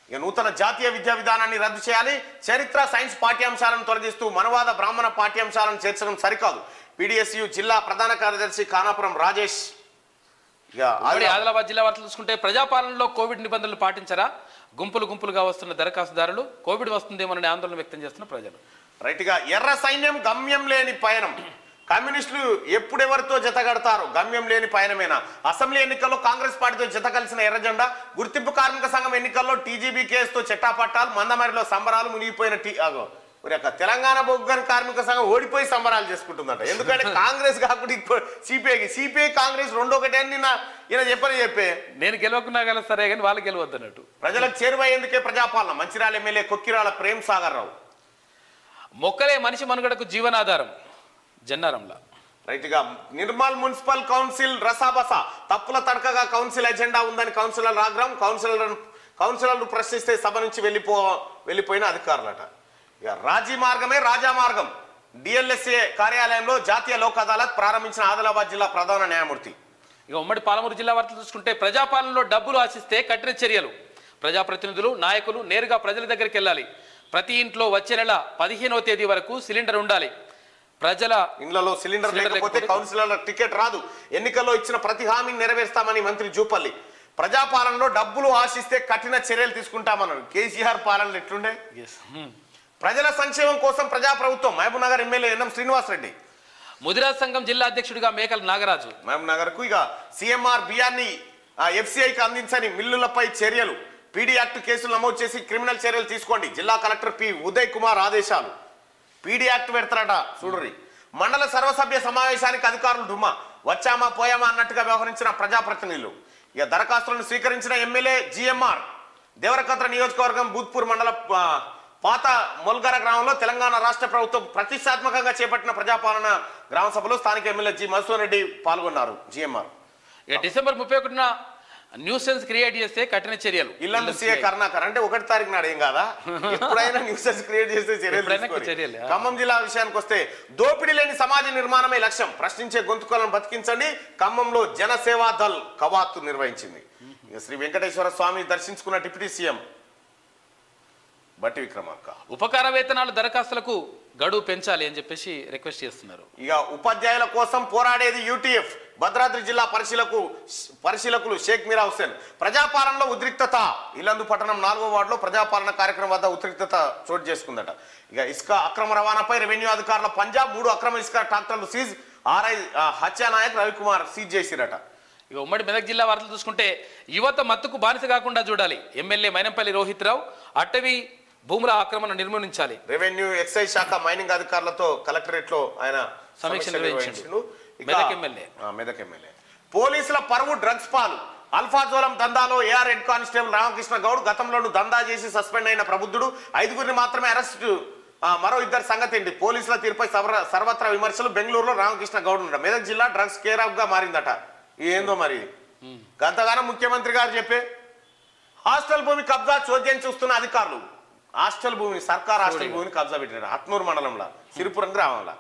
Speaker 3: ఇక నూతన జాతీయ విద్యా విధానాన్ని రద్దు చేయాలి, చరిత్ర సైన్స్ పాఠ్యాంశాలను తొలగిస్తూ మనవాద బ్రాహ్మణ పాఠ్యాంశాలను చేర్చడం సరికాదు, పీడీఎస్యూ జిల్లా ప్రధాన కార్యదర్శి కానాపురం రాజేష్.
Speaker 2: ఆదిలాబాద్ జిల్లా వార్తలు చూసుకుంటే ప్రజాపాలనలో కోవిడ్ నిబంధనలు పాటించరా, గుంపులుగా వస్తున్న దరఖాస్తుదారులు, కోవిడ్ వస్తుందేమోనని ఆందోళన వ్యక్తం చేస్తున్న ప్రజలు.
Speaker 3: రైట్ గా ఎర్ర సైన్యం గమ్యం లేని పయనం, కమ్యూనిస్టులు ఎప్పుడెవరితో జతగడతారు, గమ్యం లేని పయనమేనా. అసెంబ్లీ ఎన్నికల్లో కాంగ్రెస్ పార్టీతో జత కలిసిన ఎర్రజెండా, గుర్తింపు కార్మిక సంఘం ఎన్నికల్లో టీజీబీ కేసుతో చెట్టాపట్టాలు, మందమరిలో సంబరాలు, మునిగిపోయిన తెలంగాణ బొగ్గన కార్మిక సంఘం ఓడిపోయి సంబరాలు చేసుకుంటుందట. ఎందుకంటే కాంగ్రెస్ కాకుండా సిపిఐ కాంగ్రెస్ రెండో ఒకటే అని ఈయన చెప్పే
Speaker 2: నేను గెలవకున్నా గల సరే కానీ వాళ్ళు గెలవద్దు అన్నట్టు.
Speaker 3: ప్రజలకు చేరువయ్యేందుకే ప్రజాపాలన, మంచిర్యాల ఎమ్మెల్యే కొక్కిరాల ప్రేమ్ సాగర్ రావు.
Speaker 2: మొక్కలే మనిషి మనుగడకు జీవనాధారం, జన్నారంలా.
Speaker 3: రైట్ గా నిర్మల్ మున్సిపల్ కౌన్సిల్ రసాబస, తప్పుల తడకగా కౌన్సిల్ ఎజెండా ఉందని కౌన్సిలర్ ఆగ్రహం, కౌన్సిలర్లు ప్రశ్నిస్తే సభ నుంచి వెళ్ళిపోయిన అధికారులట. ఇక రాజీ మార్గమే రాజా మార్గం, డిఎల్ఎస్ఏ కార్యాలయంలో జాతీయ లోక్ అదాలత్ ప్రారంభించిన ఆదిలాబాద్ జిల్లా ప్రధాన న్యాయమూర్తి.
Speaker 2: ఇక ఉమ్మడి పాలమూరు జిల్లా వార్తలు చూసుకుంటే ప్రజాపాలనలో డబ్బులు ఆశిస్తే కఠిన చర్యలు, ప్రజాప్రతినిధులు నాయకులు నేరుగా ప్రజల దగ్గరికి వెళ్ళాలి, ప్రతి ఇంట్లో వచ్చే నెల 15వ తేదీ వరకు సిలిండర్ ఉండాలి, ప్రజల
Speaker 3: ఇండ్లలో సిలిండర్ లేకపోతే కౌన్సిలర్ల టికెట్ రాదు, ఎన్నికల్లో ఇచ్చిన ప్రతి హామీని నెరవేర్స్తామని మంత్రి జూపల్లి. ప్రజాపాలనలో డబ్బులు ఆశిస్తే కఠిన చర్యలు తీసుకుంటామన్నారు. కేసీఆర్ పాలనలు ఎట్లుండే. ప్రజల సంక్షేమం కోసం ప్రజాప్రభుత్వం, మహబూబ్ నగర్ ఎమ్మెల్యే ఎన్ఎం శ్రీనివాసరెడ్డి.
Speaker 2: ముదిరాజ్ సంఘం జిల్లా అధ్యక్షుడిగా మేకల నాగరాజు.
Speaker 3: మహబూబ్ నగర్ కు ఇక సీఎంఆర్ బియ్యాన్ని ఎఫ్సిఐకి అందించని మిల్లులపై చర్యలు, పీడీ యాక్ట్ కేసులు నమోదు చేసి క్రిమినల్ చర్యలు తీసుకోండి, జిల్లా కలెక్టర్ పి ఉదయ్ కుమార్ ఆదేశాలు. పీడీ యాక్ట్ పెడతారట చూడరి. మండల సర్వసభ్య సమావేశానికి అధికారులు డుమ్మా, వచ్చామా పోయామా అన్నట్టుగా వ్యవహరించిన ప్రజాప్రతినిధులు. ఇక దరఖాస్తులను స్వీకరించిన ఎమ్మెల్యే జిఎంఆర్. దేవరకద్ర నియోజకవర్గం బూత్పూర్ మండల పాత మొల్గర గ్రామంలో తెలంగాణ రాష్ట్ర ప్రభుత్వం ప్రతిష్టాత్మకంగా చేపట్టిన ప్రజాపాలన గ్రామ సభలో స్థానిక ఎమ్మెల్యే జి మధుసూదన్ రెడ్డి పాల్గొన్నారు. జిఎంఆర్.
Speaker 2: డిసెంబర్ 31న న్యూసెన్స్ క్రియేట్ చేస్తే కఠిన చర్యలు.
Speaker 3: ఇల్లందు సీఏ కరుణాకర్ అంటే 1వ తారీఖు నాడు ఏం కాదా, ఎప్పుడైనా న్యూసెన్స్ క్రియేట్ చేస్తే చర్యలు. ఖమ్మం జిల్లా విషయానికి వస్తే దోపిడీ లేని సమాజ నిర్మాణమే లక్ష్యం, ప్రశ్నించే గొంతుకలను బతికించండి. ఖమ్మంలో జనసేవా దళ్ కవాతు నిర్వహించింది. శ్రీ వెంకటేశ్వర స్వామి దర్శించుకున్న డిప్యూటీ సీఎం బట్టి విక్రమార్క.
Speaker 2: ఉపకార వేతనాలు దరఖాస్తులకు గడువు పెంచాలి అని చెప్పేసి రిక్వెస్ట్ చేస్తున్నారు.
Speaker 3: ఇక ఉపాధ్యాయుల కోసం పోరాడేది యూటీఎఫ్. భద్రాద్రి జిల్లా పరిశీలకులు షేక్ మీరా హుస్సేన్. ప్రజాపాలనలో ఉద్రిక్తత, ఇల్లందు పట్టణం 4వ వార్డులో ప్రజాపాలన కార్యక్రమం వద్ద ఉద్రిక్తత చోటు చేసుకుందట. ఇక ఇసుక అక్రమ రవాణాపై రెవెన్యూ అధికారుల పంజాబ్ 3 అక్రమ ఇసుక ట్రాక్టర్లు సీజ్, ఆర్ఐ హత్యానాయక్ రవికుమార్ సీజ్ చేసిరట.
Speaker 2: ఇక ఉమ్మడి మెదక్ జిల్లా వార్తలు చూసుకుంటే యువత మత్తుకు బానిస కాకుండా చూడాలి, ఎమ్మెల్యే మైనంపల్లి రోహిత్ రావు. అటవీ భూముల ఆక్రమణ నిర్మూలించాలి.
Speaker 3: రెవెన్యూ ఎక్సైజ్ శాఖ మైనింగ్ అధికారులతో కలెక్టరేట్ లో ఆయన
Speaker 2: సమీక్ష నిర్వహించిండు
Speaker 3: మెదక్ ఎమ్మెల్యే. పోలీసుల పరువు డ్రగ్స్ పాలు. అల్ఫాజోలం దందాలో AR head constable Ramakrishna Goud గతంలోనూ దందా చేసి సస్పెండ్ అయిన ప్రబుద్ధుడు. 5గురిని మాత్రమే అరెస్టు, మరో 2 సంగతి ఏంటి? పోలీసుల తీరుపై సర్వత్రా విమర్శలు. బెంగళూరులో రామకృష్ణ గౌడ్ ఉన్నాడు. మెదక్ జిల్లా డ్రగ్స్ కేర్ ఆఫ్ గా మారిందట. ఏందో మరి గంతగానం ముఖ్యమంత్రి గారు చెప్పే హాస్టల్ భూమి కబ్జా చోద్యం చూస్తున్న అధికారులు. హాస్టల్ భూమిని, సర్కార్ హాస్టల్ భూమిని కబ్జా పెట్టినారు హత్నూరు మండలంలో సిరిపురం గ్రామంలో.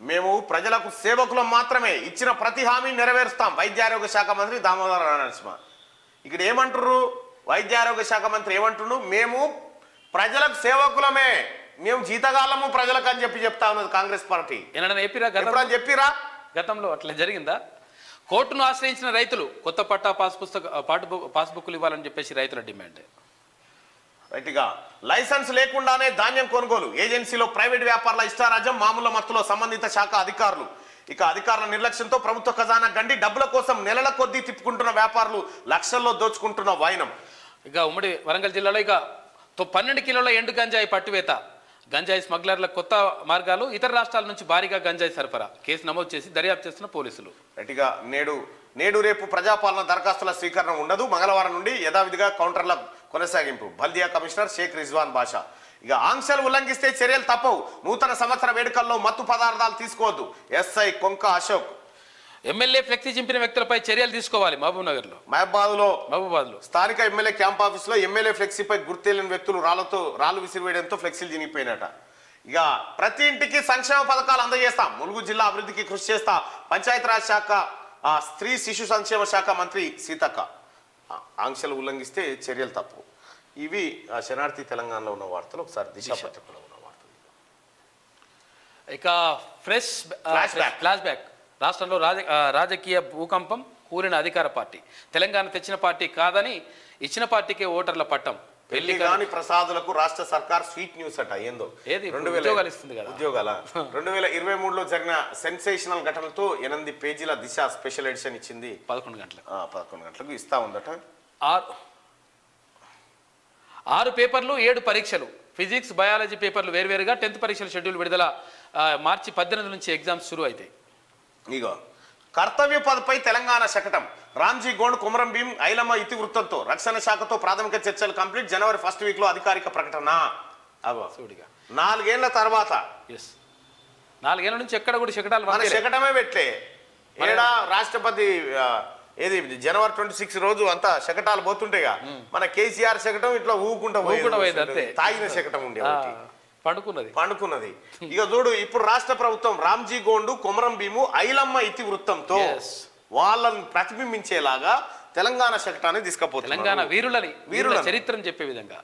Speaker 3: మేము ప్రజలకు సేవకులం మాత్రమే, ఇచ్చిన ప్రతి హామీ నెరవేరుస్తాం. వైద్య ఆరోగ్య శాఖ మంత్రి దామోదర నరసింహ. ఇక్కడ ఏమంటారు? వైద్య ఆరోగ్య శాఖ మంత్రి ఏమంటున్నారు? మేము ప్రజలకు సేవకులమే, మేము జీతగాళ్ళము ప్రజలకు అని చెప్తా ఉన్నది కాంగ్రెస్ పార్టీ. చెప్పిరా
Speaker 2: గతంలో అట్లా జరిగిందా? కోర్టును ఆశ్రయించిన రైతులు కొత్త పట్టా పాస్బుక్లు ఇవ్వాలని చెప్పేసి రైతుల డిమాండ్.
Speaker 3: రైట్గా లైసెన్స్ లేకుండానే ధాన్యం కొనుగోలు. ఏజెన్సీలో ప్రైవేట్ వ్యాపారుల ఇష్టారాజ్యం, మామూలు మత్తులో సంబంధిత శాఖ అధికారులు. ఇక అధికారుల నిర్లక్ష్యంతో ప్రభుత్వ ఖజానా గండి డబ్బుల కోసం నెలల కొద్దీ తిప్పుకుంటున్న వ్యాపారులు లక్షల్లో దోచుకుంటున్న వైనం.
Speaker 2: ఇక ఉమ్మడి వరంగల్ జిల్లాలో ఇక 12 కిలోల ఎండు గంజాయి పట్టువేత. గంజాయి స్మగ్లర్ల కొత్త మార్గాలు. ఇతర రాష్ట్రాల నుంచి భారీగా గంజాయి సరఫరా. కేసు నమోదు చేసి దర్యాప్తు చేస్తున్న పోలీసులు.
Speaker 3: రైట్గా నేడు రేపు ప్రజాపాలన దరఖాస్తుల స్వీకరణ ఉండదు. మంగళవారం నుండి యథావిధిగా కౌంటర్ల కొనసాగింపు. బల్దియా కమిషనర్ షేక్ రిజ్వాన్ బాషా. ఇక ఆంక్షలు ఉల్లంఘిస్తే చర్యలు తప్పవు. నూతన సంవత్సర వేడుకల్లో మత్తు పదార్థాలు తీసుకోవద్దు. ఎస్ఐ కొంక అశోక్.
Speaker 2: ఎమ్మెల్యే ఫ్లెక్సీ చింపిన వ్యక్తులపై చర్యలు తీసుకోవాలి. మహబూబాబాద్లో
Speaker 3: స్థానిక ఎమ్మెల్యే క్యాంప్ ఆఫీస్ లో ఎమ్మెల్యే ఫ్లెక్సీపై గుర్తెలిన వ్యక్తులు రాళ్లు విసిరివేయడంతో ఫ్లెక్సీలు చినిగిపోయినట. ఇక ప్రతి ఇంటికి సంక్షేమ పథకాలు అందజేస్తాం. ములుగు జిల్లా అభివృద్ధికి కృషి చేస్తా. పంచాయతీరాజ్ శాఖ స్త్రీ శిశు సంక్షేమ శాఖ మంత్రి సీతక్క. ఆంక్షలు ఉల్లంఘిస్తే చర్యలు తప్పు. ఇవి శనార్థి తెలంగాణలో ఉన్న వార్తలు. ఒకసారి దిశ పత్రికలో ఉన్న వార్తలు.
Speaker 2: ఇక ఫ్లాష్ బ్యాక్. రాష్ట్రంలో రాజకీయ భూకంపం. కూలిన అధికార పార్టీ. తెలంగాణ తెచ్చిన పార్టీ కాదని ఇచ్చిన పార్టీకే ఓటర్ల పట్టం.
Speaker 3: పెళ్లి కాని ప్రసాదులకు రాష్ట్ర సర్కార్ స్వీట్ న్యూస్ అట. ఏందో
Speaker 2: ఉద్యోగాలు ఇస్తుంది కదా.
Speaker 3: ఉద్యోగాల 2023లో జరిగిన సెన్సేషనల్ ఘటనలతో 8 పేజీల దిశ స్పెషల్ ఎడిషన్ ఇచ్చింది.
Speaker 2: 11
Speaker 3: గంటలకు ఇస్తా ఉందట.
Speaker 2: 6 పేపర్లు 7 పరీక్షలు. ఫిజిక్స్, బయాలజీ పేపర్లు వేరువేరుగా. 10th పరీక్షల షెడ్యూల్ విడుదల. మార్చి 18 నుంచి ఎగ్జామ్స్ షురు అవుతాయి.
Speaker 3: ఇగో కర్తవ్య పదపై తెలంగాణ శకటం. రామ్జీ గోండ్, కొమరం భీం, ఐలమ్మ ఇతివృత్తంతో రక్షణ శాఖతో ప్రాథమిక చర్చలు కంప్లీట్. జనవరి 1st వీక్లో అధికారిక ప్రకటన. 4 ఏళ్ల తర్వాత
Speaker 2: 4 ఏళ్ల నుంచి ఎక్కడ కూడా
Speaker 3: శకటమే పెట్టలే. ఏడా రాష్ట్రపతి ఏది జనవరి 26 రోజు అంతా శకటాలు పోతుంటాయిగా. మన కేసీఆర్ శకటం ఇట్లా ఊకుంటా తాగిన శకటం ఉండే పండుకున్నది. ఇక చూడు, ఇప్పుడు రాష్ట్ర ప్రభుత్వం రామ్జీ గోండు, కొమరం భీము, ఐలమ్మ ఇతివృత్తంతో వాళ్ళని ప్రతిబింబించేలాగా తెలంగాణ శకటాన్ని తీసుకపోతుంది.
Speaker 2: తెలంగాణ వీరుల చరిత్రను చెప్పే విధంగా.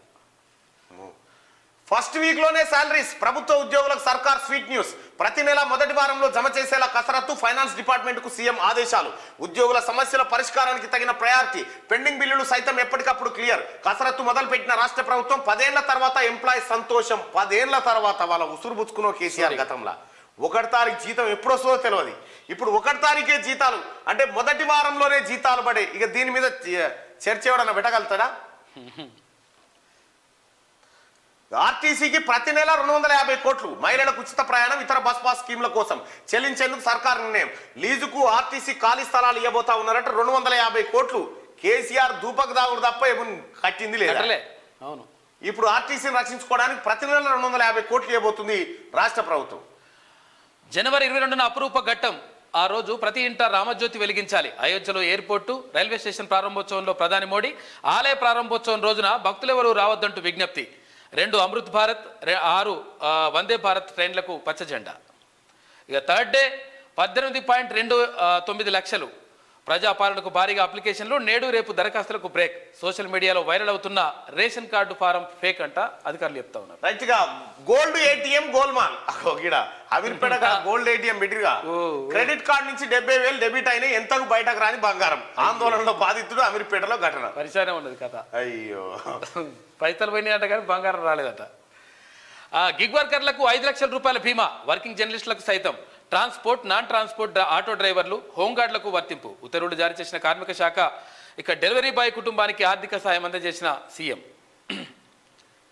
Speaker 3: ఫస్ట్ వీక్ లోనే శాలరీస్. ప్రభుత్వ ఉద్యోగులకు సర్కార్ స్వీట్ న్యూస్. ప్రతి నెల మొదటి వారంలో జమ చేసేలా కసరత్తు. ఫైనాన్స్ డిపార్ట్మెంట్ కు సీఎం ఆదేశాలు. ఉద్యోగుల సమస్యల పరిష్కారానికి తగిన ప్రయారిటీ. పెండింగ్ బిల్లులు సైతం ఎప్పటికప్పుడు క్లియర్. కసరత్తు మొదలుపెట్టిన రాష్ట్ర ప్రభుత్వం. 10 ఏళ్ల తర్వాత ఎంప్లాయీ సంతోషం. 10 ఏళ్ల తర్వాత వాళ్ళ ఉసురు పుచ్చుకున్న కేసీఆర్ గతంలో 1 తారీఖు జీతం ఎప్పుడు వస్తుందో తెలియదు. ఇప్పుడు 1 తారీఖే జీతాలు అంటే మొదటి వారంలోనే జీతాలు పడే. ఇక దీని మీద చర్చ ఎవడన్నా పెట్టగలుగుతాడా? ఆర్టీసీకి ప్రతి నెల 250 కోట్లు. మహిళలకు ఉచిత ప్రయాణం, ఇతర బస్ పాస్ స్కీమ్ల కోసం చెల్లించేందుకు సర్కార్ నిర్ణయం. లీజుకు ఆర్టీసీ ఖాళీ స్థలాలు ఇవ్వబోతా ఉన్నారంటే 250 కోట్లు. కేసీఆర్ దూపకు దాగుడు తప్ప ఏమని కట్టింది లేదా?
Speaker 2: అవును.
Speaker 3: ఇప్పుడు ఆర్టీసీని రక్షించుకోవడానికి ప్రతి నెల 250 కోట్లు ఇవ్వబోతుంది రాష్ట్ర ప్రభుత్వం.
Speaker 2: జనవరి 22న అపురూప ఘట్టం. ఆ రోజు ప్రతి ఇంట రామజ్యోతి వెలిగించాలి. అయోధ్యలో ఎయిర్పోర్టు, రైల్వే స్టేషన్ ప్రారంభోత్సవంలో ప్రధాని మోడీ. ఆలయ ప్రారంభోత్సవం రోజున భక్తులెవరూ రావద్దంటూ విజ్ఞప్తి. 2 అమృత్ భారత్, 6 వందే భారత్ ట్రైన్లకు పచ్చ జెండా. ఇక థర్డ్ డే 18.29 లక్షలు. ప్రజాపాలనకు భారీగా అప్లికేషన్లు. నేడు రేపు దరఖాస్తులకు బ్రేక్. సోషల్ మీడియాలో వైరల్ అవుతున్న రేషన్ కార్డు ఫారం ఫేక్ అంట అధికారులు చెప్తా ఉన్నారు.
Speaker 3: రైట్గా గోల్డ్ ఏటీఎం గోల్మాల్. అమీర్పేట గోల్డ్ ఏటీఎం బిడ్డిగా క్రెడిట్ కార్డు నుంచి 70,000 డెబిట్ అయినా ఎంతకు బయటకు రాని బంగారం. ఆందోళనలో బాధితుడు. అమీర్పేటలో ఘటన.
Speaker 2: పరిచయం ఉన్నది కథ.
Speaker 3: అయ్యో,
Speaker 2: పైసలు పోయినాయంట కానీ బంగారం రాలేదట. గిగ్ వర్కర్లకు 5 లక్షల రూపాయల బీమా. వర్కింగ్ జర్నలిస్టులకు సైతం. ట్రాన్స్పోర్ట్, నాన్ ట్రాన్స్పోర్ట్ ఆటో డ్రైవర్లు, హోంగార్డులకు వర్తింపు. ఉత్తర్వులు జారీ చేసిన కార్మిక శాఖ. ఇక డెలివరీ బాయ్ కుటుంబానికి ఆర్థిక సాయం అందజేసిన సీఎం.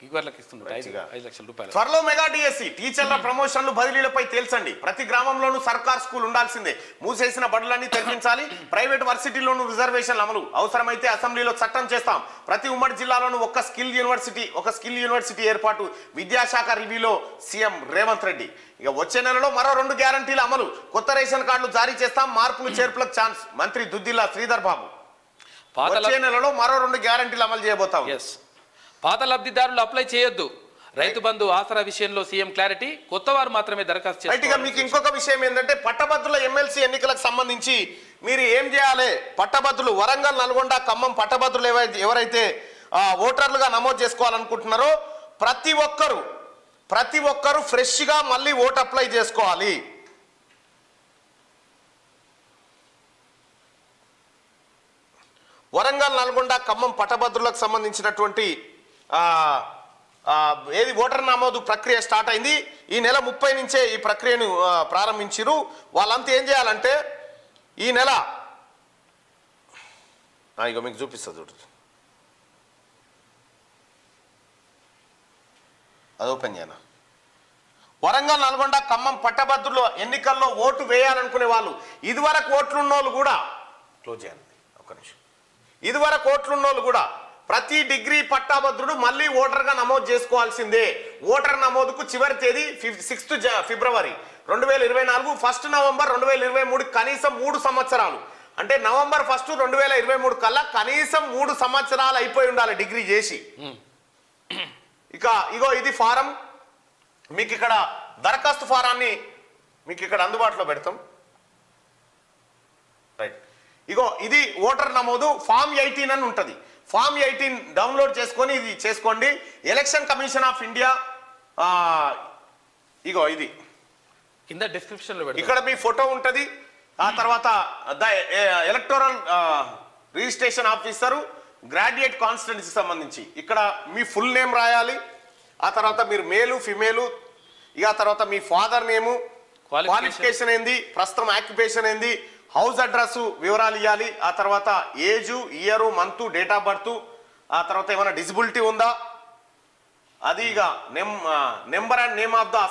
Speaker 2: ఇవర్లకు ఇస్తున్నారు 5 లక్షల రూపాయలు.
Speaker 3: త్వరలో మెగా డిఎస్సి టీచర్ల ప్రమోషన్లు బదిలీలపై తేల్చండి. ప్రతి గ్రామంలోనూ సర్కార్ స్కూల్ ఉండాల్సిందే. మూసేసిన బడులన్నీ తెరిపించాలి. ప్రైవేట్ వర్సిటీల్లోనూ రిజర్వేషన్లు అమలు. అవసరమైతే అసెంబ్లీలో చట్టం చేస్తాం. ప్రతి ఉమ్మడి జిల్లాలోనూ ఒక స్కిల్ యూనివర్సిటీ ఏర్పాటు. విద్యాశాఖ రివ్యూలో సీఎం రేవంత్ రెడ్డి. ఇక వచ్చే నెలలో మరో 2 గ్యారంటీల అమలు. కొత్త రేషన్ కార్డులు జారీ చేస్తాం. మార్పులు చేర్పులకు ఛాన్స్. మంత్రి దుద్దిల్లా శ్రీధర్ బాబు. వచ్చే నెలలో మరో 2 గ్యారంటీలు అమలు చేయబోతాం.
Speaker 2: పాత లబ్ధిదారులు అప్లై చేయొద్దు. రైతు బంధు ఆసరా విషయంలో సీఎం క్లారిటీ. కొత్త వారు మాత్రమే దరఖాస్తు
Speaker 3: చేయాలి. మీకు ఇంకొక విషయం ఏంటంటే పట్టభద్రుల ఎమ్మెల్సీ ఎన్నికలకు సంబంధించి మీరు ఏం చేయాలి? పట్టభద్రులు వరంగల్, నల్గొండ, ఖమ్మం పట్టభద్రులు ఎవరైతే ఓటర్లుగా నమోదు చేసుకోవాలనుకుంటున్నారో ప్రతి ఒక్కరు ఫ్రెష్ గా మళ్ళీ ఓట్ అప్లై చేసుకోవాలి. వరంగల్, నల్గొండ, ఖమ్మం పట్టభద్రులకు సంబంధించినటువంటి ఏది ఓటర్ నమోదు ప్రక్రియ స్టార్ట్ అయింది. ఈ నెల 30 నుంచే ఈ ప్రక్రియను ప్రారంభించారు. వాళ్ళంతా ఏం చేయాలంటే ఈ నెల ఇక మీకు చూపిస్తా చూడండి, అది ఓపెన్ చేయనా. వరంగల్, నల్గొండ, ఖమ్మం పట్టభద్రుల ఎన్నికల్లో ఓటు వేయాలనుకునే వాళ్ళు ఇదివరకు ఓట్లున్నోళ్ళు కూడా క్లోజ్ చేయాలి. ఒక నిమిషం. ఇదివరకు ఓట్లున్నోళ్ళు కూడా ప్రతి డిగ్రీ పట్టాభద్రుడు మళ్ళీ ఓటర్గా నమోదు చేసుకోవాల్సిందే. ఓటర్ నమోదుకు చివరి తేదీ 6 ఫిబ్రవరి 2024, 1 నవంబర్ 2023, కనీసం 3 సంవత్సరాలు. అంటే నవంబర్ 1, 2023 కల్లా కనీసం 3 సంవత్సరాలు అయిపోయి ఉండాలి డిగ్రీ చేసి. ఇగో ఇది ఫారం. మీకు ఇక్కడ దరఖాస్తు ఫారాన్ని మీకు ఇక్కడ అందుబాటులో పెడతాం. రైట్. ఇగో ఇది ఓటర్ నమోదు. ఫామ్ 18 అని ఉంటుంది. ఫామ్ 18 డౌన్లోడ్ చేసుకొని ఇది చేసుకోండి. ఎలక్షన్ కమిషన్ ఆఫ్ ఇండియా ఇగో ఇది
Speaker 2: కింద డిస్క్రిప్షన్ లో
Speaker 3: ఇక్కడ మీ ఫోటో ఉంటుంది. ఆ తర్వాత electoral registration officer graduate constituency సంబంధించి ఇక్కడ మీ ఫుల్ నేమ్ రాయాలి. ఆ తర్వాత మీరు మేలు ఫిమేలు, ఇక తర్వాత మీ ఫాదర్ నేము, క్వాలిఫికేషన్ ఏంది, ప్రస్తుతం ఆక్యుపేషన్ ఏంది, హౌస్ అడ్రస్ వివరాలు ఇవ్వాలి. ఆ తర్వాత age, year, month, date of birth, ఆ తర్వాత ఏమైనా డిజబిలిటీ ఉందా అది. ఇక number and name of the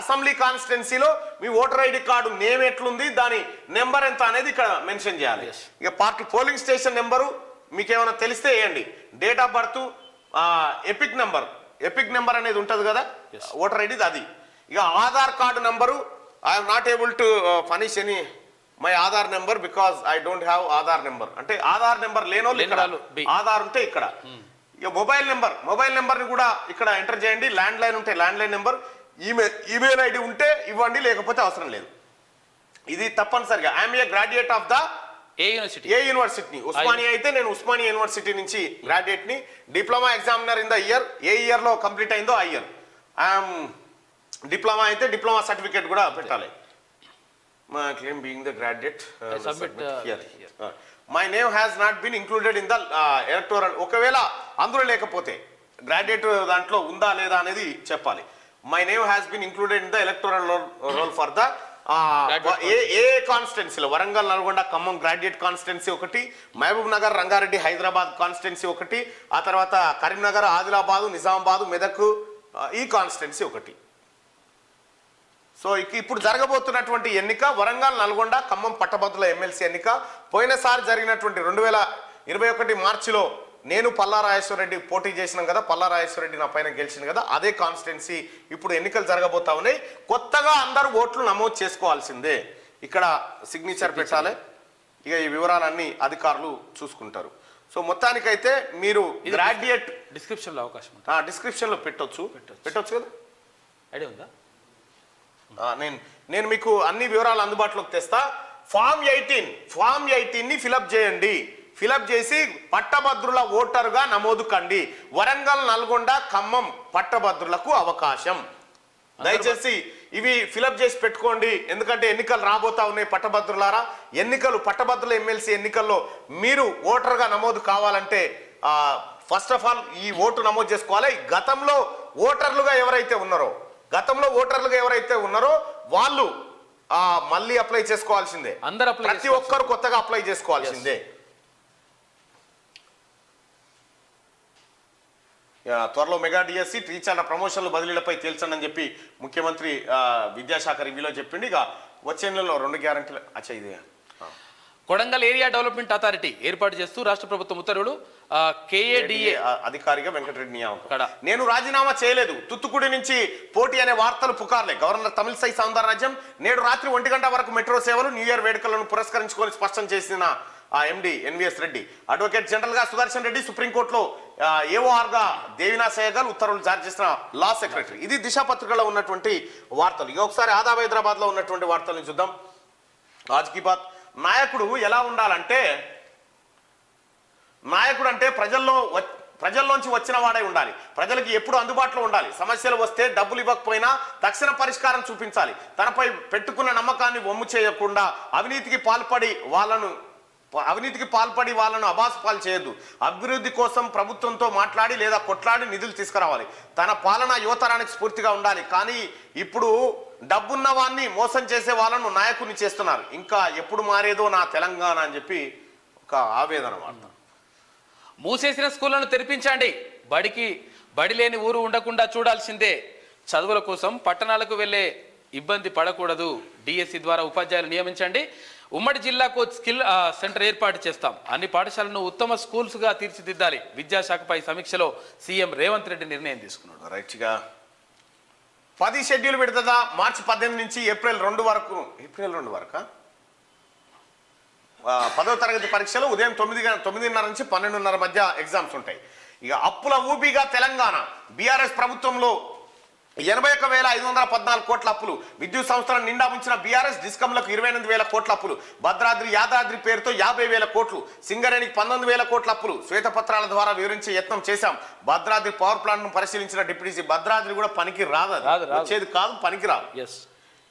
Speaker 3: assembly కాన్స్టిట్యున్సీలో మీ ఓటర్ ఐడి కార్డు నేమ్ ఎట్లుంది, దాని నెంబర్ ఎంత అనేది ఇక్కడ మెన్షన్ చేయాలి. ఇక పోలింగ్ స్టేషన్ నెంబరు మీకు ఏమైనా తెలిస్తే వేయండి. Date of birth, epic number అనేది ఉంటుంది కదా ఓటర్ ఐడి, అది. ఇక Aadhaar card number. I'm not able to furnish any my Aadhaar number because I don't have Aadhaar number. అంటే ఆధార్ నెంబర్ లేనోళ్ళు ఇక్కడ, ఆధార్ ఉంటే ఇక్కడ. ఇక మొబైల్ నెంబర్ని కూడా ఇక్కడ ఎంటర్ చేయండి. ల్యాండ్ లైన్ ఉంటే land line number, email ID ఉంటే ఇవ్వండి, లేకపోతే అవసరం లేదు. ఇది తప్పనిసరిగా. I'm a graduate of the A university. Osmania అయితే నేను ఉస్మానియా యూనివర్సిటీ నుంచి గ్రాడ్యుయేట్ ని. Diploma examiner in the year, A year లో కంప్లీట్ అయిందో ఆ ఇయర్. ఐఎమ్ డిప్లొమా అయితే డిప్లొమా సర్టిఫికేట్ కూడా పెట్టాలి. My claim being the graduate, submit here. My name has not been included in the electoral. ఒకవేళ అందులో లేకపోతే గ్రాడ్యుయేట్ దాంట్లో ఉందా లేదా అనేది చెప్పాలి. My name has been included in the electoral roll for the ఏ కాన్స్టిట్యున్సీలో వరంగల్, నల్గొండ, ఖమ్మం గ్రాడ్యుయేట్ కాన్స్టిట్యున్సీ ఒకటి, మహబూబ్ నగర్, రంగారెడ్డి, హైదరాబాద్ కాన్స్టిట్యున్సీ ఒకటి, ఆ తర్వాత కరీంనగర్, ఆదిలాబాద్, నిజామాబాద్, మెదక్ ఈ కాన్స్టిట్యున్సీ ఒకటి. సో ఇప్పుడు జరగబోతున్నటువంటి ఎన్నిక వరంగల్, నల్గొండ, ఖమ్మం పట్టభద్రుల ఎమ్మెల్సీ ఎన్నిక. పోయినసారి జరిగినటువంటి 2021 మార్చిలో నేను పల్లారాజేశ్వరరెడ్డి పోటీ చేసినాం కదా, పల్లారాజేశ్వరరెడ్డి నా పైన గెలిచింది కదా, అదే కాన్స్టిట్యున్సీ ఇప్పుడు ఎన్నికలు జరగబోతా ఉన్నాయి. కొత్తగా అందరూ ఓట్లు నమోదు చేసుకోవాల్సిందే. ఇక్కడ సిగ్నేచర్ పెట్టాలి. ఇక ఈ వివరాలన్నీ అధికారులు చూసుకుంటారు. సో మొత్తానికైతే మీరు గ్రాడ్యుయేట్
Speaker 2: డిస్క్రిప్షన్లో అవకాశం
Speaker 3: డిస్క్రిప్షన్లో పెట్టొచ్చు కదా,
Speaker 2: ఐడియా ఉందా?
Speaker 3: నేను మీకు అన్ని వివరాలు అందుబాటులోకి తెస్తా. ఫామ్ 18ని ఫిలప్ చేయండి. ఫిలప్ చేసి పట్టభద్రుల ఓటరుగా నమోదు కండి. వరంగల్, నల్గొండ, ఖమ్మం పట్టభద్రులకు అవకాశం. దయచేసి ఇవి ఫిలప్ చేసి పెట్టుకోండి. ఎందుకంటే ఎన్నికలు రాబోతా ఉన్నాయి పట్టభద్రులారా. పట్టభద్రుల ఎమ్మెల్సీ ఎన్నికల్లో మీరు ఓటరుగా నమోదు కావాలంటే ఫస్ట్ ఆఫ్ ఆల్ ఈ ఓటు నమోదు చేసుకోవాలి. గతంలో ఓటర్లుగా ఎవరైతే ఉన్నారో వాళ్ళు మళ్ళీ అప్లై చేసుకోవాల్సిందే. ప్రతి ఒక్కరు కొత్తగా అప్లై చేసుకోవాల్సిందే. త్వరలో మెగా డిఎస్సి టీచర్ల ప్రమోషన్లు బదిలీలపై తేల్చండి అని చెప్పి ముఖ్యమంత్రి విద్యాశాఖ రివ్యూలో చెప్పిండి. ఇక వచ్చే నెలలో 2 గ్యారంటీలు ఇది
Speaker 2: కొడంగల్ ఏరియా డెవలప్మెంట్ అథారిటీ ఏర్పాటు చేస్తూ రాష్ట్ర ప్రభుత్వం ఉత్తర్వులు. KADA
Speaker 3: అధికారిగా వెంకటరెడ్డి నియామకం. నేను రాజీనామా చేయలేదు, తుత్తుకుడి నుంచి పోటీ అనే వార్తలు పుకార్లే. గవర్నర్ తమిళసై సౌందరరాజ్యం నేడు రాత్రి 1 గంట వరకు మెట్రో సేవలు న్యూ ఇయర్ వేడుకలను పురస్కరించుకొని స్పష్టం చేసిన ఎండి ఎన్విఎస్ రెడ్డి. అడ్వకేట్ జనరల్ గా సుదర్శన్ రెడ్డి సుప్రీంకోర్టులో ఏఓఆర్గా దేవినా సేయగల్ ఉత్తర్వులు జారీ చేసిన లా సెక్రటరీ. ఇది దిశ పత్రికలో ఉన్నటువంటి వార్తలు. ఇక ఒకసారి ఆదాబ్ హైదరాబాద్ లో ఉన్నటువంటి వార్తలను చూద్దాం. ఆజ్ కీ బాత్. నాయకుడు ఎలా ఉండాలంటే, నాయకుడు అంటే ప్రజల్లోంచి వచ్చిన వాడై ఉండాలి, ప్రజలకు ఎప్పుడు అందుబాటులో ఉండాలి, సమస్యలు వస్తే డబ్బులు ఇవ్వకపోయినా తక్షణ పరిష్కారం చూపించాలి, తనపై పెట్టుకున్న నమ్మకాన్ని వమ్ము చేయకుండా అవినీతికి పాల్పడి వాళ్ళను అబాసుపాలు చేయొద్దు, అభివృద్ధి కోసం ప్రభుత్వంతో మాట్లాడి లేదా కొట్లాడి నిధులు తీసుకురావాలి, తన పాలన యువతరానికి స్ఫూర్తిగా ఉండాలి. కానీ ఇప్పుడు డబ్బున్న వాన్ని మోసం చేసే వాళ్ళను నాయకుని చేస్తున్నారు. ఇంకా ఎప్పుడు మారేదో నా తెలంగాణ అని చెప్పి ఒక ఆవేదన మాట.
Speaker 2: మూసేసిన స్కూళ్లను తెరిపించండి, బడి లేని ఊరు ఉండకుండా చూడాల్సిందే, చదువుల కోసం పట్టణాలకు వెళ్లే ఇబ్బంది పడకూడదు, డిఎస్సి ద్వారా ఉపాధ్యాయులు నియమించండి, ఉమ్మడి జిల్లాకు స్కిల్ సెంటర్ ఏర్పాటు చేస్తాం, అన్ని పాఠశాలను ఉత్తమ స్కూల్స్గా తీర్చిదిద్దాలి. విద్యాశాఖపై సమీక్షలో సీఎం రేవంత్ రెడ్డి నిర్ణయం తీసుకున్నాడు.
Speaker 3: రైట్గా 10 షెడ్యూల్ విడుదల మార్చి 18 నుంచి ఏప్రిల్ 2 వరకు 10వ తరగతి పరీక్షలు ఉదయం 9:30 నుంచి 12:30 మధ్య ఎగ్జామ్స్ ఉంటాయి. ఇక అప్పుల ఊబిగా తెలంగాణ. బీఆర్ఎస్ ప్రభుత్వంలో 81,514 కోట్ల అప్పులు. విద్యుత్ సంస్థలను నిండా ఉంచిన బీఆర్ఎస్ డిస్కంలకు 28,000 కోట్ల అప్పులు. భద్రాద్రి యాదాద్రి పేరుతో 50,000 కోట్లు. సింగరేణికి 19,000 కోట్ల అప్పులు. శ్వేతపత్రాల ద్వారా వివరించే యత్నం చేశాం. భద్రాద్రి పవర్ ప్లాంట్ ను పరిశీలించిన డిప్యూటీ భద్రాద్రి కూడా పనికి రాదు, వచ్చేది కాదు, పనికి రాదు.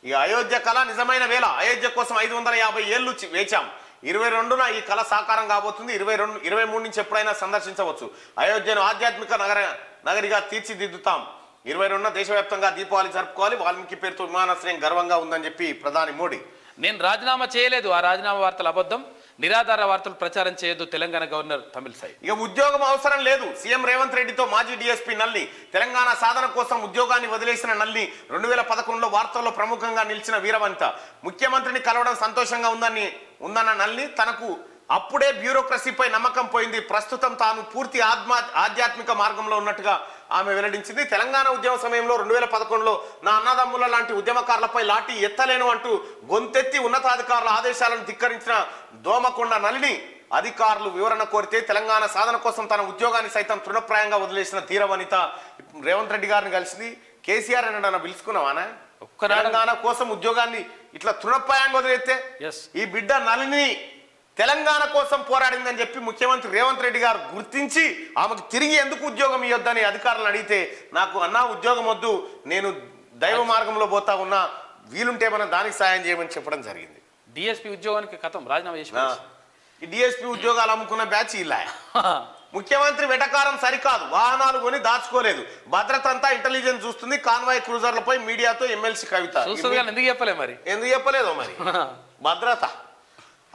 Speaker 3: ఇక అయోధ్య కళ నిజమైన వేళ. అయోధ్య కోసం 550 ఏళ్లు వేచాం. 22న ఈ కళ సాకారం కాబోతుంది. 23 నుంచి ఎప్పుడైనా సందర్శించవచ్చు. అయోధ్యను ఆధ్యాత్మిక నగరిగా తీర్చిదిద్దుతాం. 22న దేశవ్యాప్తంగా దీపావళి జరుపుకోవాలి. వాల్మీకి పేరుతో విమానాశ్రయం గర్వంగా ఉందని చెప్పి ప్రధాని మోడీ.
Speaker 2: నేను రాజీనామా చేయలేదు, ఆ రాజీనామా వార్తలు అబద్ధం, నిరాధార వార్తలు ప్రచారం చేయొద్దు తెలంగాణ గవర్నర్ తమిళసై.
Speaker 3: ఇక ఉద్యోగం అవసరం లేదు. సీఎం రేవంత్ రెడ్డితో మాజీ డీఎస్పీ నల్లి. తెలంగాణ సాధన కోసం ఉద్యోగాన్ని వదిలేసిన నల్లి 2011లో వార్తల్లో ప్రముఖంగా నిలిచిన వీరవంత. ముఖ్యమంత్రిని కలవడం సంతోషంగా ఉందన్న నల్లి తనకు అప్పుడే బ్యూరోక్రసీపై నమ్మకం పోయింది. ప్రస్తుతం తాను పూర్తి ఆధ్యాత్మిక మార్గంలో ఉన్నట్టుగా ఆమె వెల్లడించింది. తెలంగాణ ఉద్యమ సమయంలో 2011లో నా అన్నదమ్ముల లాంటి ఉద్యమకారులపై లాఠీ ఎత్తలేను అంటూ గొంతెత్తి ఉన్నతాధికారుల ఆదేశాలను ధిక్కరించిన దోమకొండ నల్లిని అధికారులు వివరణ కోరితే తెలంగాణ సాధన కోసం తన ఉద్యోగాన్ని సైతం తృణప్రాయంగా వదిలేసిన ధీరవనిత రేవంత్ రెడ్డి గారిని కలిసింది. కేసీఆర్ అన్న పిలుచుకున్నావానా? తెలంగాణ కోసం ఉద్యోగాన్ని ఇట్లా తృణప్రాయంగా వదిలేస్తే ఈ బిడ్డ నల్లిని తెలంగాణ కోసం పోరాడిందని చెప్పి ముఖ్యమంత్రి రేవంత్ రెడ్డి గారు గుర్తించి ఆమెకు తిరిగి ఎందుకు ఉద్యోగం ఇవ్వద్దని అధికారులను అడిగితే నాకు అన్నా ఉద్యోగం వద్దు, నేను దైవ మార్గంలో పోతా ఉన్నా, వీలుంటే మనం దానికి సాయం చేయమని చెప్పడం జరిగింది.
Speaker 2: డిఎస్పీ ఉద్యోగానికి కథం రాజీనామా చేసి
Speaker 3: ఈ డిఎస్పీ ఉద్యోగాలు అమ్ముకున్న బ్యాచ్ ఇలా. ముఖ్యమంత్రి వెటకారం సరికాదు, వాహనాలు కొని దాచుకోలేదు, భద్రత అంతా ఇంటెలిజెన్స్ చూస్తుంది, కాన్వాయ్ క్రూజర్లపై మీడియాతో ఎమ్మెల్సీ కవిత. ఎందుకు చెప్పలేదో మరి భద్రత.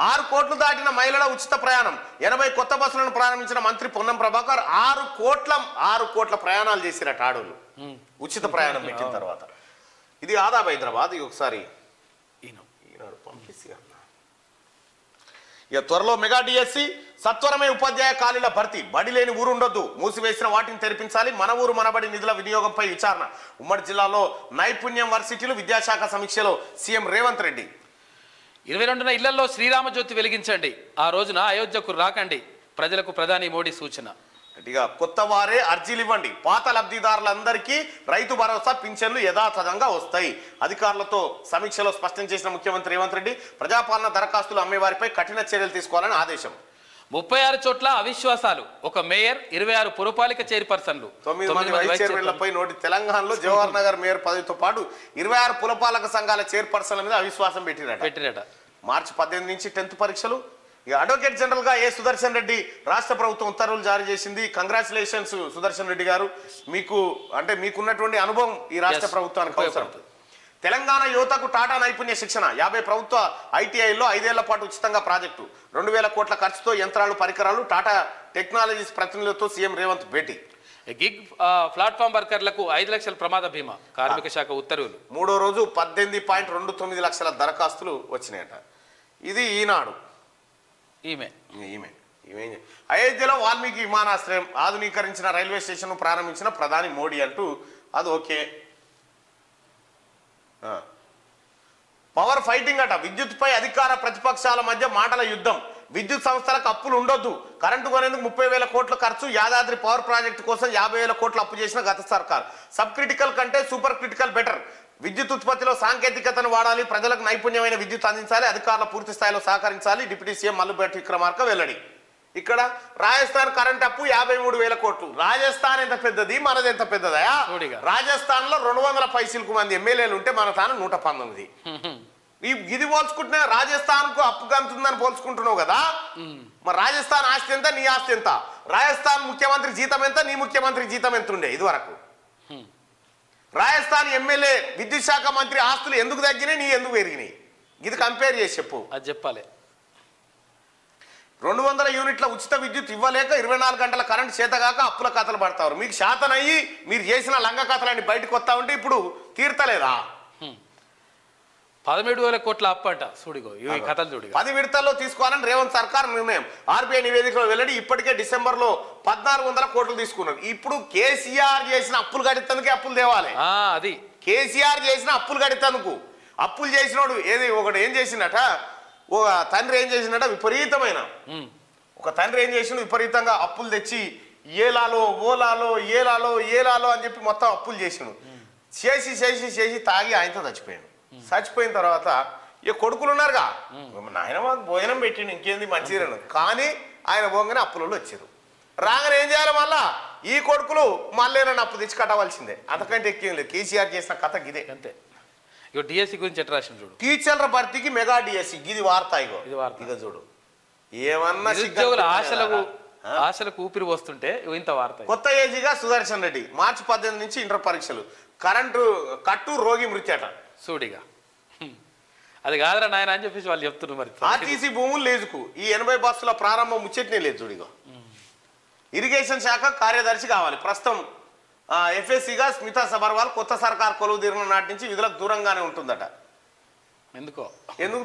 Speaker 3: 6 కోట్లు దాటిన మహిళల ఉచిత ప్రయాణం. 80 కొత్త బస్సులను ప్రారంభించిన మంత్రి పొన్నం ప్రభాకర్ 6 కోట్ల ప్రయాణాలు చేసినట్టు ఆడోళ్ళు ఉచిత ప్రయాణం పెట్టిన తర్వాత. ఇది ఆదాబ్ హైదరాబాద్. ఇది ఒకసారి ఈనాడు పంపిస్తే ఇక త్వరలో మెగా డిఎస్సి. సత్వరమే ఉపాధ్యాయ ఖాళీల భర్తీ. బడి లేని ఊరు ఉండొద్దు, మూసివేసిన వాటిని తెరిపించాలి. మన ఊరు మనబడి నిధుల వినియోగంపై విచారణ. ఉమ్మడి జిల్లాలో నైపుణ్యం వర్సిటీలు. విద్యాశాఖ సమీక్షలో సీఎం రేవంత్ రెడ్డి.
Speaker 2: 22న ఇళ్లలో శ్రీరామజ్యోతి వెలిగించండి, ఆ రోజున అయోధ్యకు రాకండి, ప్రజలకు ప్రధాని మోడీ సూచన.
Speaker 3: కొత్త వారే అర్జీలు ఇవ్వండి. పాత లబ్ధిదారులందరికీ రైతు భరోసా పింఛన్లు యథాతథంగా వస్తాయి. అధికారులతో సమీక్షలో స్పష్టం చేసిన ముఖ్యమంత్రి రేవంత్ రెడ్డి ప్రజాపాలన దరఖాస్తులు అమ్మేవారిపై కఠిన చర్యలు తీసుకోవాలని ఆదేశం.
Speaker 2: 36 చోట్ల అవిశ్వాసాలు, ఒక మేయర్, 26 పురపాలిక చైర్పర్సన్లు,
Speaker 3: 9 మంది వైస్ చైర్మన్లపై నోటి. తెలంగాణలో జవహర్ నగర్ మేయర్ పదవితో పాటు 26 పురపాలక సంఘాల చైర్పర్సన్ల మీద అవిశ్వాసం పెట్టిరట. మార్చి 18 నుంచి 10th పరీక్షలు. ఇక అడ్వకేట్ జనరల్ గా సుదర్శన్ రెడ్డి రాష్ట్ర ప్రభుత్వం ఉత్తర్వులు జారీ చేసింది. కంగ్రాచులేషన్స్ సుదర్శన్ రెడ్డి గారు, మీకున్నటువంటి అనుభవం ఈ రాష్ట్ర ప్రభుత్వానికి అవసరం. తెలంగాణ యువతకు టాటా నైపుణ్య శిక్షణ. 50 ప్రభుత్వ ఐటీఐల్లో 5 ఏళ్ల పాటు ఉచితంగా ప్రాజెక్టు. 2,000 కోట్ల ఖర్చుతో యంత్రాలు, పరికరాలు. టాటా టెక్నాలజీస్ ప్రతినిధులతో సీఎం రేవంత్ భేటీ.
Speaker 2: గిగ్ ప్లాట్ఫామ్ వర్కర్లకు 5 లక్షల ప్రమాద బీమా కార్మిక శాఖ ఉత్తర్వులు.
Speaker 3: మూడో రోజు 18.29 లక్షల దరఖాస్తులు వచ్చినాయట. ఇది ఈనాడు. ఈమె అయోధ్యలో వాల్మీకి విమానాశ్రయం ఆధునీకరించిన రైల్వే స్టేషన్ ప్రారంభించిన ప్రధాని మోడీ అంటూ అది ఓకే. పవర్ ఫైటింగ్ అట. విద్యుత్పై అధికార ప్రతిపక్షాల మధ్య మాటల యుద్ధం. విద్యుత్ సంస్థలకు అప్పులు ఉండొద్దు. కరెంటు కొనేందుకు 30,000 కోట్ల ఖర్చు. యాదాద్రి పవర్ ప్రాజెక్టు కోసం 50,000 కోట్లు అప్పు చేసిన గత సర్కార్. సబ్ క్రిటికల్ కంటే సూపర్ క్రిటికల్ బెటర్. విద్యుత్ ఉత్పత్తిలో సాంకేతికతను వాడాలి. ప్రజలకు నైపుణ్యమైన విద్యుత్ అందించాలి. అధికారులు పూర్తి స్థాయిలో సహకరించాలి. డిప్యూటీ సీఎం మల్లుబెట్టి విక్రమార్క వెల్లడి. ఇక్కడ రాజస్థాన్ కరెంట్ అప్పు 53,000 కోట్లు. రాజస్థాన్ ఎంత పెద్దది, మనది ఎంత పెద్దదయా? రాజస్థాన్ లో 200 పైసలకు మంది ఎమ్మెల్యేలు ఉంటే మన తాను 119. ఇది పోల్చుకుంటున్నా రాజస్థాన్ కు అప్పు గంతుందని పోల్చుకుంటున్నావు కదా. మరి రాజస్థాన్ ఆస్తి ఎంత, నీ ఆస్తి ఎంత? రాజస్థాన్ ముఖ్యమంత్రి జీతం ఎంత, నీ ముఖ్యమంత్రి జీతం ఎంత ఉండే ఇది వరకు? రాజస్థాన్ ఎమ్మెల్యే విద్యుత్ శాఖ మంత్రి ఆస్తులు ఎందుకు తగ్గినాయి, నీ ఎందుకు పెరిగినాయి? ఇది కంపేర్ చేసి చెప్పు.
Speaker 2: అది చెప్పాలి.
Speaker 3: 200 యూనిట్ల ఉచిత విద్యుత్ ఇవ్వలేక 24 గంటల కరెంట్ చేతగాక అప్పుల కథలు పడతారు. మీకు శాతనయ్యి మీరు చేసిన లంగ కథలన్నీ బయటకు వస్తా ఉంటే ఇప్పుడు తీర్తలేదా?
Speaker 2: 17,000 కోట్ల అప్పు అంట. చూడిగో ఈ కథలు చూడిగో.
Speaker 3: 10 విడతల్లో తీసుకోవాలని రేవంత్ సర్కార్ నిర్ణయం. ఆర్బీఐ నివేదికలో వెల్లడి. ఇప్పటికే డిసెంబర్లో 1,400 కోట్లు తీసుకున్నారు. ఇప్పుడు కేసీఆర్ చేసిన అప్పులు గడితందుకే అప్పులు తేవాలి.
Speaker 2: అది
Speaker 3: కేసీఆర్ చేసిన అప్పులు గడితందుకు. అప్పులు చేసినోడు ఏది ఒకటి ఏం చేసిందట, ఒక తండ్రి ఏం చేసిందట విపరీతమైన విపరీతంగా అప్పులు తెచ్చి ఏలాలో ఓలాలో ఏలాలో ఏలాలో అని చెప్పి మొత్తం అప్పులు చేసిండు. చేసి తాగి ఆయనతో చచ్చిపోయాడు. చచ్చిపోయిన తర్వాత ఇక కొడుకులు ఉన్నారుగా, నాయన మాకు భోజనం పెట్టిండు ఇంకేంది మంచిగా. కానీ ఆయన పోగానే అప్పులలో వచ్చారు. రాగానే ఏం చేయాలి? మళ్ళా ఈ కొడుకులు మళ్ళీ నన్ను అప్పు తెచ్చి కట్టవలసిందే. అంతకంటే ఎక్కువ లేదు. కేసీఆర్ చేసిన కథ గిదే.
Speaker 2: అంతే. ఇక డిఎస్సి గురించి ఎట్లా రాసిన చూడు.
Speaker 3: టీచర్ల భర్తీకి మెగా డిఎస్సి. ఇది వార్త. ఇక చూడు ఏమన్నా
Speaker 2: ఆశలకు ఊపిరి వస్తుంటే ఇంత వార్త.
Speaker 3: కొత్త ఏజీగా సుదర్శన్ రెడ్డి. మార్చి 18 నుంచి ఇంటర్ పరీక్షలు. కరెంటు కట్టు రోగి మృతి అట.
Speaker 2: చూడిగా అది కాదురా నాయన అని చెప్పేసి వాళ్ళు చెప్తున్నారు. మరి
Speaker 3: ఆర్టీసీ భూములు లేజుకు ఈ 80 బస్సుల ప్రారంభం ముచ్చట్నే లేదు. చూడిగా ఇరిగేషన్ శాఖ కార్యదర్శి కావాలి. ప్రస్తుతం ఎఫ్ఎస్సిగా స్మితా సబర్వాల్ కొత్త సర్కార్ కొలువు తీరిన నాటి నుంచి విధులకు దూరంగానే ఉంటుందట. ఎందుకు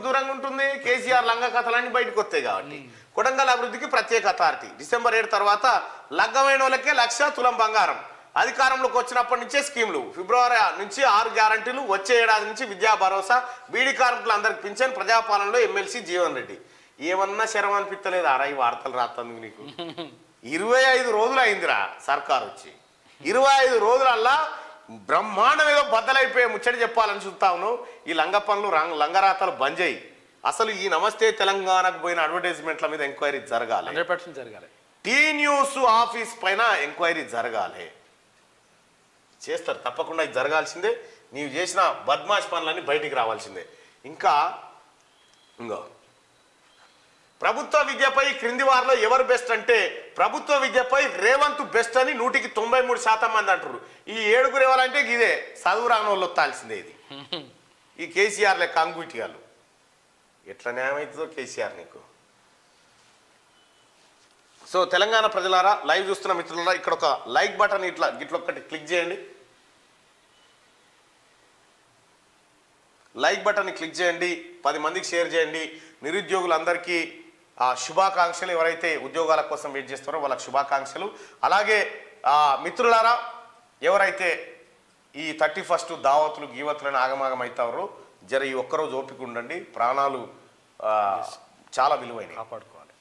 Speaker 3: దూరంగా ఉంటుంది? కేసీఆర్ లంగ కథలన్నీ బయటకు వస్తాయి కాబట్టి. కొడంగల్ అభివృద్ధికి ప్రత్యేక అథారిటీ. డిసెంబర్ 7 తర్వాత లగ్గమైన వాళ్ళకే 1,00,000 తులం బంగారం. అధికారంలోకి వచ్చినప్పటి నుంచే స్కీములు. ఫిబ్రవరి నుంచి 6 గ్యారంటీలు. వచ్చే ఏడాది నుంచి విద్యా భరోసా. బీడీ కార్మికులందరికి పింఛన్. ప్రజాపాలనలో ఎమ్మెల్సీ జీవన్ రెడ్డి. ఏమన్నా శరం అనిపించలేదు అరా ఈ వార్తలు రాత్తందుకు నీకు? 25 రోజులు అయిందిరా సర్కార్ వచ్చి. 25 రోజులల్లా బ్రహ్మాండం ఏదో బద్దలైపోయే ముచ్చట చెప్పాలని చూస్తాను. ఈ లంగ పనులు లంగరాతలు బంద్ చేయి. అసలు ఈ నమస్తే తెలంగాణకు పోయిన అడ్వర్టైజ్మెంట్ల మీద ఎంక్వైరీ జరగాలి.
Speaker 2: 100% జరగాలి.
Speaker 3: టీ న్యూస్ ఆఫీస్ పైన ఎంక్వైరీ జరగాలి. చేస్తారు తప్పకుండా. ఇది జరగాల్సిందే. నీవు చేసిన బద్మాష్ పనులన్నీ బయటికి రావాల్సిందే. ఇంకా ప్రభుత్వ విద్యపై క్రింది వారిలో ఎవరు బెస్ట్ అంటే ప్రభుత్వ విద్యపై రేవంత్ బెస్ట్ అని 193% మంది అంటారు. ఈ 7 ఎవరంటే ఇదే చదువు రాని వాళ్ళు వత్తాల్సిందే. ఇది ఈ కేసీఆర్ లెక్క అంగుటిగాలు. ఎట్లా న్యాయం అవుతుందో కేసీఆర్ నీకు. సో తెలంగాణ ప్రజలారా, లైవ్ చూస్తున్న మిత్రులారా, ఇక్కడ ఒక లైక్ బటన్ ఇట్లా ఒక్కటి క్లిక్ చేయండి. లైక్ బటన్ని క్లిక్ చేయండి. 10 మందికి షేర్ చేయండి. నిరుద్యోగులందరికీ శుభాకాంక్షలు. ఎవరైతే ఉద్యోగాల కోసం వెయిట్ చేస్తారో వాళ్ళకి శుభాకాంక్షలు. అలాగే మిత్రులారా, ఎవరైతే ఈ 31st దావతులు గీవతులను ఆగమాగం అవుతారో జర ఈ ఒక్కరోజు ఓపిక ఉండండి. ప్రాణాలు చాలా విలువైనవి, కాపాడుకోవాలి.